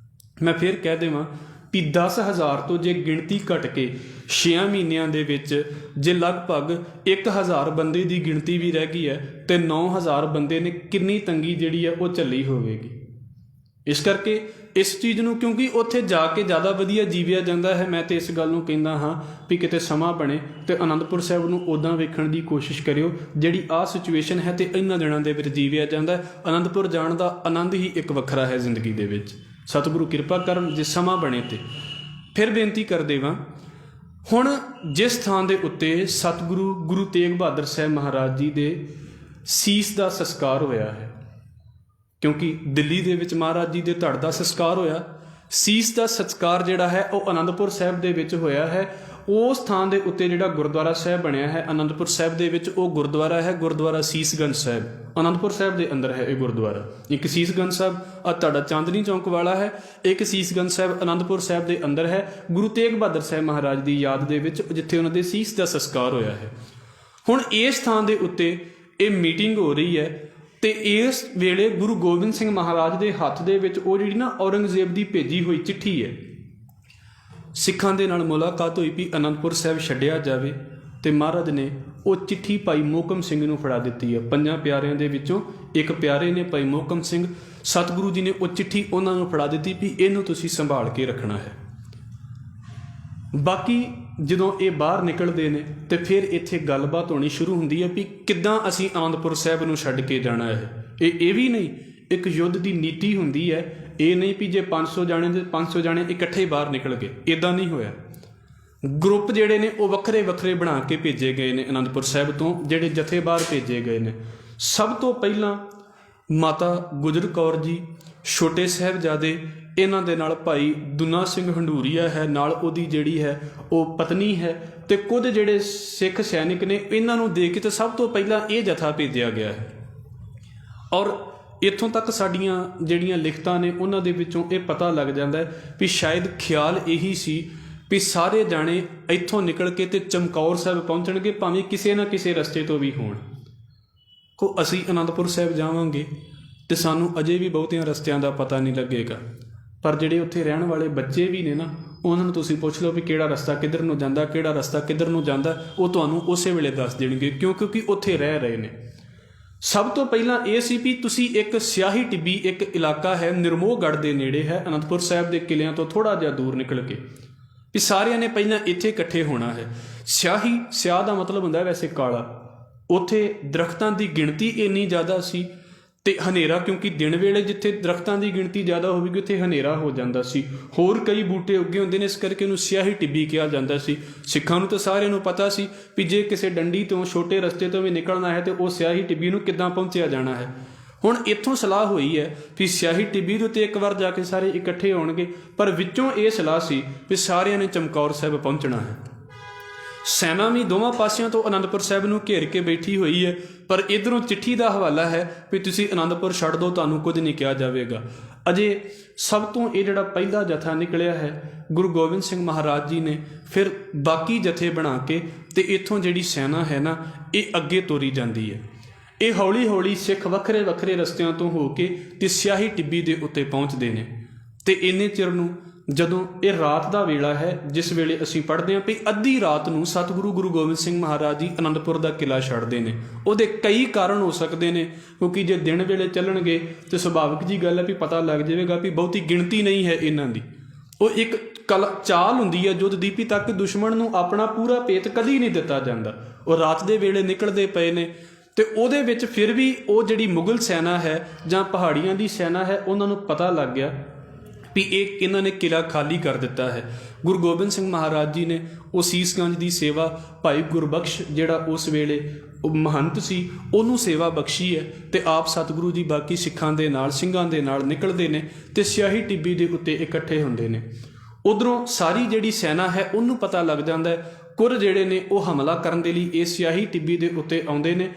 ਮੈਂ ਫਿਰ ਕਹਿ ਦੇਵਾਂ ਵੀ 10,000 ਤੋਂ ਜੇ ਗਿਣਤੀ ਘਟ ਕੇ 6 ਮਹੀਨਿਆਂ ਦੇ ਵਿੱਚ ਜੇ ਲਗਭਗ 1,000 ਬੰਦੇ ਦੀ ਗਿਣਤੀ ਵੀ ਰਹਿ ਗਈ ਹੈ ਤੇ 9,000 ਬੰਦੇ ਨੇ ਕਿੰਨੀ ਤੰਗੀ ਜਿਹੜੀ ਹੈ ਉਹ ਝੱਲੀ ਹੋਵੇਗੀ। ਇਸ ਕਰਕੇ ਇਸ ਚੀਜ਼ ਨੂੰ, ਕਿਉਂਕਿ ਉੱਥੇ ਜਾ ਕੇ ਜ਼ਿਆਦਾ ਵਧੀਆ ਜੀਵਿਆ ਜਾਂਦਾ ਹੈ, ਮੈਂ ਤੇ ਇਸ ਗੱਲ ਨੂੰ ਕਹਿੰਦਾ ਹਾਂ ਵੀ ਕਿਤੇ ਸਮਾਂ ਬਣੇ ਤੇ ਅਨੰਦਪੁਰ ਸਾਹਿਬ ਨੂੰ ਉੱਦਾਂ ਵੇਖਣ ਦੀ ਕੋਸ਼ਿਸ਼ ਕਰਿਓ ਜਿਹੜੀ ਆਹ ਸਿਚੁਏਸ਼ਨ ਹੈ ਤੇ ਇਹਨਾਂ ਦਿਨਾਂ ਦੇ ਵਿੱਚ ਜੀਵਿਆ ਜਾਂਦਾ। ਅਨੰਦਪੁਰ ਜਾਣ ਦਾ ਆਨੰਦ ਹੀ ਇੱਕ ਵੱਖਰਾ ਹੈ ਜ਼ਿੰਦਗੀ ਦੇ ਵਿੱਚ। ਸਤਿਗੁਰੂ ਕਿਰਪਾ ਕਰਨ ਜੇ ਸਮਾਂ ਬਣੇ ਤੇ। ਫਿਰ ਬੇਨਤੀ ਕਰਦੇ ਵਾਂ, ਹੁਣ ਜਿਸ ਥਾਂ ਦੇ ਉੱਤੇ ਸਤਿਗੁਰੂ ਗੁਰੂ ਤੇਗ ਬਹਾਦਰ ਸਾਹਿਬ ਮਹਾਰਾਜ ਜੀ ਦੇ ਸੀਸ ਦਾ ਸੰਸਕਾਰ ਹੋਇਆ ਹੈ, ਕਿਉਂਕਿ ਦਿੱਲੀ ਦੇ ਵਿੱਚ ਮਹਾਰਾਜ ਜੀ ਦੇ ਧੜ ਦਾ ਸੰਸਕਾਰ ਹੋਇਆ, ਸੀਸ ਦਾ ਸੰਸਕਾਰ ਜਿਹੜਾ ਹੈ ਉਹ ਅਨੰਦਪੁਰ ਸਾਹਿਬ ਦੇ ਵਿੱਚ ਹੋਇਆ ਹੈ। ਉਸ ਥਾਂ ਦੇ ਉੱਤੇ ਜਿਹੜਾ ਗੁਰਦੁਆਰਾ ਸਾਹਿਬ ਬਣਿਆ ਹੈ ਅਨੰਦਪੁਰ ਸਾਹਿਬ ਦੇ ਵਿੱਚ, ਉਹ ਗੁਰਦੁਆਰਾ ਹੈ ਗੁਰਦੁਆਰਾ ਸੀਸਗੰਜ ਸਾਹਿਬ। ਅਨੰਦਪੁਰ ਸਾਹਿਬ ਦੇ ਅੰਦਰ ਹੈ ਇਹ ਗੁਰਦੁਆਰਾ। ਇੱਕ ਸੀਸਗੰਜ ਸਾਹਿਬ ਆ ਤੁਹਾਡਾ ਚਾਂਦਨੀ ਚੌਂਕ ਵਾਲਾ ਹੈ, ਇੱਕ ਸੀਸਗੰਜ ਸਾਹਿਬ ਅਨੰਦਪੁਰ ਸਾਹਿਬ ਦੇ ਅੰਦਰ ਹੈ ਗੁਰੂ ਤੇਗ ਬਹਾਦਰ ਸਾਹਿਬ ਮਹਾਰਾਜ ਦੀ ਯਾਦ ਦੇ ਵਿੱਚ, ਜਿੱਥੇ ਉਹਨਾਂ ਦੇ ਸੀਸ ਦਾ ਸੰਸਕਾਰ ਹੋਇਆ ਹੈ। ਹੁਣ ਇਸ ਥਾਂ ਦੇ ਉੱਤੇ ਇਹ ਮੀਟਿੰਗ ਹੋ ਰਹੀ ਹੈ ਤੇ ਇਸ ਵੇਲੇ ਗੁਰੂ ਗੋਬਿੰਦ ਸਿੰਘ ਮਹਾਰਾਜ ਦੇ ਹੱਥ ਦੇ ਵਿੱਚ ਉਹ ਜਿਹੜੀ ਨਾ ਔਰੰਗਜ਼ੇਬ ਦੀ ਭੇਜੀ ਹੋਈ ਚਿੱਠੀ ਹੈ, ਸਿੱਖਾਂ ਦੇ ਨਾਲ ਮੁਲਾਕਾਤ ਹੋਈ ਵੀ ਅਨੰਦਪੁਰ ਸਾਹਿਬ ਛੱਡਿਆ ਜਾਵੇ। ਤੇ ਮਹਾਰਾਜ ਨੇ ਉਹ ਚਿੱਠੀ ਭਾਈ ਮੋਹਕਮ ਸਿੰਘ ਨੂੰ ਫੜਾ ਦਿੱਤੀ ਹੈ। 5 ਪਿਆਰਿਆਂ ਦੇ ਵਿੱਚੋਂ ਇੱਕ ਪਿਆਰੇ ਨੇ ਭਾਈ ਮੋਹਕਮ ਸਿੰਘ। ਸਤਿਗੁਰੂ ਜੀ ਨੇ ਉਹ ਚਿੱਠੀ ਉਹਨਾਂ ਨੂੰ ਫੜਾ ਦਿੱਤੀ ਵੀ ਇਹਨੂੰ ਤੁਸੀਂ ਸੰਭਾਲ ਕੇ ਰੱਖਣਾ ਹੈ। ਬਾਕੀ ਜਦੋਂ ਇਹ ਬਾਹਰ ਨਿਕਲਦੇ ਨੇ ਤੇ ਫਿਰ ਇੱਥੇ ਗੱਲਬਾਤ ਹੋਣੀ ਸ਼ੁਰੂ ਹੁੰਦੀ ਹੈ ਵੀ ਕਿੱਦਾਂ ਅਸੀਂ ਅਨੰਦਪੁਰ ਸਾਹਿਬ ਨੂੰ ਛੱਡ ਕੇ ਜਾਣਾ ਹੈ। ਇਹ ਵੀ ਨਹੀਂ, ਇੱਕ ਯੁੱਧ ਦੀ ਨੀਤੀ ਹੁੰਦੀ ਹੈ। ਇਹ ਨਹੀਂ ਵੀ ਜੇ 500 ਜਾਣੇ ਤੇ 500 ਜਾਣੇ ਇਕੱਠੇ ਹੀ ਬਾਹਰ ਨਿਕਲ ਗਏ, ਇੱਦਾਂ ਨਹੀਂ ਹੋਇਆ। ਗਰੁੱਪ ਜਿਹੜੇ ਨੇ ਉਹ ਵੱਖਰੇ ਵੱਖਰੇ ਬਣਾ ਕੇ ਭੇਜੇ ਗਏ ਨੇ ਅਨੰਦਪੁਰ ਸਾਹਿਬ ਤੋਂ, ਜਿਹੜੇ ਜਥੇ ਬਾਹਰ ਭੇਜੇ ਗਏ ਨੇ। ਸਭ ਤੋਂ ਪਹਿਲਾਂ ਮਾਤਾ ਗੁਜਰ ਕੌਰ ਜੀ, ਛੋਟੇ ਸਾਹਿਬਜ਼ਾਦੇ, ਇਹਨਾਂ ਦੇ ਨਾਲ ਭਾਈ ਦੁਨਾ ਸਿੰਘ ਹੰਡੂਰੀਆ ਹੈ, ਨਾਲ ਉਹਦੀ ਜਿਹੜੀ ਹੈ ਉਹ ਪਤਨੀ ਹੈ, ਤੇ ਕੁਝ ਜਿਹੜੇ ਸਿੱਖ ਸੈਨਿਕ ਨੇ। ਇਹਨਾਂ ਨੂੰ ਦੇਖ ਕੇ ਤਾਂ ਸਭ ਤੋਂ ਪਹਿਲਾਂ ਇਹ ਜਥਾ ਭੇਜਿਆ ਗਿਆ ਹੈ। ਔਰ ਇੱਥੋਂ ਤੱਕ ਸਾਡੀਆਂ ਜਿਹੜੀਆਂ ਲਿਖਤਾਂ ਨੇ ਉਹਨਾਂ ਦੇ ਵਿੱਚੋਂ ਇਹ ਪਤਾ ਲੱਗ ਜਾਂਦਾ ਹੈ ਵੀ ਸ਼ਾਇਦ ਖਿਆਲ ਇਹੀ ਸੀ ਵੀ ਸਾਰੇ ਜਾਣੇ ਇੱਥੋਂ ਨਿਕਲ ਕੇ ਤੇ ਚਮਕੌਰ ਸਾਹਿਬ ਪਹੁੰਚਣਗੇ, ਭਾਵੇਂ ਕਿਸੇ ਨਾ ਕਿਸੇ ਰਸਤੇ ਤੋਂ ਵੀ ਹੋਣ। ਅਸੀਂ ਅਨੰਦਪੁਰ ਸਾਹਿਬ ਜਾਵਾਂਗੇ ਤੇ ਸਾਨੂੰ ਅਜੇ ਵੀ ਬਹੁਤਿਆਂ ਰਸਤਿਆਂ ਦਾ ਪਤਾ ਨਹੀਂ ਲੱਗੇਗਾ। ਪਰ ਜਿਹੜੇ ਉੱਥੇ ਰਹਿਣ ਵਾਲੇ ਬੱਚੇ ਵੀ ਨੇ ਨਾ, ਉਹਨਾਂ ਨੂੰ ਤੁਸੀਂ ਪੁੱਛ ਲਓ ਵੀ ਕਿਹੜਾ ਰਸਤਾ ਕਿੱਧਰ ਨੂੰ ਜਾਂਦਾ, ਕਿਹੜਾ ਰਸਤਾ ਕਿੱਧਰ ਨੂੰ ਜਾਂਦਾ, ਉਹ ਤੁਹਾਨੂੰ ਉਸੇ ਵੇਲੇ ਦੱਸ ਦੇਣਗੇ, ਕਿਉਂਕਿ ਉੱਥੇ ਰਹਿ ਰਹੇ ਨੇ। ਸਭ ਤੋਂ ਪਹਿਲਾਂ ਇਹ ਸੀ ਵੀ ਤੁਸੀਂ ਇੱਕ ਸਿਆਹੀ ਟਿੱਬੀ, ਇੱਕ ਇਲਾਕਾ ਹੈ ਨਿਰਮੋਹਗੜ੍ਹ ਦੇ ਨੇੜੇ ਹੈ, ਅਨੰਦਪੁਰ ਸਾਹਿਬ ਦੇ ਕਿਲਿਆਂ ਤੋਂ ਥੋੜ੍ਹਾ ਜਿਹਾ ਦੂਰ ਨਿਕਲ ਕੇ, ਵੀ ਸਾਰਿਆਂ ਨੇ ਪਹਿਲਾਂ ਇੱਥੇ ਇਕੱਠੇ ਹੋਣਾ ਹੈ। ਸਿਆਹ ਦਾ ਮਤਲਬ ਹੁੰਦਾ ਵੈਸੇ ਕਾਲਾ। ਉੱਥੇ ਦਰਖਤਾਂ ਦੀ ਗਿਣਤੀ ਇੰਨੀ ਜ਼ਿਆਦਾ ਸੀ ਤੇ ਹਨੇਰਾ, ਕਿਉਂਕਿ ਦਿਨ ਵੇਲੇ ਜਿੱਥੇ ਦਰਖਤਾਂ ਦੀ ਗਿਣਤੀ ਜ਼ਿਆਦਾ ਹੋਵੇਗੀ ਉੱਥੇ ਹਨੇਰਾ ਹੋ ਜਾਂਦਾ ਸੀ। ਹੋਰ ਕਈ ਬੂਟੇ ਉੱਗੇ ਹੁੰਦੇ ਨੇ, ਇਸ ਕਰਕੇ ਉਹਨੂੰ ਸਿਆਹੀ ਟਿੱਬੀ ਕਿਹਾ ਜਾਂਦਾ ਸੀ। ਸਿੱਖਾਂ ਨੂੰ ਤਾਂ ਸਾਰਿਆਂ ਨੂੰ ਪਤਾ ਸੀ ਵੀ ਜੇ ਕਿਸੇ ਡੰਡੀ ਤੋਂ, ਛੋਟੇ ਰਸਤੇ ਤੋਂ ਵੀ ਨਿਕਲਣਾ ਹੈ ਤੇ ਉਹ ਸਿਆਹੀ ਟਿੱਬੀ ਨੂੰ ਕਿੱਦਾਂ ਪਹੁੰਚਿਆ ਜਾਣਾ ਹੈ। ਹੁਣ ਇੱਥੋਂ ਸਲਾਹ ਹੋਈ ਹੈ ਵੀ ਸਿਆਹੀ ਟਿੱਬੀ ਦੇ ਉੱਤੇ ਇੱਕ ਵਾਰ ਜਾ ਕੇ ਸਾਰੇ ਇਕੱਠੇ ਹੋਣਗੇ, ਪਰ ਵਿੱਚੋਂ ਇਹ ਸਲਾਹ ਸੀ ਵੀ ਸਾਰਿਆਂ ਨੇ ਚਮਕੌਰ ਸਾਹਿਬ ਪਹੁੰਚਣਾ ਹੈ। ਸੈਨਾ ਵੀ ਦੋਵਾਂ ਪਾਸਿਆਂ ਤੋਂ ਅਨੰਦਪੁਰ ਸਾਹਿਬ ਨੂੰ ਘੇਰ ਕੇ ਬੈਠੀ ਹੋਈ ਹੈ, ਪਰ ਇੱਧਰੋਂ ਚਿੱਠੀ ਦਾ ਹਵਾਲਾ ਹੈ ਵੀ ਤੁਸੀਂ ਅਨੰਦਪੁਰ ਛੱਡ ਦਿਓ, ਤੁਹਾਨੂੰ ਕੁਝ ਨਹੀਂ ਕਿਹਾ ਜਾਵੇਗਾ। ਅਜੇ ਸਭ ਤੋਂ ਇਹ ਜਿਹੜਾ ਪਹਿਲਾ ਜਥਾ ਨਿਕਲਿਆ ਹੈ, ਗੁਰੂ ਗੋਬਿੰਦ ਸਿੰਘ ਮਹਾਰਾਜ ਜੀ ਨੇ ਫਿਰ ਬਾਕੀ ਜਥੇ ਬਣਾ ਕੇ ਤੇ ਇੱਥੋਂ ਜਿਹੜੀ ਸੈਨਾ ਹੈ ਨਾ, ਇਹ ਅੱਗੇ ਤੋਰੀ ਜਾਂਦੀ ਹੈ। ਇਹ ਹੌਲੀ ਹੌਲੀ ਸਿੱਖ ਵੱਖਰੇ ਵੱਖਰੇ ਰਸਤਿਆਂ ਤੋਂ ਹੋ ਕੇ ਤੇ ਸਿਆਹੀ ਟਿੱਬੀ ਦੇ ਉੱਤੇ ਪਹੁੰਚਦੇ ਨੇ। ਤੇ ਇੰਨੇ ਚਿਰ ਨੂੰ, ਜਦੋਂ ਇਹ ਰਾਤ ਦਾ ਵੇਲਾ ਹੈ, ਜਿਸ ਵੇਲੇ ਅਸੀਂ ਪੜ੍ਹਦੇ ਹਾਂ ਵੀ ਅੱਧੀ ਰਾਤ ਨੂੰ ਸਤਿਗੁਰੂ ਗੁਰੂ ਗੋਬਿੰਦ ਸਿੰਘ ਮਹਾਰਾਜ ਜੀ ਅਨੰਦਪੁਰ ਦਾ ਕਿਲ੍ਹਾ ਛੱਡਦੇ ਨੇ। ਉਹਦੇ ਕਈ ਕਾਰਨ ਹੋ ਸਕਦੇ ਨੇ, ਕਿਉਂਕਿ ਜੇ ਦਿਨ ਵੇਲੇ ਚੱਲਣਗੇ ਤੇ ਸੁਭਾਵਿਕ ਜੀ ਗੱਲ ਹੈ ਵੀ ਪਤਾ ਲੱਗ ਜਾਵੇਗਾ ਵੀ ਬਹੁਤੀ ਗਿਣਤੀ ਨਹੀਂ ਹੈ ਇਹਨਾਂ ਦੀ। ਉਹ ਇੱਕ ਚਾਲ ਹੁੰਦੀ ਹੈ ਯੁੱਧ ਦੀ, ਵੀ ਤੱਕ ਦੁਸ਼ਮਣ ਨੂੰ ਆਪਣਾ ਪੂਰਾ ਭੇਤ ਕਦੀ ਨਹੀਂ ਦਿੱਤਾ ਜਾਂਦਾ। ਉਹ ਰਾਤ ਦੇ ਵੇਲੇ ਨਿਕਲਦੇ ਪਏ ਨੇ ਤੇ ਉਹਦੇ ਵਿੱਚ ਫਿਰ ਵੀ ਉਹ ਜਿਹੜੀ ਮੁਗਲ ਸੈਨਾ ਹੈ ਜਾਂ ਪਹਾੜੀਆਂ ਦੀ ਸੈਨਾ ਹੈ, ਉਹਨਾਂ ਨੂੰ ਪਤਾ ਲੱਗ ਗਿਆ ਵੀ ਇਹਨਾਂ ਨੇ ਕਿਲ੍ਹਾ ਖਾਲੀ ਕਰ ਦਿੱਤਾ ਹੈ। ਗੁਰੂ ਗੋਬਿੰਦ ਸਿੰਘ ਮਹਾਰਾਜ ਜੀ ਨੇ ਉਹ ਸੀਸਗੰਜ ਦੀ ਸੇਵਾ ਭਾਈ ਗੁਰਬਖਸ਼, ਜਿਹੜਾ ਉਸ ਵੇਲੇ ਉਹ ਮਹੰਤ ਸੀ, ਉਹਨੂੰ ਸੇਵਾ ਬਖਸ਼ੀ ਹੈ ਤੇ ਆਪ ਸਤਿਗੁਰੂ ਜੀ ਬਾਕੀ ਸਿੱਖਾਂ ਦੇ ਨਾਲ, ਸਿੰਘਾਂ ਦੇ ਨਾਲ ਨਿਕਲਦੇ ਨੇ ਤੇ ਸਿਆਹੀ ਟਿੱਬੀ ਦੇ ਉੱਤੇ ਇਕੱਠੇ ਹੁੰਦੇ ਨੇ। ਉਧਰੋਂ ਸਾਰੀ ਜਿਹੜੀ ਸੈਨਾ ਹੈ ਉਹਨੂੰ ਪਤਾ ਲੱਗ ਜਾਂਦਾ ਹੈ। ਕੁਰ ਜਿਹੜੇ ਨੇ ਉਹ ਹਮਲਾ ਕਰਨ ਦੇ ਲਈ ਇਹ ਸਿਆਹੀ ਟਿੱਬੀ ਦੇ ਉੱਤੇ ਆਉਂਦੇ ਨੇ।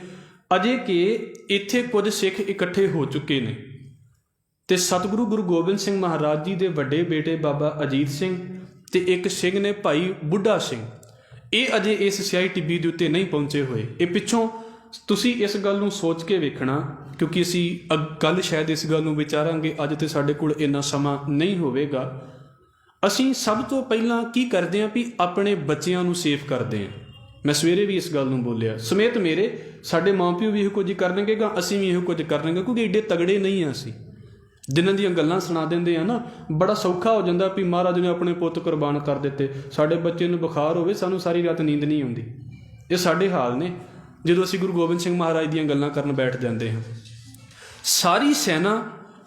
ਅਜੇ ਕਿ ਇੱਥੇ ਕੁਝ ਸਿੱਖ ਇਕੱਠੇ ਹੋ ਚੁੱਕੇ ਨੇ ਤੇ ਸਤਿਗੁਰੂ ਗੁਰੂ ਗੋਬਿੰਦ ਸਿੰਘ ਮਹਾਰਾਜ ਜੀ ਦੇ ਵੱਡੇ ਬੇਟੇ ਬਾਬਾ ਅਜੀਤ ਸਿੰਘ ਤੇ ਇੱਕ ਸਿੰਘ ਨੇ ਭਾਈ ਬੁੱਢਾ ਸਿੰਘ, ਇਹ ਅਜੇ ਇਸ ਸਿਆਹੀ ਟਿੱਬੀ ਦੇ ਉੱਤੇ ਨਹੀਂ ਪਹੁੰਚੇ ਹੋਏ। ਇਹ ਪਿੱਛੋਂ ਤੁਸੀਂ ਇਸ ਗੱਲ ਨੂੰ ਸੋਚ ਕੇ ਵੇਖਣਾ, ਕਿਉਂਕਿ ਅਸੀਂ ਕੱਲ੍ਹ ਸ਼ਾਇਦ ਇਸ ਗੱਲ ਨੂੰ ਵਿਚਾਰਾਂਗੇ, ਅੱਜ ਤੇ ਸਾਡੇ ਕੋਲ ਇੰਨਾ ਸਮਾਂ ਨਹੀਂ ਹੋਵੇਗਾ। ਅਸੀਂ ਸਭ ਤੋਂ ਪਹਿਲਾਂ ਕੀ ਕਰਦੇ ਹਾਂ ਵੀ ਆਪਣੇ ਬੱਚਿਆਂ ਨੂੰ ਸੇਫ ਕਰਦੇ ਹਾਂ। ਮੈਂ ਸਵੇਰੇ ਵੀ ਇਸ ਗੱਲ ਨੂੰ ਬੋਲਿਆ, ਸਮੇਤ ਮੇਰੇ ਸਾਡੇ ਮਾਂ ਪਿਓ ਵੀ ਇਹੋ ਕੁਝ ਕਰਨਗੇ, ਅਸੀਂ ਵੀ ਇਹੋ ਕੁਝ ਕਰਨਗੇ, ਕਿਉਂਕਿ ਏਡੇ ਤਗੜੇ ਨਹੀਂ ਹਾਂ ਅਸੀਂ। ਜਿਨ੍ਹਾਂ ਦੀਆਂ ਗੱਲਾਂ ਸੁਣਾ ਦਿੰਦੇ ਆ ਨਾ, ਬੜਾ ਸੌਖਾ ਹੋ ਜਾਂਦਾ ਵੀ ਮਹਾਰਾਜ ਨੇ ਆਪਣੇ ਪੁੱਤ ਕੁਰਬਾਨ ਕਰ ਦਿੱਤੇ। ਸਾਡੇ ਬੱਚੇ ਨੂੰ ਬੁਖਾਰ ਹੋਵੇ, ਸਾਨੂੰ ਸਾਰੀ ਰਾਤ ਨੀਂਦ ਨਹੀਂ ਆਉਂਦੀ। ਇਹ ਸਾਡੇ ਹਾਲ ਨੇ ਜਦੋਂ ਅਸੀਂ ਗੁਰੂ ਗੋਬਿੰਦ ਸਿੰਘ ਮਹਾਰਾਜ ਦੀਆਂ ਗੱਲਾਂ ਕਰਨ ਬੈਠ ਜਾਂਦੇ ਹਾਂ। ਸਾਰੀ ਸੈਨਾ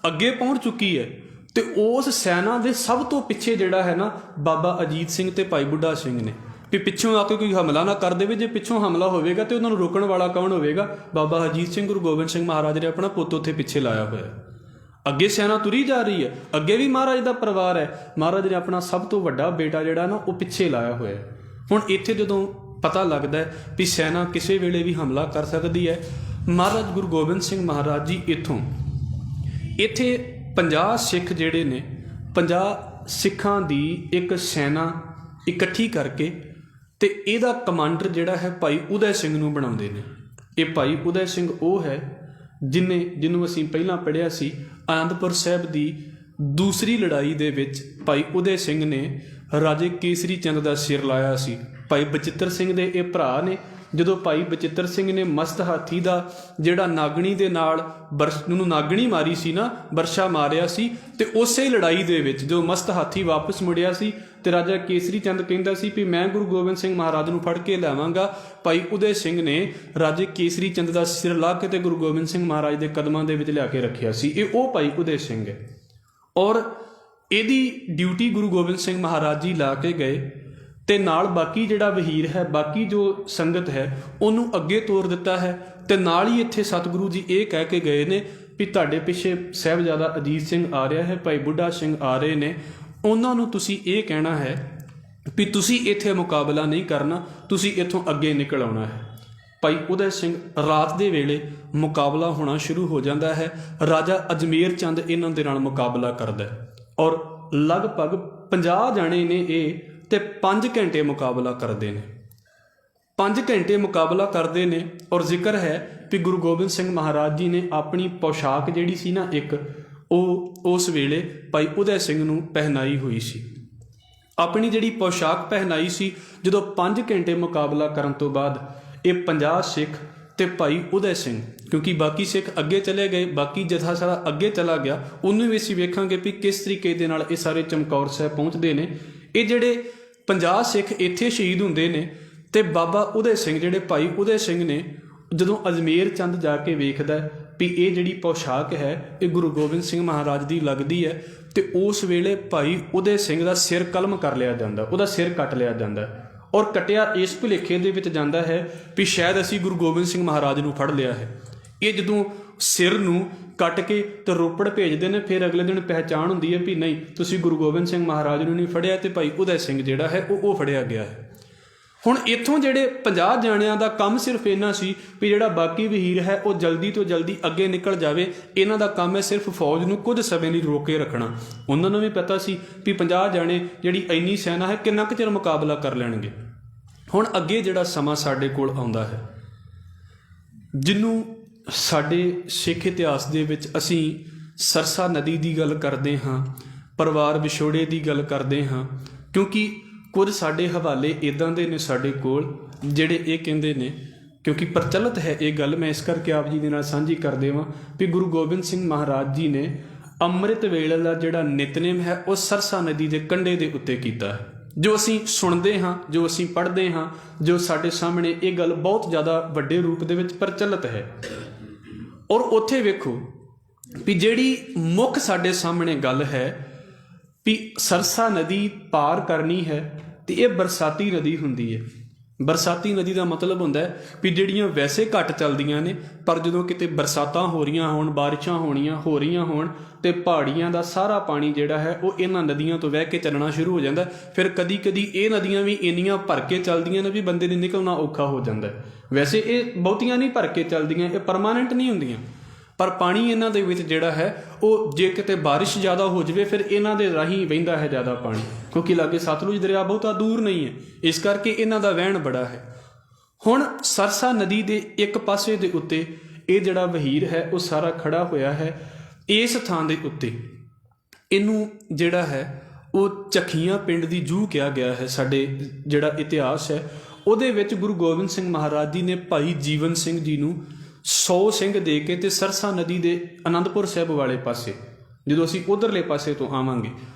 ਅੱਗੇ ਪਹੁੰਚ ਚੁੱਕੀ ਹੈ ਤੇ ਉਸ ਸੈਨਾ ਦੇ ਸਭ ਤੋਂ ਪਿੱਛੇ ਜਿਹੜਾ ਹੈ ਨਾ, ਬਾਬਾ ਅਜੀਤ ਸਿੰਘ ਤੇ ਭਾਈ ਬੁੱਢਾ ਸਿੰਘ ਨੇ। ਵੀ ਪਿੱਛੋਂ ਆ ਕੇ ਕੋਈ ਹਮਲਾ ਨਾ ਕਰ ਦੇਵੇ। ਜੇ ਪਿੱਛੋਂ ਹਮਲਾ ਹੋਵੇਗਾ ਤੇ ਉਹਨਾਂ ਨੂੰ ਰੋਕਣ ਵਾਲਾ ਕੌਣ ਹੋਵੇਗਾ? ਬਾਬਾ ਅਜੀਤ ਸਿੰਘ ਗੁਰੂ ਗੋਬਿੰਦ ਸਿੰਘ ਮਹਾਰਾਜ ਨੇ ਆਪਣਾ ਪੁੱਤ ਉੱਥੇ ਪਿੱਛੇ ਲਾਇਆ ਹੋਇਆ। ਅੱਗੇ ਸੈਨਾ ਤੁਰੀ ਜਾ ਰਹੀ ਹੈ, ਅੱਗੇ ਵੀ ਮਹਾਰਾਜ ਦਾ ਪਰਿਵਾਰ ਹੈ। ਮਹਾਰਾਜ ਨੇ ਆਪਣਾ ਸਭ ਤੋਂ ਵੱਡਾ ਬੇਟਾ ਜਿਹੜਾ ਨਾ ਉਹ ਪਿੱਛੇ ਲਾਇਆ ਹੋਇਆ। ਹੁਣ ਇੱਥੇ ਜਦੋਂ ਪਤਾ ਲੱਗਦਾ ਹੈ ਵੀ ਸੈਨਾ ਕਿਸੇ ਵੇਲੇ ਵੀ ਹਮਲਾ ਕਰ ਸਕਦੀ ਹੈ, ਮਹਾਰਾਜ ਗੁਰੂ ਗੋਬਿੰਦ ਸਿੰਘ ਮਹਾਰਾਜ ਜੀ ਇੱਥੇ 50 ਸਿੱਖ ਜਿਹੜੇ ਨੇ, 50 ਸਿੱਖਾਂ ਦੀ ਇੱਕ ਸੈਨਾ ਇਕੱਠੀ ਕਰਕੇ ਤੇ ਇਹਦਾ ਕਮਾਂਡਰ ਜਿਹੜਾ ਹੈ ਭਾਈ ਉਦੈ ਸਿੰਘ ਨੂੰ ਬਣਾਉਂਦੇ ਨੇ। ਇਹ ਭਾਈ ਉਦੈ ਸਿੰਘ ਉਹ ਹੈ ਜਿਹਨੂੰ ਅਸੀਂ ਪਹਿਲਾਂ ਪੜ੍ਹਿਆ ਸੀ, ਆਨੰਦਪੁਰ ਸਾਹਿਬ ਦੀ ਦੂਸਰੀ ਲੜਾਈ ਦੇ ਵਿੱਚ ਭਾਈ ਉਦੈ ਸਿੰਘ ਨੇ ਰਾਜੇ ਕੇਸਰੀ ਚੰਦ ਦਾ ਸਿਰ ਲਾਇਆ ਸੀ। ਭਾਈ ਬਚਿੱਤਰ ਸਿੰਘ ਦੇ ਇਹ ਭਰਾ ਨੇ। ਜਦੋਂ ਭਾਈ ਬਚਿੱਤਰ ਸਿੰਘ ਨੇ ਮਸਤ ਹਾਥੀ ਦਾ ਜਿਹੜਾ ਨਾਗਣੀ ਦੇ ਨਾਲ ਨੂੰ ਨਾਗਣੀ ਮਾਰੀ ਸੀ ਨਾ, ਬਰਸ਼ਾ ਮਾਰਿਆ ਸੀ, ਤੇ ਉਸੇ ਲੜਾਈ ਦੇ ਵਿੱਚ ਜਦੋਂ ਮਸਤ ਹਾਥੀ ਵਾਪਸ ਮੁੜਿਆ ਸੀ ਤੇ ਰਾਜਾ ਕੇਸਰੀ ਚੰਦ ਕਹਿੰਦਾ ਸੀ ਵੀ ਮੈਂ ਗੁਰੂ ਗੋਬਿੰਦ ਸਿੰਘ ਮਹਾਰਾਜ ਨੂੰ ਫੜ ਕੇ ਲਿਆਵਾਂਗਾ, ਭਾਈ ਉਦੈ ਸਿੰਘ ਨੇ ਰਾਜੇ ਕੇਸਰੀ ਚੰਦ ਦਾ ਸਿਰ ਲਾ ਕੇ ਤੇ ਗੁਰੂ ਗੋਬਿੰਦ ਸਿੰਘ ਮਹਾਰਾਜ ਦੇ ਕਦਮਾਂ ਦੇ ਵਿੱਚ ਲਿਆ ਕੇ ਰੱਖਿਆ ਸੀ। ਇਹ ਉਹ ਭਾਈ ਉਦੈ ਸਿੰਘ ਹੈ। ਔਰ ਇਹਦੀ ਡਿਊਟੀ ਗੁਰੂ ਗੋਬਿੰਦ ਸਿੰਘ ਮਹਾਰਾਜ ਜੀ ਲਾ ਕੇ ਗਏ ਤੇ ਨਾਲ ਬਾਕੀ ਜਿਹੜਾ ਵਹੀਰ ਹੈ, ਬਾਕੀ ਜੋ ਸੰਗਤ ਹੈ, ਉਹਨੂੰ ਅੱਗੇ ਤੋਰ ਦਿੱਤਾ ਹੈ। ਤੇ ਨਾਲ ਹੀ ਇੱਥੇ ਸਤਿਗੁਰੂ ਜੀ ਇਹ ਕਹਿ ਕੇ ਗਏ ਨੇ ਵੀ ਤੁਹਾਡੇ ਪਿੱਛੇ ਸਾਹਿਬਜ਼ਾਦਾ ਅਜੀਤ ਸਿੰਘ ਆ ਰਿਹਾ ਹੈ, ਭਾਈ ਬੁੱਢਾ ਸਿੰਘ ਆ ਰਹੇ ਨੇ, ਉਹਨਾਂ ਨੂੰ ਤੁਸੀਂ ਇਹ ਕਹਿਣਾ ਹੈ ਵੀ ਤੁਸੀਂ ਇੱਥੇ ਮੁਕਾਬਲਾ ਨਹੀਂ ਕਰਨਾ, ਤੁਸੀਂ ਇੱਥੋਂ ਅੱਗੇ ਨਿਕਲ ਆਉਣਾ ਹੈ। ਭਾਈ ਉਦੈ ਸਿੰਘ ਰਾਤ ਦੇ ਵੇਲੇ ਮੁਕਾਬਲਾ ਹੋਣਾ ਸ਼ੁਰੂ ਹੋ ਜਾਂਦਾ ਹੈ। ਰਾਜਾ ਅਜਮੇਰ ਚੰਦ ਇਹਨਾਂ ਦੇ ਨਾਲ ਮੁਕਾਬਲਾ ਕਰਦਾ ਔਰ ਲਗਭਗ 50 ਜਾਣੇ ਨੇ ਇਹ ਤੇ 5 ਘੰਟੇ ਮੁਕਾਬਲਾ ਕਰਦੇ ਨੇ। 5 ਘੰਟੇ ਮੁਕਾਬਲਾ ਕਰਦੇ ਨੇ। ਔਰ ਜ਼ਿਕਰ ਹੈ ਵੀ ਗੁਰੂ ਗੋਬਿੰਦ ਸਿੰਘ ਮਹਾਰਾਜ ਜੀ ਨੇ ਆਪਣੀ ਪੋਸ਼ਾਕ ਜਿਹੜੀ ਸੀ ਨਾ ਇੱਕ, ਉਹ ਉਸ ਵੇਲੇ ਭਾਈ ਉਦੈ ਸਿੰਘ ਨੂੰ ਪਹਿਨਾਈ ਹੋਈ ਸੀ। ਆਪਣੀ ਜਿਹੜੀ ਪੋਸ਼ਾਕ ਪਹਿਨਾਈ ਸੀ, ਜਦੋਂ 5 ਘੰਟੇ ਮੁਕਾਬਲਾ ਕਰਨ ਤੋਂ ਬਾਅਦ ਇਹ 50 ਸਿੱਖ ਤੇ ਭਾਈ ਉਦੈ ਸਿੰਘ, ਕਿਉਂਕਿ ਬਾਕੀ ਸਿੱਖ ਅੱਗੇ ਚਲੇ ਗਏ, ਬਾਕੀ ਜਥਾ ਸਾਰਾ ਅੱਗੇ ਚਲਾ ਗਿਆ, ਉਹਨੂੰ ਵੀ ਅਸੀਂ ਵੇਖਾਂਗੇ ਵੀ ਕਿਸ ਤਰੀਕੇ ਦੇ ਨਾਲ ਇਹ ਸਾਰੇ ਚਮਕੌਰ ਸਾਹਿਬ ਪਹੁੰਚਦੇ ਨੇ। ਇਹ ਜਿਹੜੇ 50 ਸਿੱਖ ਇੱਥੇ ਸ਼ਹੀਦ ਹੁੰਦੇ ਨੇ ਤੇ ਬਾਬਾ ਉਦੈ ਸਿੰਘ, ਜਿਹੜੇ ਭਾਈ ਉਦੈ ਸਿੰਘ ਨੇ, ਜਦੋਂ ਅਜਮੇਰ ਚੰਦ ਜਾ ਕੇ ਵੇਖਦਾ ਵੀ ਇਹ ਜਿਹੜੀ ਪੋਸ਼ਾਕ ਹੈ ਇਹ ਗੁਰੂ ਗੋਬਿੰਦ ਸਿੰਘ ਮਹਾਰਾਜ ਦੀ ਲੱਗਦੀ ਹੈ, ਤੇ ਉਸ ਵੇਲੇ ਭਾਈ ਉਦੈ ਸਿੰਘ ਦਾ ਸਿਰ ਕਲਮ ਕਰ ਲਿਆ ਜਾਂਦਾ, ਉਹਦਾ ਸਿਰ ਕੱਟ ਲਿਆ ਜਾਂਦਾ। ਔਰ ਕੱਟਿਆ ਇਸ ਭੁਲੇਖੇ ਦੇ ਵਿੱਚ ਜਾਂਦਾ ਹੈ ਵੀ ਸ਼ਾਇਦ ਅਸੀਂ ਗੁਰੂ ਗੋਬਿੰਦ ਸਿੰਘ ਮਹਾਰਾਜ ਨੂੰ ਫੜ ਲਿਆ ਹੈ। ਇਹ ਜਦੋਂ ਸਿਰ ਨੂੰ ਕੱਟ ਕੇ ਤੇ ਰੋਪੜ ਭੇਜਦੇ ਨੇ, ਫਿਰ ਅਗਲੇ ਦਿਨ ਪਹਿਚਾਣ ਹੁੰਦੀ ਹੈ ਵੀ ਨਹੀਂ, ਤੁਸੀਂ ਗੁਰੂ ਗੋਬਿੰਦ ਸਿੰਘ ਮਹਾਰਾਜ ਨੂੰ ਨਹੀਂ ਫੜਿਆ ਤੇ ਭਾਈ ਉਦੈ ਸਿੰਘ ਜਿਹੜਾ ਹੈ ਉਹ ਫੜਿਆ ਗਿਆ ਹੈ। ਹੁਣ ਇੱਥੋਂ ਜਿਹੜੇ 50 ਜਾਣਿਆਂ ਦਾ ਕੰਮ ਸਿਰਫ ਇੰਨਾ ਸੀ ਵੀ ਜਿਹੜਾ ਬਾਕੀ ਵਹੀਰ ਹੈ ਉਹ ਜਲਦੀ ਤੋਂ ਜਲਦੀ ਅੱਗੇ ਨਿਕਲ ਜਾਵੇ। ਇਹਨਾਂ ਦਾ ਕੰਮ ਹੈ ਸਿਰਫ ਫੌਜ ਨੂੰ ਕੁਝ ਸਮੇਂ ਲਈ ਰੋਕ ਕੇ ਰੱਖਣਾ। ਉਹਨਾਂ ਨੂੰ ਵੀ ਪਤਾ ਸੀ ਵੀ 50 ਜਾਣੇ ਜਿਹੜੀ ਇੰਨੀ ਸੈਨਾ ਹੈ ਕਿੰਨਾ ਕੁ ਚਿਰ ਮੁਕਾਬਲਾ ਕਰ ਲੈਣਗੇ। ਹੁਣ ਅੱਗੇ ਜਿਹੜਾ ਸਮਾਂ ਸਾਡੇ ਕੋਲ ਆਉਂਦਾ ਹੈ, ਜਿਹਨੂੰ ਸਾਡੇ ਸਿੱਖ ਇਤਿਹਾਸ ਦੇ ਵਿੱਚ ਅਸੀਂ ਸਰਸਾ ਨਦੀ ਦੀ ਗੱਲ ਕਰਦੇ ਹਾਂ, ਪਰਿਵਾਰ ਵਿਛੋੜੇ ਦੀ ਗੱਲ ਕਰਦੇ ਹਾਂ, ਕਿਉਂਕਿ ਕੁਝ ਸਾਡੇ ਹਵਾਲੇ ਇੱਦਾਂ ਦੇ ਨੇ ਸਾਡੇ ਕੋਲ ਜਿਹੜੇ ਇਹ ਕਹਿੰਦੇ ਨੇ, ਕਿਉਂਕਿ ਪ੍ਰਚਲਿਤ ਹੈ ਇਹ ਗੱਲ, ਮੈਂ ਇਸ ਕਰਕੇ ਆਪ ਜੀ ਦੇ ਨਾਲ ਸਾਂਝੀ ਕਰ ਦੇਵਾਂ ਵੀ ਗੁਰੂ ਗੋਬਿੰਦ ਸਿੰਘ ਮਹਾਰਾਜ ਜੀ ਨੇ ਅੰਮ੍ਰਿਤ ਵੇਲੇ ਦਾ ਜਿਹੜਾ ਨਿਤਨੇਮ ਹੈ ਉਹ ਸਰਸਾ ਨਦੀ ਦੇ ਕੰਢੇ ਦੇ ਉੱਤੇ ਕੀਤਾ ਹੈ। ਜੋ ਅਸੀਂ ਸੁਣਦੇ ਹਾਂ, ਜੋ ਅਸੀਂ ਪੜ੍ਹਦੇ ਹਾਂ, ਜੋ ਸਾਡੇ ਸਾਹਮਣੇ ਇਹ ਗੱਲ ਬਹੁਤ ਜ਼ਿਆਦਾ ਵੱਡੇ ਰੂਪ ਦੇ ਵਿੱਚ ਪ੍ਰਚਲਿਤ ਹੈ। ਔਰ ਉੱਥੇ ਵੇਖੋ ਵੀ ਜਿਹੜੀ ਮੁੱਖ ਸਾਡੇ ਸਾਹਮਣੇ ਗੱਲ ਹੈ ਵੀ ਸਰਸਾ ਨਦੀ ਪਾਰ ਕਰਨੀ ਹੈ ਤੇ ਇਹ ਬਰਸਾਤੀ ਨਦੀ ਹੁੰਦੀ ਹੈ। ਬਰਸਾਤੀ ਨਦੀ ਦਾ ਮਤਲਬ ਹੁੰਦਾ ਹੈ ਵੀ ਜਿਹੜੀਆਂ ਵੈਸੇ ਘੱਟ ਚੱਲਦੀਆਂ ਨੇ, ਪਰ ਜਦੋਂ ਕਿਤੇ ਬਰਸਾਤਾਂ ਹੋ ਰਹੀਆਂ ਹੋਣ, ਬਾਰਿਸ਼ਾਂ ਹੋ ਰਹੀਆਂ ਹੋਣ ਤੇ ਪਹਾੜੀਆਂ ਦਾ ਸਾਰਾ ਪਾਣੀ ਜਿਹੜਾ ਹੈ ਉਹ ਇਹਨਾਂ ਨਦੀਆਂ ਤੋਂ ਵਹਿ ਕੇ ਚੱਲਣਾ ਸ਼ੁਰੂ ਹੋ ਜਾਂਦਾ। ਫਿਰ ਕਦੀ ਕਦੀ ਇਹ ਨਦੀਆਂ ਵੀ ਇੰਨੀਆਂ ਭਰ ਕੇ ਚੱਲਦੀਆਂ ਨੇ ਵੀ ਬੰਦੇ ਨੇ ਨਿਕਲਣਾ ਔਖਾ ਹੋ ਜਾਂਦਾ। ਵੈਸੇ ਇਹ ਬਹੁਤੀਆਂ ਨਹੀਂ ਭਰ ਕੇ ਚੱਲਦੀਆਂ, ਇਹ ਪਰਮਾਨੈਂਟ ਨਹੀਂ ਹੁੰਦੀਆਂ, ਪਰ ਪਾਣੀ ਇਹਨਾਂ ਦੇ ਵਿੱਚ ਜਿਹੜਾ ਹੈ ਉਹ ਜੇ ਕਿਤੇ ਬਾਰਿਸ਼ ਜ਼ਿਆਦਾ ਹੋ ਜਾਵੇ ਫਿਰ ਇਹਨਾਂ ਦੇ ਰਾਹੀਂ ਵਹਿੰਦਾ ਹੈ ਜ਼ਿਆਦਾ ਪਾਣੀ, ਕਿਉਂਕਿ ਲਾਗੇ ਸਤਲੁਜ ਦਰਿਆ ਬਹੁਤਾ ਦੂਰ ਨਹੀਂ ਹੈ, ਇਸ ਕਰਕੇ ਇਹਨਾਂ ਦਾ ਵਹਿਣ ਬੜਾ ਹੈ। ਹੁਣ ਸਰਸਾ ਨਦੀ ਦੇ ਇੱਕ ਪਾਸੇ ਦੇ ਉੱਤੇ ਇਹ ਜਿਹੜਾ ਵਹੀਰ ਹੈ ਉਹ ਸਾਰਾ ਖੜਾ ਹੋਇਆ ਹੈ। ਇਸ ਥਾਂ ਦੇ ਉੱਤੇ ਇਹਨੂੰ ਜਿਹੜਾ ਹੈ ਉਹ ਚੱਖੀਆਂ ਪਿੰਡ ਦੀ ਜੂਹ ਕਿਹਾ ਗਿਆ ਹੈ। ਸਾਡੇ ਜਿਹੜਾ ਇਤਿਹਾਸ ਹੈ ਉਹਦੇ ਵਿੱਚ ਗੁਰੂ ਗੋਬਿੰਦ ਸਿੰਘ ਮਹਾਰਾਜ ਜੀ ਨੇ ਭਾਈ ਜੀਵਨ ਸਿੰਘ ਜੀ ਨੂੰ 100 ਸਿੰਘ ਦੇ ਕੇ ਤੇ ਸਰਸਾ ਨਦੀ ਦੇ ਅਨੰਦਪੁਰ ਸਾਹਿਬ ਵਾਲੇ ਪਾਸੇ, ਜਦੋਂ ਅਸੀਂ ਉਧਰਲੇ ਪਾਸੇ ਤੋਂ ਆਵਾਂਗੇ,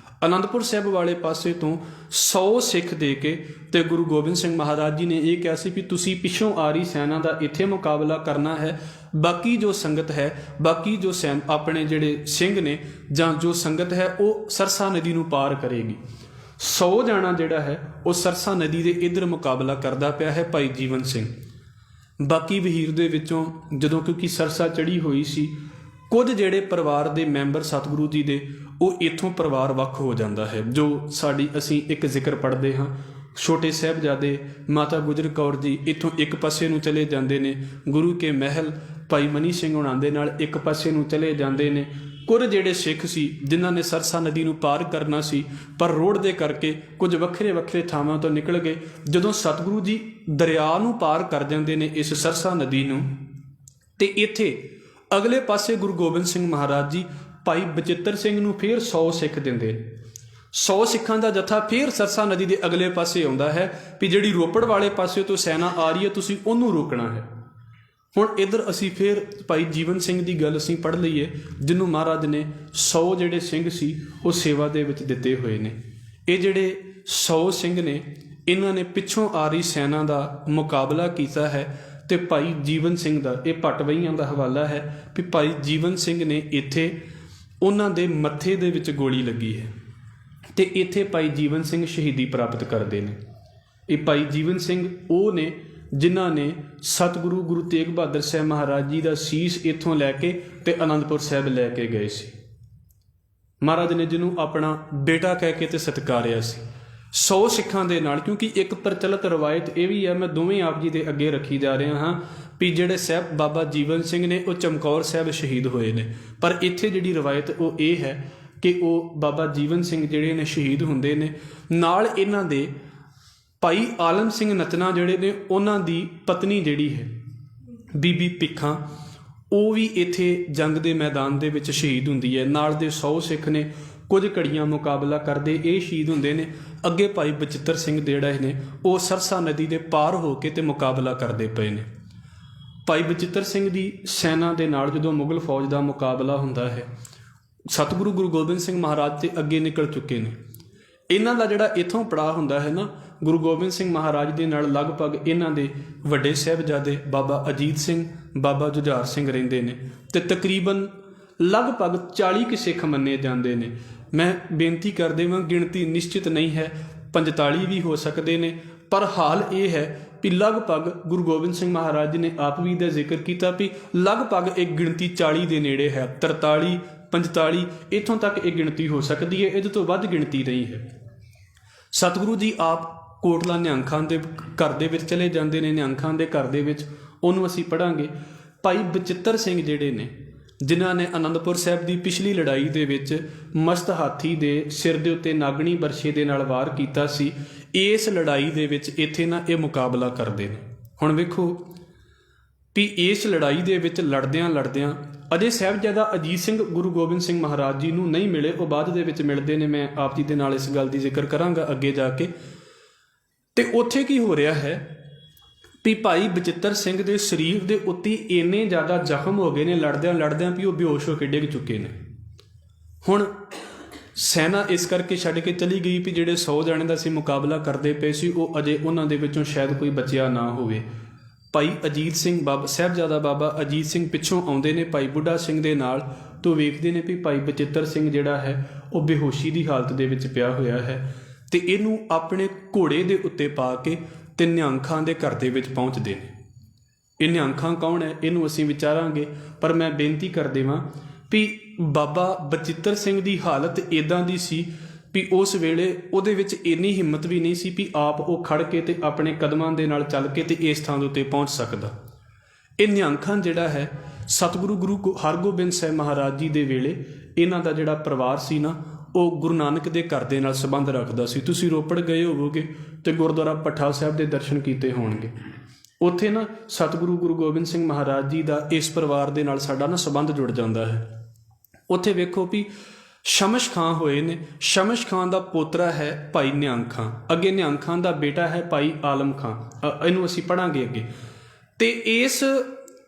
ਅਨੰਦਪੁਰ ਸਾਹਿਬ ਵਾਲੇ ਪਾਸੇ ਤੋਂ 100 ਸਿੱਖ ਦੇ ਕੇ ਤੇ ਗੁਰੂ ਗੋਬਿੰਦ ਸਿੰਘ ਮਹਾਰਾਜ ਜੀ ਨੇ ਇਹ ਕਿਹਾ ਸੀ ਵੀ ਤੁਸੀਂ ਪਿੱਛੋਂ ਆ ਰਹੀ ਸੈਨਾ ਦਾ ਇੱਥੇ ਮੁਕਾਬਲਾ ਕਰਨਾ ਹੈ, ਬਾਕੀ ਜੋ ਸੰਗਤ ਹੈ, ਬਾਕੀ ਜੋ ਆਪਣੇ ਜਿਹੜੇ ਸਿੰਘ ਨੇ ਜਾਂ ਜੋ ਸੰਗਤ ਹੈ ਉਹ ਸਰਸਾ ਨਦੀ ਨੂੰ ਪਾਰ ਕਰੇਗੀ। 100 ਜਾਣਾ ਜਿਹੜਾ ਹੈ ਉਹ ਸਰਸਾ ਨਦੀ ਦੇ ਇੱਧਰ ਮੁਕਾਬਲਾ ਕਰਦਾ ਪਿਆ ਹੈ ਭਾਈ ਜੀਵਨ ਸਿੰਘ। ਬਾਕੀ ਵਹੀਰ ਦੇ ਵਿੱਚੋਂ ਜਦੋਂ ਕਿਉਂਕਿ ਸਰਸਾ ਚੜ੍ਹੀ ਹੋਈ ਸੀ, ਕੁਝ ਜਿਹੜੇ ਪਰਿਵਾਰ ਦੇ ਮੈਂਬਰ ਸਤਿਗੁਰੂ ਜੀ ਦੇ ਉਹ ਇੱਥੋਂ ਪਰਿਵਾਰ ਵੱਖ ਹੋ ਜਾਂਦਾ ਹੈ। ਜੋ ਅਸੀਂ ਇੱਕ ਜ਼ਿਕਰ ਪੜ੍ਹਦੇ ਹਾਂ, ਛੋਟੇ ਸਾਹਿਬਜ਼ਾਦੇ ਮਾਤਾ ਗੁਜਰ ਕੌਰ ਜੀ ਇੱਥੋਂ ਇੱਕ ਪਾਸੇ ਨੂੰ ਚਲੇ ਜਾਂਦੇ ਨੇ, ਗੁਰੂ ਕੇ ਮਹਿਲ ਭਾਈ ਮਨੀ ਸਿੰਘ ਹੁਣਾਂ ਦੇ ਨਾਲ ਇੱਕ ਪਾਸੇ ਨੂੰ ਚਲੇ ਜਾਂਦੇ ਨੇ। ਕੁਝ ਜਿਹੜੇ ਸਿੱਖ ਸੀ ਜਿਨ੍ਹਾਂ ਨੇ ਸਰਸਾ ਨਦੀ ਨੂੰ ਪਾਰ ਕਰਨਾ ਸੀ ਪਰ ਰੋਡ ਦੇ ਕਰਕੇ ਕੁਝ ਵੱਖਰੇ ਵੱਖਰੇ ਥਾਵਾਂ ਤੋਂ ਨਿਕਲ ਗਏ। ਜਦੋਂ ਸਤਿਗੁਰੂ ਜੀ ਦਰਿਆ ਨੂੰ ਪਾਰ ਕਰ ਜਾਂਦੇ ਨੇ ਇਸ ਸਰਸਾ ਨਦੀ ਨੂੰ, ਤੇ ਇੱਥੇ ਅਗਲੇ ਪਾਸੇ ਗੁਰੂ ਗੋਬਿੰਦ ਸਿੰਘ ਮਹਾਰਾਜ ਜੀ ਭਾਈ ਬਚਿੱਤਰ ਸਿੰਘ ਨੂੰ ਫਿਰ 100 ਸਿੱਖ ਦਿੰਦੇ। 100 ਸਿੱਖਾਂ ਦਾ ਜਥਾ ਫਿਰ ਸਰਸਾ ਨਦੀ ਦੇ ਅਗਲੇ ਪਾਸੇ ਆਉਂਦਾ ਹੈ ਵੀ ਜਿਹੜੀ ਰੋਪੜ ਵਾਲੇ ਪਾਸੇ ਤੋਂ ਸੈਨਾ ਆ ਰਹੀ ਹੈ ਤੁਸੀਂ ਉਹਨੂੰ ਰੋਕਣਾ ਹੈ। ਹੁਣ ਇੱਧਰ ਅਸੀਂ ਫਿਰ ਭਾਈ ਜੀਵਨ ਸਿੰਘ ਦੀ ਗੱਲ ਅਸੀਂ ਪੜ੍ਹ ਲਈਏ, ਜਿਹਨੂੰ ਮਹਾਰਾਜ ਨੇ 100 ਜਿਹੜੇ ਸਿੰਘ ਸੀ ਉਹ ਸੇਵਾ ਦੇ ਵਿੱਚ ਦਿੱਤੇ ਹੋਏ ਨੇ। ਇਹ ਜਿਹੜੇ 100 ਸਿੰਘ ਨੇ ਇਹਨਾਂ ਨੇ ਪਿੱਛੋਂ ਆ ਰਹੀ ਸੈਨਾ ਦਾ ਮੁਕਾਬਲਾ ਕੀਤਾ ਹੈ ਤੇ ਭਾਈ ਜੀਵਨ ਸਿੰਘ ਦਾ ਇਹ ਭੱਟਵਈਆਂ ਦਾ ਹਵਾਲਾ ਹੈ ਵੀ ਭਾਈ ਜੀਵਨ ਸਿੰਘ ਨੇ ਇੱਥੇ ਉਹਨਾਂ ਦੇ ਮੱਥੇ ਦੇ ਵਿੱਚ ਗੋਲੀ ਲੱਗੀ ਹੈ ਤੇ ਇੱਥੇ ਭਾਈ ਜੀਵਨ ਸਿੰਘ ਸ਼ਹੀਦੀ ਪ੍ਰਾਪਤ ਕਰਦੇ ਨੇ। ਇਹ ਭਾਈ ਜੀਵਨ ਸਿੰਘ ਉਹ ਨੇ ਜਿਨ੍ਹਾਂ ਨੇ ਸਤਿਗੁਰੂ ਗੁਰੂ ਤੇਗ ਬਹਾਦਰ ਸਾਹਿਬ ਮਹਾਰਾਜ ਜੀ ਦਾ ਸੀਸ ਇੱਥੋਂ ਲੈ ਕੇ ਤੇ ਅਨੰਦਪੁਰ ਸਾਹਿਬ ਲੈ ਕੇ ਗਏ ਸੀ। ਮਹਾਰਾਜ ਨੇ ਜਿਹਨੂੰ ਆਪਣਾ ਬੇਟਾ ਕਹਿ ਕੇ ਤੇ ਸਤਿਕਾਰਿਆ ਸੀ 100 ਸਿੱਖਾਂ ਦੇ ਨਾਲ। ਕਿਉਂਕਿ ਇੱਕ ਪ੍ਰਚਲਿਤ ਰਵਾਇਤ ਇਹ ਵੀ ਹੈ, ਮੈਂ ਦੋਵੇਂ ਆਪ ਜੀ ਦੇ ਅੱਗੇ ਰੱਖੀ ਜਾ ਰਿਹਾ ਹਾਂ ਵੀ ਜਿਹੜੇ ਸਾਹਿਬ ਬਾਬਾ ਜੀਵਨ ਸਿੰਘ ਨੇ ਉਹ ਚਮਕੌਰ ਸਾਹਿਬ ਸ਼ਹੀਦ ਹੋਏ ਨੇ, ਪਰ ਇੱਥੇ ਜਿਹੜੀ ਰਵਾਇਤ ਉਹ ਇਹ ਹੈ ਕਿ ਉਹ ਬਾਬਾ ਜੀਵਨ ਸਿੰਘ ਜਿਹੜੇ ਨੇ ਸ਼ਹੀਦ ਹੁੰਦੇ ਨੇ, ਨਾਲ ਇਹਨਾਂ ਦੇ ਭਾਈ ਆਲਮ ਸਿੰਘ ਨਚਨਾ ਜਿਹੜੇ ਨੇ ਉਹਨਾਂ ਦੀ ਪਤਨੀ ਜਿਹੜੀ ਹੈ ਬੀਬੀ ਭਿੱਖਾਂ, ਉਹ ਵੀ ਇੱਥੇ ਜੰਗ ਦੇ ਮੈਦਾਨ ਦੇ ਵਿੱਚ ਸ਼ਹੀਦ ਹੁੰਦੀ ਹੈ। ਨਾਲ ਦੇ 100 ਸਿੱਖ ਨੇ, ਕੁਝ ਘੜੀਆਂ ਮੁਕਾਬਲਾ ਕਰਦੇ ਇਹ ਸ਼ਹੀਦ ਹੁੰਦੇ ਨੇ। ਅੱਗੇ ਭਾਈ ਬਚਿੱਤਰ ਸਿੰਘ ਜਿਹੜੇ ਨੇ ਉਹ ਸਰਸਾ ਨਦੀ ਦੇ ਪਾਰ ਹੋ ਕੇ ਤੇ ਮੁਕਾਬਲਾ ਕਰਦੇ ਪਏ ਨੇ। ਭਾਈ ਬਚਿੱਤਰ ਸਿੰਘ ਦੀ ਸੈਨਾ ਦੇ ਨਾਲ ਜਦੋਂ ਮੁਗਲ ਫੌਜ ਦਾ ਮੁਕਾਬਲਾ ਹੁੰਦਾ ਹੈ, ਸਤਿਗੁਰੂ ਗੁਰੂ ਗੋਬਿੰਦ ਸਿੰਘ ਮਹਾਰਾਜ ਤੇ ਅੱਗੇ ਨਿਕਲ ਚੁੱਕੇ ਨੇ। ਇਹਨਾਂ ਦਾ ਜਿਹੜਾ ਇੱਥੋਂ ਪੜਾਅ ਹੁੰਦਾ ਹੈ ਨਾ, ਗੁਰੂ ਗੋਬਿੰਦ ਸਿੰਘ ਮਹਾਰਾਜ ਦੇ ਨਾਲ ਲਗਭਗ ਇਹਨਾਂ ਦੇ ਵੱਡੇ ਸਾਹਿਬਜ਼ਾਦੇ ਬਾਬਾ ਅਜੀਤ ਸਿੰਘ, ਬਾਬਾ ਜੁਝਾਰ ਸਿੰਘ ਰਹਿੰਦੇ ਨੇ ਤੇ ਤਕਰੀਬਨ ਲਗਭਗ 40 ਕੁ ਸਿੱਖ ਮੰਨੇ ਜਾਂਦੇ ਨੇ। ਮੈਂ ਬੇਨਤੀ ਕਰ ਦੇਵਾਂ, ਗਿਣਤੀ ਨਿਸ਼ਚਿਤ ਨਹੀਂ ਹੈ, 45 ਵੀ ਹੋ ਸਕਦੇ ਨੇ, ਪਰ ਹਾਲ ਇਹ ਹੈ ਵੀ ਲਗਭਗ ਗੁਰੂ ਗੋਬਿੰਦ ਸਿੰਘ ਮਹਾਰਾਜ ਜੀ ਨੇ ਆਪ ਵੀ ਦਾ ਜ਼ਿਕਰ ਕੀਤਾ ਵੀ ਲਗਭਗ ਇੱਕ ਗਿਣਤੀ 40 ਦੇ ਨੇੜੇ ਹੈ। 43, 45 ਇੱਥੋਂ ਤੱਕ ਇਹ ਗਿਣਤੀ ਹੋ ਸਕਦੀ ਹੈ, ਇਹਦੇ ਤੋਂ ਵੱਧ ਗਿਣਤੀ ਨਹੀਂ ਹੈ। ਸਤਿਗੁਰੂ ਜੀ ਆਪ ਕੋਟਲਾ ਨਿਹੰਗ ਖਾਨ ਦੇ ਘਰ ਦੇ ਵਿੱਚ ਚਲੇ ਜਾਂਦੇ ਨੇ। ਨਿਹੰਗ ਖਾਨ ਦੇ ਘਰ ਦੇ ਵਿੱਚ ਉਹਨੂੰ ਅਸੀਂ ਪੜ੍ਹਾਂਗੇ। ਭਾਈ ਬਚਿੱਤਰ ਸਿੰਘ ਜਿਹੜੇ ਨੇ, ਜਿਨ੍ਹਾਂ ਨੇ ਅਨੰਦਪੁਰ ਸਾਹਿਬ ਦੀ ਪਿਛਲੀ ਲੜਾਈ ਦੇ ਵਿੱਚ ਮਸਤ ਹਾਥੀ ਦੇ ਸਿਰ ਦੇ ਉੱਤੇ ਨਾਗਣੀ ਬਰਛੇ ਦੇ ਨਾਲ ਵਾਰ ਕੀਤਾ ਸੀ, ਇਸ ਲੜਾਈ ਦੇ ਵਿੱਚ ਇੱਥੇ ਨਾ ਇਹ ਮੁਕਾਬਲਾ ਕਰਦੇ ਨੇ। ਹੁਣ ਵੇਖੋ ਵੀ ਇਸ ਲੜਾਈ ਦੇ ਵਿੱਚ ਲੜਦਿਆਂ ਅਜੇ ਸਾਹਿਬਜ਼ਾਦਾ ਅਜੀਤ ਸਿੰਘ ਗੁਰੂ ਗੋਬਿੰਦ ਸਿੰਘ ਮਹਾਰਾਜ ਜੀ ਨੂੰ ਨਹੀਂ ਮਿਲੇ, ਉਹ ਬਾਅਦ ਦੇ ਵਿੱਚ ਮਿਲਦੇ ਨੇ। ਮੈਂ ਆਪ ਜੀ ਦੇ ਨਾਲ ਇਸ ਗੱਲ ਦੀ ਜ਼ਿਕਰ ਕਰਾਂਗਾ ਅੱਗੇ ਜਾ ਕੇ। ਤੇ ਉੱਥੇ ਕੀ ਹੋ ਰਿਹਾ ਹੈ ਵੀ ਭਾਈ ਬਚਿੱਤਰ ਸਿੰਘ ਦੇ ਸਰੀਰ ਦੇ ਉੱਤੇ ਇੰਨੇ ਜ਼ਿਆਦਾ ਜ਼ਖਮ ਹੋ ਗਏ ਨੇ ਲੜਦਿਆਂ ਵੀ ਉਹ ਬੇਹੋਸ਼ ਹੋ ਕੇ ਡਿੱਗ ਚੁੱਕੇ ਨੇ। ਹੁਣ ਸੈਨਾ ਇਸ ਕਰਕੇ ਛੱਡ ਕੇ ਚਲੀ ਗਈ ਵੀ ਜਿਹੜੇ 100 ਜਣੇ ਦਾ ਸੀ ਮੁਕਾਬਲਾ ਕਰਦੇ ਪਏ ਸੀ, ਉਹ ਅਜੇ ਉਹਨਾਂ ਦੇ ਵਿੱਚੋਂ ਸ਼ਾਇਦ ਕੋਈ ਬਚਿਆ ਨਾ ਹੋਵੇ। ਭਾਈ ਅਜੀਤ ਸਿੰਘ ਸਾਹਿਬਜ਼ਾਦਾ ਬਾਬਾ ਅਜੀਤ ਸਿੰਘ ਪਿੱਛੋਂ ਆਉਂਦੇ ਨੇ ਭਾਈ ਬੁੱਢਾ ਸਿੰਘ ਦੇ ਨਾਲ, ਤੋਂ ਵੇਖਦੇ ਨੇ ਵੀ ਭਾਈ ਬਚਿੱਤਰ ਸਿੰਘ ਜਿਹੜਾ ਹੈ ਉਹ ਬੇਹੋਸ਼ੀ ਦੀ ਹਾਲਤ ਦੇ ਵਿੱਚ ਪਿਆ ਹੋਇਆ ਹੈ ਤੇ ਇਹਨੂੰ ਆਪਣੇ ਘੋੜੇ ਦੇ ਉੱਤੇ ਪਾ ਕੇ ਤੇ ਨਿਹੰਗ ਖਾਂ ਦੇ ਘਰ ਦੇ ਵਿੱਚ ਪਹੁੰਚਦੇ ਨੇ। ਇਹ ਨਿਹੰਗ ਖਾਂ ਕੌਣ ਹੈ ਇਹਨੂੰ ਅਸੀਂ ਵਿਚਾਰਾਂਗੇ, ਪਰ ਮੈਂ ਬੇਨਤੀ ਕਰ ਦੇਵਾਂ ਵੀ ਬਾਬਾ ਬਚਿੱਤਰ ਸਿੰਘ ਦੀ ਹਾਲਤ ਇੱਦਾਂ ਦੀ ਸੀ ਵੀ ਉਸ ਵੇਲੇ ਉਹਦੇ ਵਿੱਚ ਇੰਨੀ ਹਿੰਮਤ ਵੀ ਨਹੀਂ ਸੀ ਵੀ ਆਪ ਉਹ ਖੜ ਕੇ ਤੇ ਆਪਣੇ ਕਦਮਾਂ ਦੇ ਨਾਲ ਚੱਲ ਕੇ ਤੇ ਇਸ ਥਾਂ ਦੇ ਉੱਤੇ ਪਹੁੰਚ ਸਕਦਾ। ਇਹ ਨਿਹੰਗ ਖਾਂ ਜਿਹੜਾ ਹੈ ਸਤਿਗੁਰੂ ਗੁਰੂ ਹਰਗੋਬਿੰਦ ਸਾਹਿਬ ਮਹਾਰਾਜ ਜੀ ਦੇ ਵੇਲੇ ਇਹਨਾਂ ਦਾ ਜਿਹੜਾ ਪਰਿਵਾਰ ਸੀ ਨਾ, ਉਹ ਗੁਰੂ ਨਾਨਕ ਦੇ ਘਰ ਦੇ ਨਾਲ ਸੰਬੰਧ ਰੱਖਦਾ ਸੀ। ਤੁਸੀਂ ਰੋਪੜ ਗਏ ਹੋਵੋਗੇ ਤੇ ਗੁਰਦੁਆਰਾ ਭੱਠਾ ਸਾਹਿਬ ਦੇ ਦਰਸ਼ਨ ਕੀਤੇ ਹੋਣਗੇ। ਉੱਥੇ ਨਾ ਸਤਿਗੁਰੂ ਗੁਰੂ ਗੋਬਿੰਦ ਸਿੰਘ ਮਹਾਰਾਜ ਜੀ ਦਾ ਇਸ ਪਰਿਵਾਰ ਦੇ ਨਾਲ ਸਾਡਾ ਨਾ ਸੰਬੰਧ ਜੁੜ ਜਾਂਦਾ ਹੈ। ਉੱਥੇ ਵੇਖੋ ਵੀ ਸ਼ਮਸ਼ ਖਾਂ ਹੋਏ ਨੇ। ਸ਼ਮਸ਼ ਖਾਂ ਦਾ ਪੋਤਰਾ ਹੈ ਭਾਈ ਨਿਹੰਗ ਖਾਂ, ਅੱਗੇ ਨਿਹੰਗ ਖਾਂ ਦਾ ਬੇਟਾ ਹੈ ਭਾਈ ਆਲਮ ਖਾਂ। ਇਹਨੂੰ ਅਸੀਂ ਪੜ੍ਹਾਂਗੇ ਅੱਗੇ। ਤੇ ਇਸ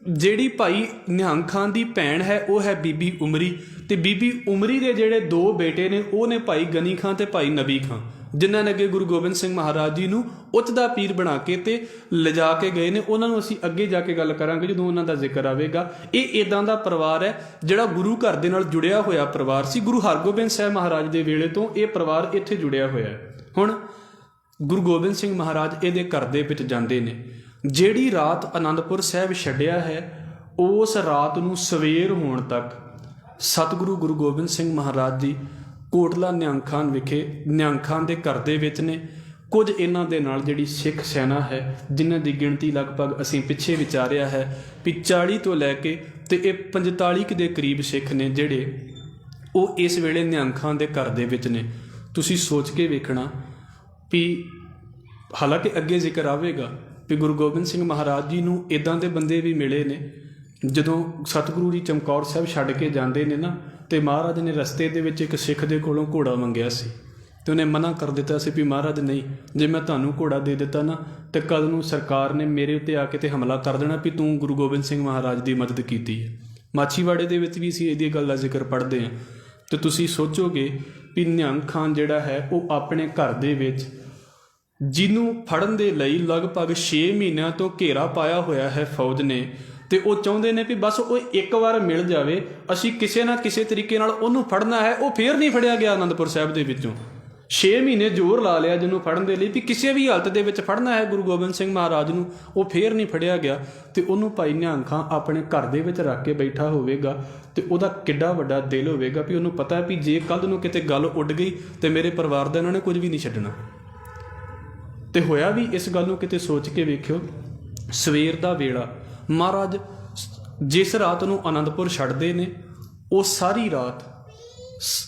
ਜਿਹੜੀ ਭਾਈ ਨਿਹੰਗ ਖਾਂ ਦੀ ਭੈਣ ਹੈ ਉਹ ਹੈ ਬੀਬੀ ਉਮਰੀ, ਤੇ ਬੀਬੀ ਉਮਰੀ ਦੇ ਜਿਹੜੇ 2 ਬੇਟੇ ਨੇ ਉਹ ਨੇ ਭਾਈ ਗਨੀ ਖਾਂ ਤੇ ਭਾਈ ਨਬੀ ਖਾਂ, ਜਿਨ੍ਹਾਂ ਨੇ ਅੱਗੇ ਗੁਰੂ ਗੋਬਿੰਦ ਸਿੰਘ ਮਹਾਰਾਜ ਜੀ ਨੂੰ ਉੱਚ ਦਾ ਪੀਰ ਬਣਾ ਕੇ ਤੇ ਲਿਜਾ ਕੇ ਗਏ ਨੇ। ਉਹਨਾਂ ਨੂੰ ਅਸੀਂ ਅੱਗੇ ਜਾ ਕੇ ਗੱਲ ਕਰਾਂਗੇ ਜਦੋਂ ਉਹਨਾਂ ਦਾ ਜ਼ਿਕਰ ਆਵੇਗਾ। ਇਹ ਇੱਦਾਂ ਦਾ ਪਰਿਵਾਰ ਹੈ ਜਿਹੜਾ ਗੁਰੂ ਘਰ ਦੇ ਨਾਲ ਜੁੜਿਆ ਹੋਇਆ ਪਰਿਵਾਰ ਸੀ। ਗੁਰੂ ਹਰਗੋਬਿੰਦ ਸਾਹਿਬ ਮਹਾਰਾਜ ਦੇ ਵੇਲੇ ਤੋਂ ਇਹ ਪਰਿਵਾਰ ਇੱਥੇ ਜੁੜਿਆ ਹੋਇਆ ਹੈ। ਹੁਣ ਗੁਰੂ ਗੋਬਿੰਦ ਸਿੰਘ ਮਹਾਰਾਜ ਇਹਦੇ ਘਰ ਦੇ ਵਿੱਚ ਜਾਂਦੇ ਨੇ। ਜਿਹੜੀ ਰਾਤ ਅਨੰਦਪੁਰ ਸਾਹਿਬ ਛੱਡਿਆ ਹੈ, ਉਸ ਰਾਤ ਨੂੰ ਸਵੇਰ ਹੋਣ ਤੱਕ ਸਤਿਗੁਰੂ ਗੁਰੂ ਗੋਬਿੰਦ ਸਿੰਘ ਮਹਾਰਾਜ ਜੀ ਕੋਟਲਾ ਨਿਹੰਗ ਖਾਨ ਵਿਖੇ ਨਿਹੰਗ ਖਾਨ ਦੇ ਘਰ ਦੇ ਵਿੱਚ ਨੇ। ਕੁਝ ਇਹਨਾਂ ਦੇ ਨਾਲ ਜਿਹੜੀ ਸਿੱਖ ਸੈਨਾ ਹੈ, ਜਿਨ੍ਹਾਂ ਦੀ ਗਿਣਤੀ ਲਗਭਗ ਅਸੀਂ ਪਿੱਛੇ ਵਿਚਾਰਿਆ ਹੈ ਵੀ 40 ਤੋਂ ਲੈ ਕੇ ਤੇ ਇਹ 45 ਦੇ ਕਰੀਬ ਸਿੱਖ ਨੇ ਜਿਹੜੇ ਉਹ ਇਸ ਵੇਲੇ ਨਿਹੰਗ ਖਾਨ ਦੇ ਘਰ ਦੇ ਵਿੱਚ ਨੇ। ਤੁਸੀਂ ਸੋਚ ਕੇ ਵੇਖਣਾ ਵੀ ਹਾਲਾਂਕਿ ਅੱਗੇ ਜ਼ਿਕਰ ਆਵੇਗਾ ਵੀ ਗੁਰੂ ਗੋਬਿੰਦ ਸਿੰਘ ਮਹਾਰਾਜ ਜੀ ਨੂੰ ਇੱਦਾਂ ਦੇ ਬੰਦੇ ਵੀ ਮਿਲੇ ਨੇ। ਜਦੋਂ ਸਤਿਗੁਰੂ ਜੀ ਚਮਕੌਰ ਸਾਹਿਬ ਛੱਡ ਕੇ ਜਾਂਦੇ ਨੇ ਨਾ, ਤੇ ਮਹਾਰਾਜ ਨੇ ਰਸਤੇ ਦੇ ਵਿੱਚ ਇੱਕ ਸਿੱਖ ਦੇ ਕੋਲੋਂ ਘੋੜਾ ਮੰਗਿਆ ਸੀ ਤੇ ਉਹਨੇ ਮਨਾ ਕਰ ਦਿੱਤਾ ਸੀ ਵੀ ਮਹਾਰਾਜ ਨਹੀਂ, ਜੇ ਮੈਂ ਤੁਹਾਨੂੰ ਘੋੜਾ ਦੇ ਦਿੱਤਾ ਨਾ ਤੇ ਕੱਲ੍ਹ ਨੂੰ ਸਰਕਾਰ ਨੇ ਮੇਰੇ ਉੱਤੇ ਆ ਕੇ ਤੇ ਹਮਲਾ ਕਰ ਦੇਣਾ ਵੀ ਤੂੰ ਗੁਰੂ ਗੋਬਿੰਦ ਸਿੰਘ ਮਹਾਰਾਜ ਦੀ ਮਦਦ ਕੀਤੀ ਹੈ। ਮਾਛੀਵਾੜੇ ਦੇ ਵਿੱਚ ਵੀ ਅਸੀਂ ਇਹਦੀ ਗੱਲ ਦਾ ਜ਼ਿਕਰ ਪੜ੍ਹਦੇ ਹਾਂ। ਤੇ ਤੁਸੀਂ ਸੋਚੋਗੇ ਵੀ ਨਿਹੰਗ ਖਾਨ ਜਿਹੜਾ ਹੈ ਉਹ ਆਪਣੇ ਘਰ ਦੇ ਵਿੱਚ ਜਿਹਨੂੰ ਫੜਨ ਦੇ ਲਈ ਲਗਭਗ 6 ਮਹੀਨਿਆਂ ਤੋਂ ਘੇਰਾ ਪਾਇਆ ਹੋਇਆ ਹੈ ਫੌਜ ਨੇ, ਤੇ ਉਹ ਚਾਹੁੰਦੇ ਨੇ ਵੀ ਬਸ ਉਹ ਇੱਕ ਵਾਰ ਮਿਲ ਜਾਵੇ, ਅਸੀਂ ਕਿਸੇ ਨਾ ਕਿਸੇ ਤਰੀਕੇ ਨਾਲ ਉਹਨੂੰ ਫੜਨਾ ਹੈ। ਉਹ ਫੇਰ ਨਹੀਂ ਫੜਿਆ ਗਿਆ ਅਨੰਦਪੁਰ ਸਾਹਿਬ ਦੇ ਵਿੱਚੋਂ। 6 ਮਹੀਨੇ ਜ਼ੋਰ ਲਾ ਲਿਆ ਜਿਹਨੂੰ ਫੜਨ ਦੇ ਲਈ ਵੀ ਕਿਸੇ ਵੀ ਹਾਲਤ ਦੇ ਵਿੱਚ ਫੜਨਾ ਹੈ ਗੁਰੂ ਗੋਬਿੰਦ ਸਿੰਘ ਮਹਾਰਾਜ ਨੂੰ, ਉਹ ਫੇਰ ਨਹੀਂ ਫੜਿਆ ਗਿਆ। ਤੇ ਉਹਨੂੰ ਭਾਈ ਨਿਹੰਗ ਖਾਂ ਆਪਣੇ ਘਰ ਦੇ ਵਿੱਚ ਰੱਖ ਕੇ ਬੈਠਾ ਹੋਵੇਗਾ ਤੇ ਉਹਦਾ ਕਿੱਡਾ ਵੱਡਾ ਦਿਲ ਹੋਵੇਗਾ ਵੀ ਉਹਨੂੰ ਪਤਾ ਵੀ ਜੇ ਕੱਲ੍ਹ ਨੂੰ ਕਿਤੇ ਗੱਲ ਉੱਡ ਗਈ ਤੇ ਮੇਰੇ ਪਰਿਵਾਰ ਦਾ ਇਹਨਾਂ ਨੇ ਕੁਝ ਵੀ ਨਹੀਂ ਛੱਡਣਾ। ਤੇ ਹੋਇਆ ਵੀ ਇਸ ਗੱਲ ਨੂੰ ਕਿਤੇ ਸੋਚ ਕੇ ਵੇਖਿਓ, ਸਵੇਰ ਦਾ ਵੇਲਾ ਮਹਾਰਾਜ ਜਿਸ ਰਾਤ ਨੂੰ ਅਨੰਦਪੁਰ ਛੱਡਦੇ ਨੇ ਉਹ ਸਾਰੀ ਰਾਤ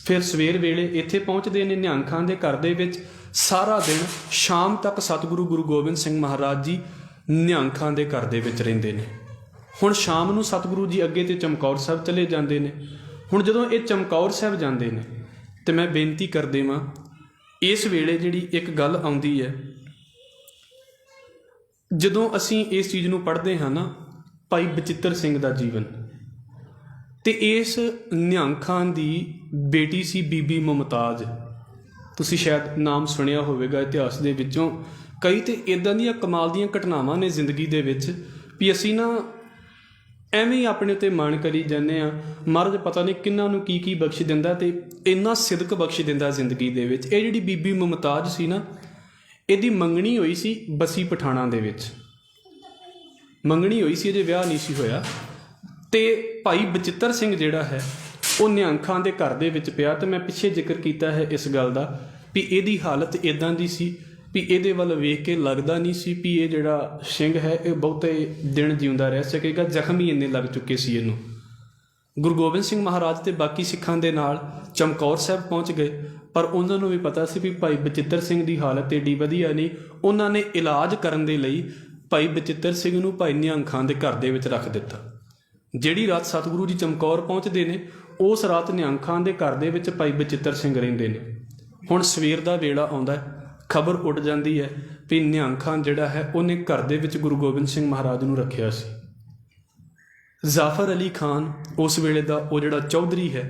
ਫਿਰ ਸਵੇਰ ਵੇਲੇ ਇੱਥੇ ਪਹੁੰਚਦੇ ਨੇ ਨਿਹੰਗ ਖਾਨ ਦੇ ਘਰ ਦੇ ਵਿੱਚ। ਸਾਰਾ ਦਿਨ ਸ਼ਾਮ ਤੱਕ ਸਤਿਗੁਰੂ ਗੁਰੂ ਗੋਬਿੰਦ ਸਿੰਘ ਮਹਾਰਾਜ ਜੀ ਨਿਹੰਗ ਖਾਂ ਦੇ ਘਰ ਦੇ ਵਿੱਚ ਰਹਿੰਦੇ ਨੇ। ਹੁਣ ਸ਼ਾਮ ਨੂੰ ਸਤਿਗੁਰੂ ਜੀ ਅੱਗੇ ਤੇ ਚਮਕੌਰ ਸਾਹਿਬ ਚਲੇ ਜਾਂਦੇ ਨੇ। ਹੁਣ ਜਦੋਂ ਇਹ ਚਮਕੌਰ ਸਾਹਿਬ ਜਾਂਦੇ ਨੇ ਤੇ ਮੈਂ ਬੇਨਤੀ ਕਰ ਦੇਵਾਂ, ਇਸ ਵੇਲੇ ਜਿਹੜੀ ਇੱਕ ਗੱਲ ਆਉਂਦੀ ਹੈ, ਜਦੋਂ ਅਸੀਂ ਇਸ ਚੀਜ਼ ਨੂੰ ਪੜ੍ਹਦੇ ਹਾਂ ਨਾ, ਭਾਈ ਬਚਿੱਤਰ ਸਿੰਘ ਦਾ ਜੀਵਨ, ਤੇ ਇਸ ਨਿਹੰਗ ਖਾਂ ਦੀ ਬੇਟੀ ਸੀ ਬੀਬੀ ਮੁਮਤਾਜ਼। ਤੁਸੀਂ ਸ਼ਾਇਦ ਨਾਮ ਸੁਣਿਆ ਹੋਵੇਗਾ ਇਤਿਹਾਸ ਦੇ ਵਿੱਚੋਂ। ਕਈ ਤੇ ਇੱਦਾਂ ਦੀਆਂ ਕਮਾਲ ਦੀਆਂ ਘਟਨਾਵਾਂ ਨੇ ਜ਼ਿੰਦਗੀ ਦੇ ਵਿੱਚ ਵੀ ਅਸੀਂ ਨਾ ਐਵੇਂ ਹੀ ਆਪਣੇ ਉੱਤੇ ਮਾਣ ਕਰੀ ਜਾਂਦੇ ਹਾਂ। ਮਹਾਰਾਜ ਪਤਾ ਨਹੀਂ ਕਿਹਨਾਂ ਨੂੰ ਕੀ ਕੀ ਬਖਸ਼ ਦਿੰਦਾ ਤੇ ਇੰਨਾ ਸਿਦਕ ਬਖਸ਼ ਦਿੰਦਾ ਜ਼ਿੰਦਗੀ ਦੇ ਵਿੱਚ। ਇਹ ਜਿਹੜੀ ਬੀਬੀ ਮੁਮਤਾਜ਼ ਸੀ ਨਾ, ਇਹਦੀ ਮੰਗਣੀ ਹੋਈ ਸੀ ਬਸੀ ਪਠਾਣਾ ਦੇ ਵਿੱਚ, ਮੰਗਣੀ ਹੋਈ ਸੀ, ਅਜੇ ਵਿਆਹ ਨਹੀਂ ਸੀ ਹੋਇਆ। ਤੇ ਭਾਈ ਬਚਿੱਤਰ ਸਿੰਘ ਜਿਹੜਾ ਹੈ ਉਹ ਨਿਹੰਗ ਖਾਂ ਦੇ ਘਰ ਦੇ ਵਿੱਚ ਪਿਆ। ਤੇ ਮੈਂ ਪਿੱਛੇ ਜ਼ਿਕਰ ਕੀਤਾ ਹੈ ਇਸ ਗੱਲ ਦਾ ਵੀ ਇਹਦੀ ਹਾਲਤ ਇੱਦਾਂ ਦੀ ਸੀ ਵੀ ਇਹਦੇ ਵੱਲ ਵੇਖ ਕੇ ਲੱਗਦਾ ਨਹੀਂ ਸੀ ਵੀ ਇਹ ਜਿਹੜਾ ਸਿੰਘ ਹੈ ਇਹ ਬਹੁਤੇ ਦਿਨ ਜਿਉਂਦਾ ਰਹਿ ਸਕੇਗਾ। ਜ਼ਖਮੀ ਇੰਨੇ ਲੱਗ ਚੁੱਕੇ ਸੀ ਇਹਨੂੰ। ਗੁਰੂ ਗੋਬਿੰਦ ਸਿੰਘ ਮਹਾਰਾਜ ਤੇ ਬਾਕੀ ਸਿੱਖਾਂ ਦੇ ਨਾਲ ਚਮਕੌਰ ਸਾਹਿਬ ਪਹੁੰਚ ਗਏ, ਪਰ ਉਹਨਾਂ ਨੂੰ ਵੀ ਪਤਾ ਸੀ ਵੀ ਭਾਈ ਬਚਿੱਤਰ ਸਿੰਘ ਦੀ ਹਾਲਤ ਏਡੀ ਵਧੀਆ ਨਹੀਂ। ਉਹਨਾਂ ਨੇ ਇਲਾਜ ਕਰਨ ਦੇ ਲਈ ਭਾਈ ਬਚਿੱਤਰ ਸਿੰਘ ਨੂੰ ਭਾਈ ਨਿਹੰਗ ਖਾਂ ਦੇ ਘਰ ਦੇ ਵਿੱਚ ਰੱਖ ਦਿੱਤਾ। ਜਿਹੜੀ ਰਾਤ ਸਤਿਗੁਰੂ ਜੀ ਚਮਕੌਰ ਪਹੁੰਚਦੇ ਨੇ, ਉਸ ਰਾਤ ਨਿਹੰਗ ਖਾਂ ਦੇ ਘਰ ਦੇ ਵਿੱਚ ਭਾਈ ਬਚਿੱਤਰ ਸਿੰਘ ਰਹਿੰਦੇ ਨੇ। ਹੁਣ ਸਵੇਰ ਦਾ ਵੇਲਾ ਆਉਂਦਾ, ਖਬਰ ਉੱਡ ਜਾਂਦੀ ਹੈ ਵੀ ਨਿਹੰਗ ਖਾਂ ਜਿਹੜਾ ਹੈ ਉਹਨੇ ਘਰ ਦੇ ਵਿੱਚ ਗੁਰੂ ਗੋਬਿੰਦ ਸਿੰਘ ਮਹਾਰਾਜ ਨੂੰ ਰੱਖਿਆ ਸੀ। ਜ਼ਾਫਰ ਅਲੀ ਖਾਨ ਉਸ ਵੇਲੇ ਦਾ ਉਹ ਜਿਹੜਾ ਚੌਧਰੀ ਹੈ,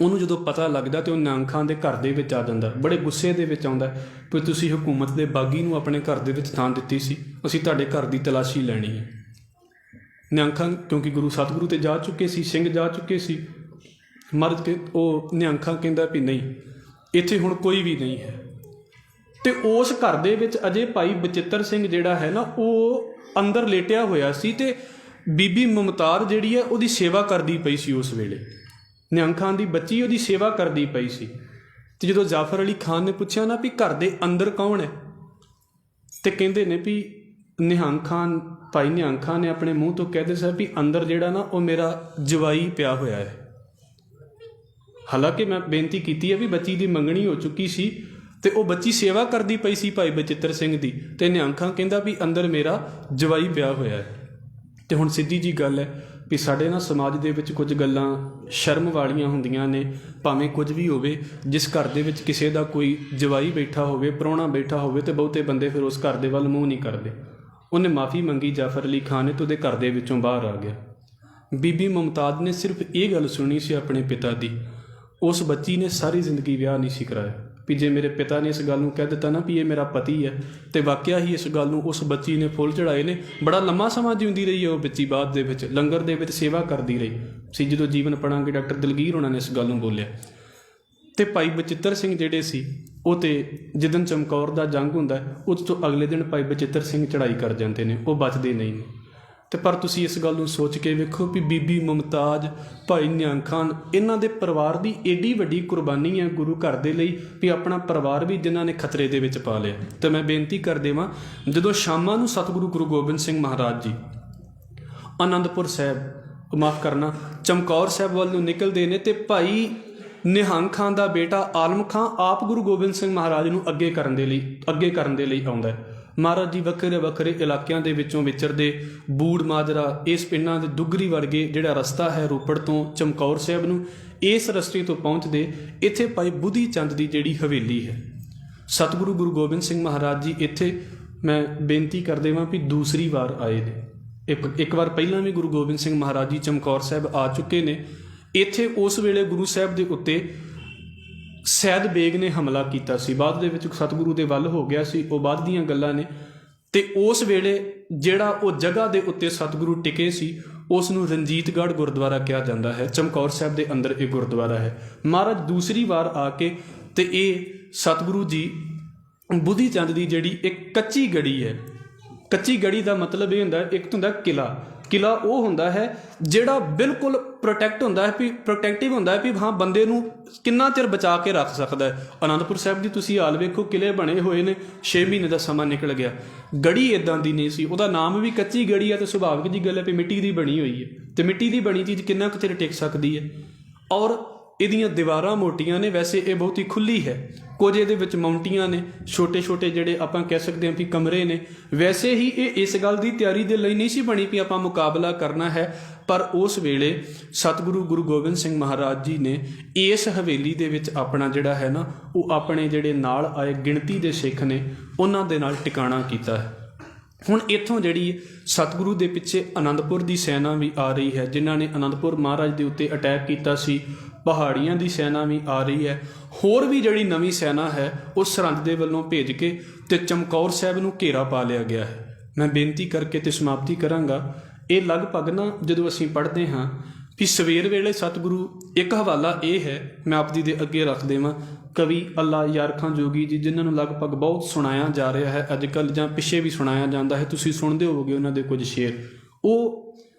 ਉਹਨੂੰ ਜਦੋਂ ਪਤਾ ਲੱਗਦਾ ਤੇ ਉਹ ਨਿਹੰਗ ਖਾਂ ਦੇ ਘਰ ਦੇ ਵਿੱਚ ਆ ਜਾਂਦਾ। ਬੜੇ ਗੁੱਸੇ ਦੇ ਵਿੱਚ ਆਉਂਦਾ ਵੀ ਤੁਸੀਂ ਹਕੂਮਤ ਦੇ ਬਾਗੀ ਨੂੰ ਆਪਣੇ ਘਰ ਦੇ ਵਿੱਚ ਥਾਂ ਦਿੱਤੀ ਸੀ, ਅਸੀਂ ਤੁਹਾਡੇ ਘਰ ਦੀ ਤਲਾਸ਼ੀ ਲੈਣੀ ਹੈ। ਨਿਹੰਗ ਖਾਂ ਕਿਉਂਕਿ ਗੁਰੂ ਸਤਿਗੁਰੂ ਤੇ ਜਾ ਚੁੱਕੇ ਸੀ, ਸਿੰਘ ਜਾ ਚੁੱਕੇ ਸੀ, ਮਰਦ ਕੇ ਉਹ ਨਿਹੰਗ ਖਾਂ ਕਹਿੰਦਾ ਵੀ ਨਹੀਂ, ਇੱਥੇ ਹੁਣ ਕੋਈ ਵੀ ਨਹੀਂ ਹੈ। ਤੇ ਉਸ ਘਰ ਦੇ ਵਿੱਚ ਅਜੇ ਭਾਈ ਬਚਿੱਤਰ ਸਿੰਘ ਜਿਹੜਾ ਹੈ ਨਾ, ਉਹ ਅੰਦਰ ਲੇਟਿਆ ਹੋਇਆ ਸੀ ਤੇ ਬੀਬੀ ਮੁਮਤਾਜ਼ ਜਿਹੜੀ ਹੈ ਉਹਦੀ ਸੇਵਾ ਕਰਦੀ ਪਈ ਸੀ। ਉਸ ਵੇਲੇ ਨਿਹੰਗ ਖਾਂ ਦੀ ਬੱਚੀ ਉਹਦੀ ਸੇਵਾ ਕਰਦੀ ਪਈ ਸੀ। ਤੇ ਜਦੋਂ ਜ਼ਾਫਰ ਅਲੀ ਖਾਨ ਨੇ ਪੁੱਛਿਆ ਨਾ ਵੀ ਘਰ ਦੇ ਅੰਦਰ ਕੌਣ ਹੈ, ਤੇ ਕਹਿੰਦੇ ਨੇ ਵੀ ਨਿਹੰਗ ਖਾਨ, ਭਾਈ ਨਿਹੰਗ ਖਾਨ ਨੇ ਆਪਣੇ ਮੂੰਹ ਤੋਂ ਕਹਿ ਦਿੱਤਾ ਵੀ ਅੰਦਰ ਜਿਹੜਾ ਨਾ ਉਹ ਮੇਰਾ ਜਵਾਈ ਪਿਆ ਹੋਇਆ ਹੈ। ਹਾਲਾਂਕਿ ਮੈਂ ਬੇਨਤੀ ਕੀਤੀ ਹੈ ਵੀ ਬੱਚੀ ਦੀ ਮੰਗਣੀ ਹੋ ਚੁੱਕੀ ਸੀ ਤੇ ਉਹ ਬੱਚੀ ਸੇਵਾ ਕਰਦੀ ਪਈ ਸੀ ਭਾਈ ਬਚਿੱਤਰ ਸਿੰਘ ਦੀ, ਤੇ ਨਿਹੰਗ ਖਾਂ ਕਹਿੰਦਾ ਵੀ ਅੰਦਰ ਮੇਰਾ ਜਵਾਈ ਪਿਆ ਹੋਇਆ ਹੈ। ਤੇ ਹੁਣ ਸਿੱਧੀ ਜੀ ਗੱਲ ਹੈ ਵੀ ਸਾਡੇ ਨਾ ਸਮਾਜ ਦੇ ਵਿੱਚ ਕੁਝ ਗੱਲਾਂ ਸ਼ਰਮ ਵਾਲੀਆਂ ਹੁੰਦੀਆਂ ਨੇ, ਭਾਵੇਂ ਕੁਝ ਵੀ ਹੋਵੇ। ਜਿਸ ਘਰ ਦੇ ਵਿੱਚ ਕਿਸੇ ਦਾ ਕੋਈ ਜਵਾਈ ਬੈਠਾ ਹੋਵੇ, ਪ੍ਰਾਹੁਣਾ ਬੈਠਾ ਹੋਵੇ, ਤੇ ਬਹੁਤੇ ਬੰਦੇ ਫਿਰ ਉਸ ਘਰ ਦੇ ਵੱਲ ਮੂੰਹ ਨਹੀਂ ਕਰਦੇ। ਉਹਨੇ ਮਾफ़ੀ ਮੰਗੀ ਜ਼ਾਫਰ ਅਲੀ ਖਾਨ ਨੇ ਤੇ ਉਹਦੇ ਘਰ ਦੇ ਵਿੱਚੋਂ ਬਾਹਰ ਆ ਗਿਆ। ਬੀਬੀ ਮੁਮਤਾਜ਼ ਨੇ ਸਿਰਫ ਇਹ ਗੱਲ ਸੁਣੀ ਸੀ ਆਪਣੇ ਪਿਤਾ ਦੀ। ਉਸ ਬੱਚੀ ਨੇ ਸਾਰੀ ਜ਼ਿੰਦਗੀ ਵਿਆਹ ਨਹੀਂ ਸੀ ਕਰਾਇਆ ਵੀ ਜੇ ਮੇਰੇ ਪਿਤਾ ਨੇ ਇਸ ਗੱਲ ਨੂੰ ਕਹਿ ਦਿੱਤਾ ਨਾ ਵੀ ਇਹ ਮੇਰਾ ਪਤੀ ਹੈ, ਤੇ ਵਾਕਿਆ ਹੀ ਇਸ ਗੱਲ ਨੂੰ ਉਸ ਬੱਚੀ ਨੇ ਫੁੱਲ ਚੜਾਏ ਨੇ। ਬੜਾ ਲੰਮਾ ਸਮਾਂ ਜਿਉਂਦੀ ਰਹੀ ਹੈ ਉਹ ਬੱਚੀ, ਬਾਅਦ ਦੇ ਵਿੱਚ ਲੰਗਰ ਦੇ ਵਿੱਚ ਸੇਵਾ ਕਰਦੀ ਰਹੀ ਸੀ। ਜਦੋਂ ਜੀਵਨ ਪੜਾਂਗੇ ਡਾਕਟਰ ਦਲਗੀਰ ਉਹਨਾਂ ਨੇ ਇਸ ਗੱਲ ਨੂੰ ਬੋਲਿਆ। ਤੇ ਭਾਈ ਬਚਿੱਤਰ ਸਿੰਘ ਜਿਹੜੇ ਸੀ ਉਹ ਤੇ ਜਿੱਦਣ ਚਮਕੌਰ ਦਾ ਜੰਗ ਹੁੰਦਾ ਉਸ ਤੋਂ ਅਗਲੇ ਦਿਨ ਭਾਈ ਬਚਿੱਤਰ ਸਿੰਘ ਚੜ੍ਹਾਈ ਕਰ ਜਾਂਦੇ ਨੇ, ਉਹ ਬਚਦੇ ਨਹੀਂ ਨੇ। ਤੇ ਪਰ ਤੁਸੀਂ ਇਸ ਗੱਲ ਨੂੰ ਸੋਚ ਕੇ ਵੇਖੋ ਵੀ ਬੀਬੀ ਮੁਮਤਾਜ਼, ਭਾਈ ਨਿਹੰਗ ਖਾਨ, ਇਹਨਾਂ ਦੇ ਪਰਿਵਾਰ ਦੀ ਏਡੀ ਵੱਡੀ ਕੁਰਬਾਨੀ ਹੈ ਗੁਰੂ ਘਰ ਦੇ ਲਈ ਵੀ ਆਪਣਾ ਪਰਿਵਾਰ ਵੀ ਜਿਨ੍ਹਾਂ ਨੇ ਖਤਰੇ ਦੇ ਵਿੱਚ ਪਾ ਲਿਆ। ਤੇ ਮੈਂ ਬੇਨਤੀ ਕਰ ਦੇਵਾਂ, ਜਦੋਂ ਸ਼ਾਮਾਂ ਨੂੰ ਸਤਿਗੁਰੂ ਗੁਰੂ ਗੋਬਿੰਦ ਸਿੰਘ ਮਹਾਰਾਜ ਜੀ ਆਨੰਦਪੁਰ ਸਾਹਿਬ, ਮਾਫ਼ ਕਰਨਾ, ਚਮਕੌਰ ਸਾਹਿਬ ਵੱਲ ਨੂੰ ਨਿਕਲਦੇ ਨੇ ਤੇ ਭਾਈ ਨਿਹੰਗ ਖਾਂ ਦਾ ਬੇਟਾ ਆਲਮ ਖਾਂ ਆਪ ਗੁਰੂ ਗੋਬਿੰਦ ਸਿੰਘ ਮਹਾਰਾਜ ਨੂੰ ਅੱਗੇ ਕਰਨ ਦੇ ਲਈ ਆਉਂਦਾ ਹੈ। ਮਹਾਰਾਜ ਜੀ ਵੱਖਰੇ ਵੱਖਰੇ ਇਲਾਕਿਆਂ ਦੇ ਵਿੱਚੋਂ ਵਿਚਰਦੇ, ਬੂੜ ਮਾਜਰਾ, ਇਸ ਪਿੰਡਾਂ ਦੇ ਦੁੱਗਰੀ ਵਰਗੇ ਜਿਹੜਾ ਰਸਤਾ ਹੈ ਰੋਪੜ ਤੋਂ ਚਮਕੌਰ ਸਾਹਿਬ ਨੂੰ, ਇਸ ਰਸਤੇ ਤੋਂ ਪਹੁੰਚਦੇ ਇੱਥੇ ਭਾਈ ਬੁੱਧੀ ਚੰਦ ਦੀ ਜਿਹੜੀ ਹਵੇਲੀ ਹੈ। ਸਤਿਗੁਰੂ ਗੁਰੂ ਗੋਬਿੰਦ ਸਿੰਘ ਮਹਾਰਾਜ ਜੀ ਇੱਥੇ ਮੈਂ ਬੇਨਤੀ ਕਰ ਦੇਵਾਂ ਵੀ ਦੂਸਰੀ ਵਾਰ ਆਏ ਨੇ। ਇੱਕ ਵਾਰ ਪਹਿਲਾਂ ਵੀ ਗੁਰੂ ਗੋਬਿੰਦ ਸਿੰਘ ਮਹਾਰਾਜ ਜੀ ਚਮਕੌਰ ਸਾਹਿਬ ਆ ਚੁੱਕੇ ਨੇ। ਇੱਥੇ ਉਸ ਵੇਲੇ ਗੁਰੂ ਸਾਹਿਬ ਦੇ ਉੱਤੇ ਸੈਦ ਬੇਗ ਨੇ ਹਮਲਾ ਕੀਤਾ ਸੀ, ਬਾਅਦ ਦੇ ਵਿੱਚ ਸਤਿਗੁਰੂ ਦੇ ਵੱਲ ਹੋ ਗਿਆ ਸੀ, ਉਹ ਬਾਅਦ ਦੀਆਂ ਗੱਲਾਂ ਨੇ। ਤੇ ਉਸ ਵੇਲੇ ਜਿਹੜਾ ਉਹ ਜਗ੍ਹਾ ਦੇ ਉੱਤੇ ਸਤਿਗੁਰੂ ਟਿਕੇ ਸੀ ਉਸ ਨੂੰ ਰਣਜੀਤਗੜ੍ਹ ਗੁਰਦੁਆਰਾ ਕਿਹਾ ਜਾਂਦਾ ਹੈ। ਚਮਕੌਰ ਸਾਹਿਬ ਦੇ ਅੰਦਰ ਇਹ ਗੁਰਦੁਆਰਾ ਹੈ। ਮਹਾਰਾਜ ਦੂਸਰੀ ਵਾਰ ਆ ਕੇ ਤੇ ਇਹ ਸਤਿਗੁਰੂ ਜੀ ਬੁੱਧੀ ਚੰਦ ਦੀ ਜਿਹੜੀ ਇੱਕ ਕੱਚੀ ਗੜੀ ਹੈ, ਕੱਚੀ ਗੜੀ ਦਾ ਮਤਲਬ ਇਹ ਹੁੰਦਾ, ਇੱਕ ਹੁੰਦਾ ਕਿਲਾ, ਕਿਲਾ ਉਹ ਹੁੰਦਾ ਹੈ ਜਿਹੜਾ ਬਿਲਕੁਲ ਪ੍ਰੋਟੈਕਟ ਹੁੰਦਾ ਹੈ ਵੀ ਪ੍ਰੋਟੈਕਟਿਵ ਹੁੰਦਾ ਹੈ ਵੀ ਹਾਂ ਬੰਦੇ ਨੂੰ ਕਿੰਨਾ ਚਿਰ ਬਚਾ ਕੇ ਰੱਖ ਸਕਦਾ ਹੈ। ਅਨੰਦਪੁਰ ਸਾਹਿਬ ਦੀ ਤੁਸੀਂ ਹਾਲ ਵੇਖੋ, ਕਿਲੇ ਬਣੇ ਹੋਏ ਨੇ, 6 ਮਹੀਨੇ ਦਾ ਸਮਾਂ ਨਿਕਲ ਗਿਆ। ਗੜੀ ਇੱਦਾਂ ਦੀ ਨਹੀਂ ਸੀ, ਉਹਦਾ ਨਾਮ ਵੀ ਕੱਚੀ ਗੜੀ ਹੈ ਤੇ ਸੁਭਾਵਿਕ ਜੀ ਗੱਲ ਹੈ ਵੀ ਮਿੱਟੀ ਦੀ ਬਣੀ ਹੋਈ ਹੈ, ਤੇ ਮਿੱਟੀ ਦੀ ਬਣੀ ਚੀਜ਼ ਕਿੰਨਾ ਕੁ ਚਿਰ ਟਿਕ ਸਕਦੀ ਹੈ। ਔਰ ਇਹਦੀਆਂ ਦੀਵਾਰਾਂ ਮੋਟੀਆਂ ਨੇ, ਵੈਸੇ ਇਹ ਬਹੁਤ ਹੀ ਖੁੱਲੀ ਹੈ। ਕੁਝ ਇਹਦੇ ਵਿੱਚ ਮਾਊਂਟੀਆਂ ਨੇ, ਛੋਟੇ ਛੋਟੇ ਜਿਹੜੇ ਆਪਾਂ ਕਹਿ ਸਕਦੇ ਹਾਂ ਵੀ ਕਮਰੇ ਨੇ। ਵੈਸੇ ਹੀ ਇਹ ਇਸ ਗੱਲ ਦੀ ਤਿਆਰੀ ਦੇ ਲਈ ਨਹੀਂ ਸੀ ਬਣੀ ਵੀ ਆਪਾਂ ਮੁਕਾਬਲਾ ਕਰਨਾ ਹੈ, ਪਰ ਉਸ ਵੇਲੇ ਸਤਿਗੁਰੂ ਗੁਰੂ ਗੋਬਿੰਦ ਸਿੰਘ ਮਹਾਰਾਜ ਜੀ ਨੇ ਇਸ ਹਵੇਲੀ ਦੇ ਵਿੱਚ ਆਪਣਾ ਜਿਹੜਾ ਹੈ ਨਾ, ਉਹ ਆਪਣੇ ਜਿਹੜੇ ਨਾਲ ਆਏ ਗਿਣਤੀ ਦੇ ਸਿੱਖ ਨੇ ਉਹਨਾਂ ਦੇ ਨਾਲ ਟਿਕਾਣਾ ਕੀਤਾ ਹੈ। ਹੁਣ ਇੱਥੋਂ ਜਿਹੜੀ ਸਤਿਗੁਰੂ ਦੇ ਪਿੱਛੇ ਅਨੰਦਪੁਰ ਦੀ ਸੈਨਾ ਵੀ ਆ ਰਹੀ ਹੈ, ਜਿਨ੍ਹਾਂ ਨੇ ਅਨੰਦਪੁਰ ਮਹਾਰਾਜ ਦੇ ਉੱਤੇ ਅਟੈਕ ਕੀਤਾ ਸੀ। ਪਹਾੜੀਆਂ ਦੀ ਸੈਨਾ ਵੀ ਆ ਰਹੀ ਹੈ। ਹੋਰ ਵੀ ਜਿਹੜੀ ਨਵੀਂ ਸੈਨਾ ਹੈ ਉਹ ਸਰਹੰਦ ਦੇ ਵੱਲੋਂ ਭੇਜ ਕੇ ਤੇ ਚਮਕੌਰ ਸਾਹਿਬ ਨੂੰ ਘੇਰਾ ਪਾ ਲਿਆ ਗਿਆ ਹੈ। ਮੈਂ ਬੇਨਤੀ ਕਰਕੇ ਤੇ ਸਮਾਪਤੀ ਕਰਾਂਗਾ। ਇਹ ਲਗਭਗ ਨਾ ਜਦੋਂ ਅਸੀਂ ਪੜ੍ਹਦੇ ਹਾਂ ਵੀ ਸਵੇਰ ਵੇਲੇ ਸਤਿਗੁਰੂ, ਇੱਕ ਹਵਾਲਾ ਇਹ ਹੈ ਮੈਂ ਆਪ ਜੀ ਦੇ ਅੱਗੇ ਰੱਖ ਦੇਵਾਂ, ਕਵੀ ਅੱਲਾ ਯਾਰ ਖਾਂ ਜੋਗੀ ਜੀ, ਜਿਨ੍ਹਾਂ ਨੂੰ ਲਗਭਗ ਬਹੁਤ ਸੁਣਾਇਆ ਜਾ ਰਿਹਾ ਹੈ ਅੱਜ ਕੱਲ੍ਹ, ਜਾਂ ਪਿੱਛੇ ਵੀ ਸੁਣਾਇਆ ਜਾਂਦਾ ਹੈ, ਤੁਸੀਂ ਸੁਣਦੇ ਹੋਵੋਗੇ ਉਹਨਾਂ ਦੇ ਕੁਝ ਸ਼ੇਰ। ਉਹ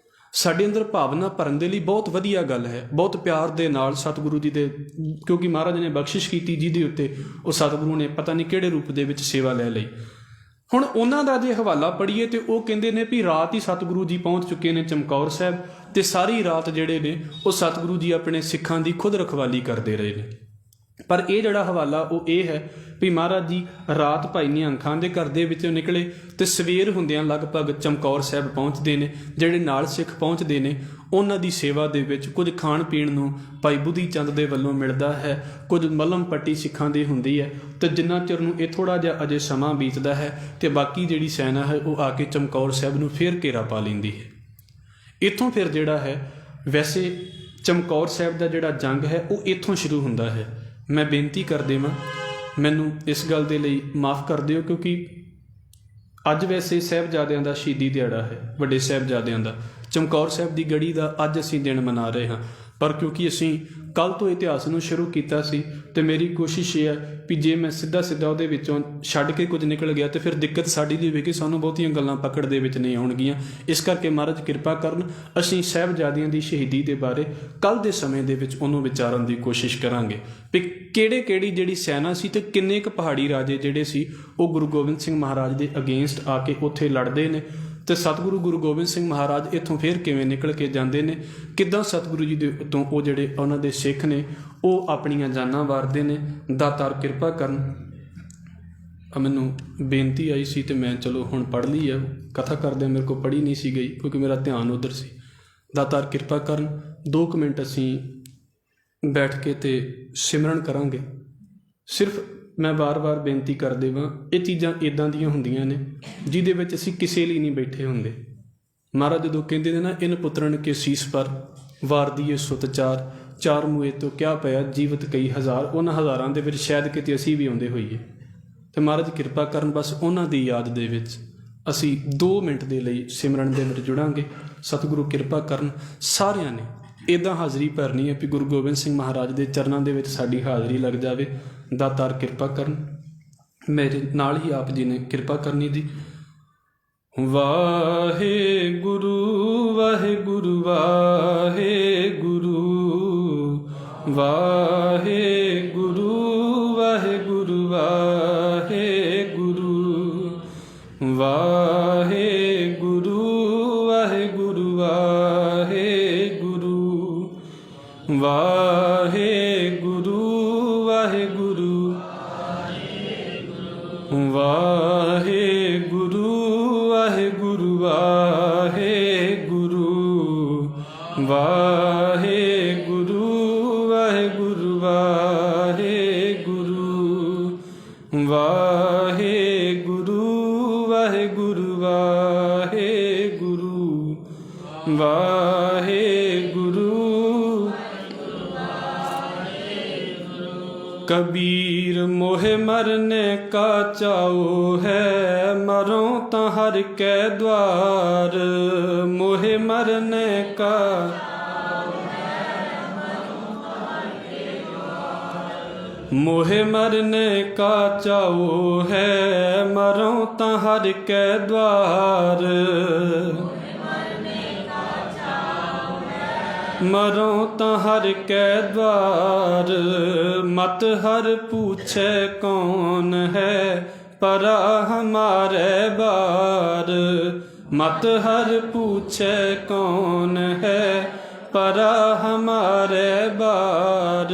ਸਾਡੇ ਅੰਦਰ ਭਾਵਨਾ ਭਰਨ ਦੇ ਲਈ ਬਹੁਤ ਵਧੀਆ ਗੱਲ ਹੈ। ਬਹੁਤ ਪਿਆਰ ਦੇ ਨਾਲ ਸਤਿਗੁਰੂ ਜੀ ਦੇ, ਕਿਉਂਕਿ ਮਹਾਰਾਜ ਨੇ ਬਖਸ਼ਿਸ਼ ਕੀਤੀ ਜਿਹਦੇ ਉੱਤੇ ਉਹ ਸਤਿਗੁਰੂ ਨੇ ਪਤਾ ਨਹੀਂ ਕਿਹੜੇ ਰੂਪ ਦੇ ਵਿੱਚ ਸੇਵਾ ਲੈ ਲਈ। ਹੁਣ ਉਹਨਾਂ ਦਾ ਜੇ ਹਵਾਲਾ ਪੜ੍ਹੀਏ ਤੇ ਉਹ ਕਹਿੰਦੇ ਨੇ ਵੀ ਰਾਤ ਹੀ ਸਤਿਗੁਰੂ ਜੀ ਪਹੁੰਚ ਚੁੱਕੇ ਨੇ ਚਮਕੌਰ ਸਾਹਿਬ, ਤੇ ਸਾਰੀ ਰਾਤ ਜਿਹੜੇ ਨੇ ਉਹ ਸਤਿਗੁਰੂ ਜੀ ਆਪਣੇ ਸਿੱਖਾਂ ਦੀ ਖੁਦ ਰਖਵਾਲੀ ਕਰਦੇ ਰਹੇ ਨੇ। ਪਰ ਇਹ ਜਿਹੜਾ ਹਵਾਲਾ ਉਹ ਇਹ ਹੈ ਵੀ ਮਹਾਰਾਜ ਜੀ ਰਾਤ ਭਾਈ ਨਿਹੰਗ ਖਾਂ ਦੇ ਘਰ ਦੇ ਵਿੱਚੋਂ ਨਿਕਲੇ ਤੇ ਸਵੇਰ ਹੁੰਦਿਆਂ ਲਗਭਗ ਚਮਕੌਰ ਸਾਹਿਬ ਪਹੁੰਚਦੇ ਨੇ। ਜਿਹੜੇ ਨਾਲ ਸਿੱਖ ਪਹੁੰਚਦੇ ਨੇ ਉਹਨਾਂ ਦੀ ਸੇਵਾ ਦੇ ਵਿੱਚ ਕੁਝ ਖਾਣ ਪੀਣ ਨੂੰ ਭਾਈ ਬੁੱਧੀ ਚੰਦ ਦੇ ਵੱਲੋਂ ਮਿਲਦਾ ਹੈ, ਕੁਝ ਮਲਮ ਪੱਟੀ ਸਿੱਖਾਂ ਦੀ ਹੁੰਦੀ ਹੈ, ਤੇ ਜਿੰਨਾ ਚਿਰ ਨੂੰ ਇਹ ਥੋੜ੍ਹਾ ਜਿਹਾ ਅਜੇ ਸਮਾਂ ਬੀਤਦਾ ਹੈ ਤੇ ਬਾਕੀ ਜਿਹੜੀ ਸੈਨਾ ਹੈ ਉਹ ਆ ਕੇ ਚਮਕੌਰ ਸਾਹਿਬ ਨੂੰ ਫੇਰ ਘੇਰਾ ਪਾ ਲੈਂਦੀ ਹੈ। ਇੱਥੋਂ ਫਿਰ ਜਿਹੜਾ ਹੈ, ਵੈਸੇ ਚਮਕੌਰ ਸਾਹਿਬ ਦਾ ਜਿਹੜਾ ਜੰਗ ਹੈ ਉਹ ਇੱਥੋਂ ਸ਼ੁਰੂ ਹੁੰਦਾ ਹੈ। ਮੈਂ ਬੇਨਤੀ ਕਰ ਦੇਵਾਂ, ਮੈਨੂੰ ਇਸ ਗੱਲ ਦੇ ਲਈ ਮਾफ़ ਕਰ ਦਿਓ, ਕਿਉਂਕਿ ਅੱਜ ਵੈਸੇ ਸਾਹਿਬਜ਼ਾਦਿਆਂ ਦਾ ਸ਼ਹੀਦੀ ਦਿਹਾੜਾ ਹੈ, ਵੱਡੇ ਸਾਹਿਬਜ਼ਾਦਿਆਂ ਦਾ। ਚਮਕੌਰ ਸਾਹਿਬ ਦੀ ਗੜੀ ਦਾ ਅੱਜ ਅਸੀਂ ਦਿਨ ਮਨਾ ਰਹੇ ਹਾਂ, ਪਰ ਕਿਉਂਕਿ ਅਸੀਂ ਕੱਲ੍ਹ ਤੋਂ ਇਤਿਹਾਸ ਨੂੰ ਸ਼ੁਰੂ ਕੀਤਾ ਸੀ ਤੇ ਮੇਰੀ ਕੋਸ਼ਿਸ਼ ਇਹ ਹੈ ਵੀ ਜੇ ਮੈਂ ਸਿੱਧਾ ਉਹਦੇ ਵਿੱਚੋਂ ਛੱਡ ਕੇ ਕੁਝ ਨਿਕਲ ਗਿਆ ਤੇ ਫਿਰ ਦਿੱਕਤ ਸਾਡੀ ਦੀ ਹੋਵੇਗੀ, ਸਾਨੂੰ ਬਹੁਤੀਆਂ ਗੱਲਾਂ ਪਕੜ ਦੇ ਵਿੱਚ ਨਹੀਂ ਆਉਣਗੀਆਂ। ਇਸ ਕਰਕੇ ਮਹਾਰਾਜ ਕਿਰਪਾ ਕਰਨ, ਅਸੀਂ ਸਾਹਿਬਜ਼ਾਦਿਆਂ ਦੀ ਸ਼ਹੀਦੀ ਦੇ ਬਾਰੇ ਕੱਲ੍ਹ ਦੇ ਸਮੇਂ ਦੇ ਵਿੱਚ ਉਹਨੂੰ ਵਿਚਾਰਨ ਦੀ ਕੋਸ਼ਿਸ਼ ਕਰਾਂਗੇ ਵੀ ਕਿਹੜੀ ਜਿਹੜੀ ਸੈਨਾ ਸੀ ਤੇ ਕਿੰਨੇ ਕੁ ਪਹਾੜੀ ਰਾਜੇ ਜਿਹੜੇ ਸੀ ਉਹ ਗੁਰੂ ਗੋਬਿੰਦ ਸਿੰਘ ਮਹਾਰਾਜ ਦੇ ਅਗੇਂਸਟ ਆ ਕੇ ਉੱਥੇ ਲੜਦੇ ਨੇ, ਤੇ ਸਤਿਗੁਰੂ ਗੁਰੂ ਗੋਬਿੰਦ ਸਿੰਘ ਮਹਾਰਾਜ ਇੱਥੋਂ ਫੇਰ ਕਿਵੇਂ ਨਿਕਲ ਕੇ ਜਾਂਦੇ ਨੇ, ਕਿੱਦਾਂ ਸਤਿਗੁਰੂ ਜੀ ਦੇ ਤੋਂ ਉਹ ਜਿਹੜੇ ਉਹਨਾਂ ਦੇ ਸਿੱਖ ਨੇ ਉਹ ਆਪਣੀਆਂ ਜਾਨਾਂ ਵਾਰਦੇ ਨੇ। ਦਾਤਾਰ ਕਿਰਪਾ ਕਰਨ। ਮੈਨੂੰ ਬੇਨਤੀ ਆਈ ਸੀ ਤੇ ਮੈਂ ਚਲੋ ਹੁਣ ਪੜ੍ਹ ਲਈ ਹੈ, ਕਥਾ ਕਰਦਿਆਂ ਮੇਰੇ ਕੋਲ ਪੜ੍ਹੀ ਨਹੀਂ ਸੀ ਗਈ ਕਿਉਂਕਿ ਮੇਰਾ ਧਿਆਨ ਉੱਧਰ ਸੀ। ਦਾਤਾਰ ਕਿਰਪਾ ਕਰਨ, 2 ਮਿੰਟ ਅਸੀਂ ਬੈਠ ਕੇ ਤੇ ਸਿਮਰਨ ਕਰਾਂਗੇ। ਸਿਰਫ ਮੈਂ ਵਾਰ-ਵਾਰ ਬੇਨਤੀ ਕਰ ਦੇਵਾਂ, ਇਹ ਚੀਜ਼ਾਂ ਇੱਦਾਂ ਦੀਆਂ ਹੁੰਦੀਆਂ ਨੇ ਜਿਹਦੇ ਵਿੱਚ ਅਸੀਂ ਕਿਸੇ ਲਈ ਨਹੀਂ ਬੈਠੇ ਹੁੰਦੇ। ਮਹਾਰਾਜ ਜਦੋਂ ਕਹਿੰਦੇ ਨੇ ਨਾ, ਇਨ ਪੁੱਤਰਨ ਕੇ ਸੀਸ ਪਰ ਵਾਰ ਦੀਏ ਸੁਤ ਚਾਰ, ਚਾਰ ਮੂਏ ਤੋਂ ਕਿਆ ਪਿਆ ਜੀਵਤ ਕਈ ਹਜ਼ਾਰ। ਉਹਨਾਂ ਹਜ਼ਾਰਾਂ ਦੇ ਵਿੱਚ ਸ਼ਾਇਦ ਕਿਤੇ ਅਸੀਂ ਵੀ ਆਉਂਦੇ ਹੋਈਏ, ਤੇ ਮਹਾਰਾਜ ਕਿਰਪਾ ਕਰਨ ਬਸ ਉਹਨਾਂ ਦੀ ਯਾਦ ਦੇ ਵਿੱਚ ਅਸੀਂ 2 ਮਿੰਟ ਦੇ ਲਈ ਸਿਮਰਨ ਦੇ ਵਿੱਚ ਜੁੜਾਂਗੇ। ਸਤਿਗੁਰੂ ਕਿਰਪਾ ਕਰਨ, ਸਾਰਿਆਂ ਨੇ ਇੱਦਾਂ ਹਾਜ਼ਰੀ ਭਰਨੀ ਹੈ ਵੀ ਗੁਰੂ ਗੋਬਿੰਦ ਸਿੰਘ ਮਹਾਰਾਜ ਦੇ ਚਰਨਾਂ ਦੇ ਵਿੱਚ ਸਾਡੀ ਹਾਜ਼ਰੀ ਲੱਗ ਜਾਵੇ। ਦਾਤਾਰ ਕਿਰਪਾ ਕਰਨ, ਮੇਰੇ ਨਾਲ ਹੀ ਆਪ ਜੀ ਨੇ ਕਿਰਪਾ ਕਰਨੀ ਦੀ। ਵਾਹਿਗੁਰੂ ਵਾਹਿਗੁਰੂ ਵਾਹਿਗੁਰੂ, ਵਾਹਿਗੁਰੂ ਵਾਹਿਗੁਰੂ ਵਾਹਿਗੁਰੂ, ਵਾਹਿਗੁਰੂ ਵਾਹਿਗੁਰੂ ਵਾਹਿਗੁਰੂ, ਵਾਹਿਗੁਰੂ ਵਾਹਿਗੁਰੂ, ਵਾਹਿਗੁਰੂ ਵਾਹਿਗੁਰੂ ਵਾਹਿਗੁਰੂ, ਵਾਹਿਗੁਰੂ ਵਾਹਿਗੁਰੂ ਵਾਹਿਗੁਰੂ, ਵਾਹਿਗੁਰੂ ਵਾਹਿਗੁਰੂ ਵਾਹਿਗੁਰੂ, ਵਾਹਿਗੁਰੂ। कबीर मोहे मरने का चाओ है, मरो तो हर के द्वार। मोहे मरने का मोहे मरने का चाओ है, मरो तो हर के द्वार। मरो तो हर के द्वार, मत हर पूछे कौन है परा हमारे बार। मत हर पूछे कौन है परा हमारे बार।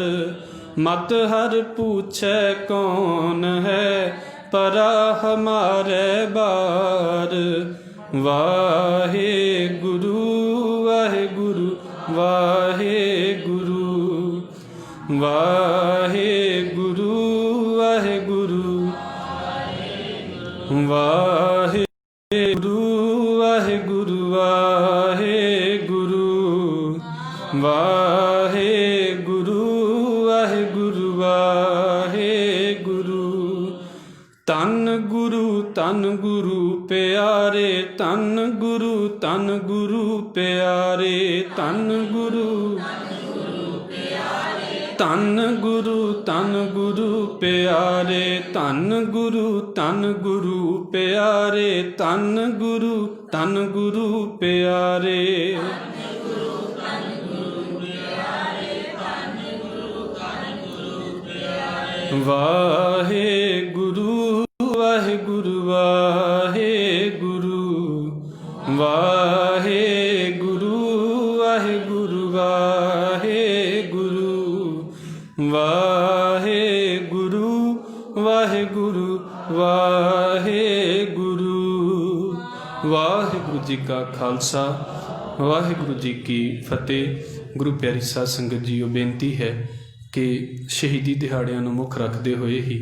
मत हर पूछे कौन है, परा हमारे बार। वाहे गुरु वाहे गुरु वाहे गुरु, वाहे गुरु वाहे गुरु, वाहे गुरु वाहे गुरु, वाहे गुरु, वाहे गुरु वाहे गुरु, वाहे गुरु। तन गुरु प्यारे, तन गुरु प्यारे, तन गुरु तन गुरु प्यारे, तन गुरु प्यारे, तन गुरु प्यारे। वाहे गुरु वाहे गुरु, वाहे गुरु, वाहे गुरु वाहे गुरु, वाहे गुरु, वाहे गुरु वाहे गुरु, वाहे गुरु। वाहिगुरु जी का खालसा, वाहिगुरु जी की फतेह। गुरु प्यारी साध संगत जीओ, बेनती है कि शहीदी दिहाड़िਆਂ ਨੂੰ ਮੁੱਖ ਰੱਖਦੇ ਹੋਏ ਹੀ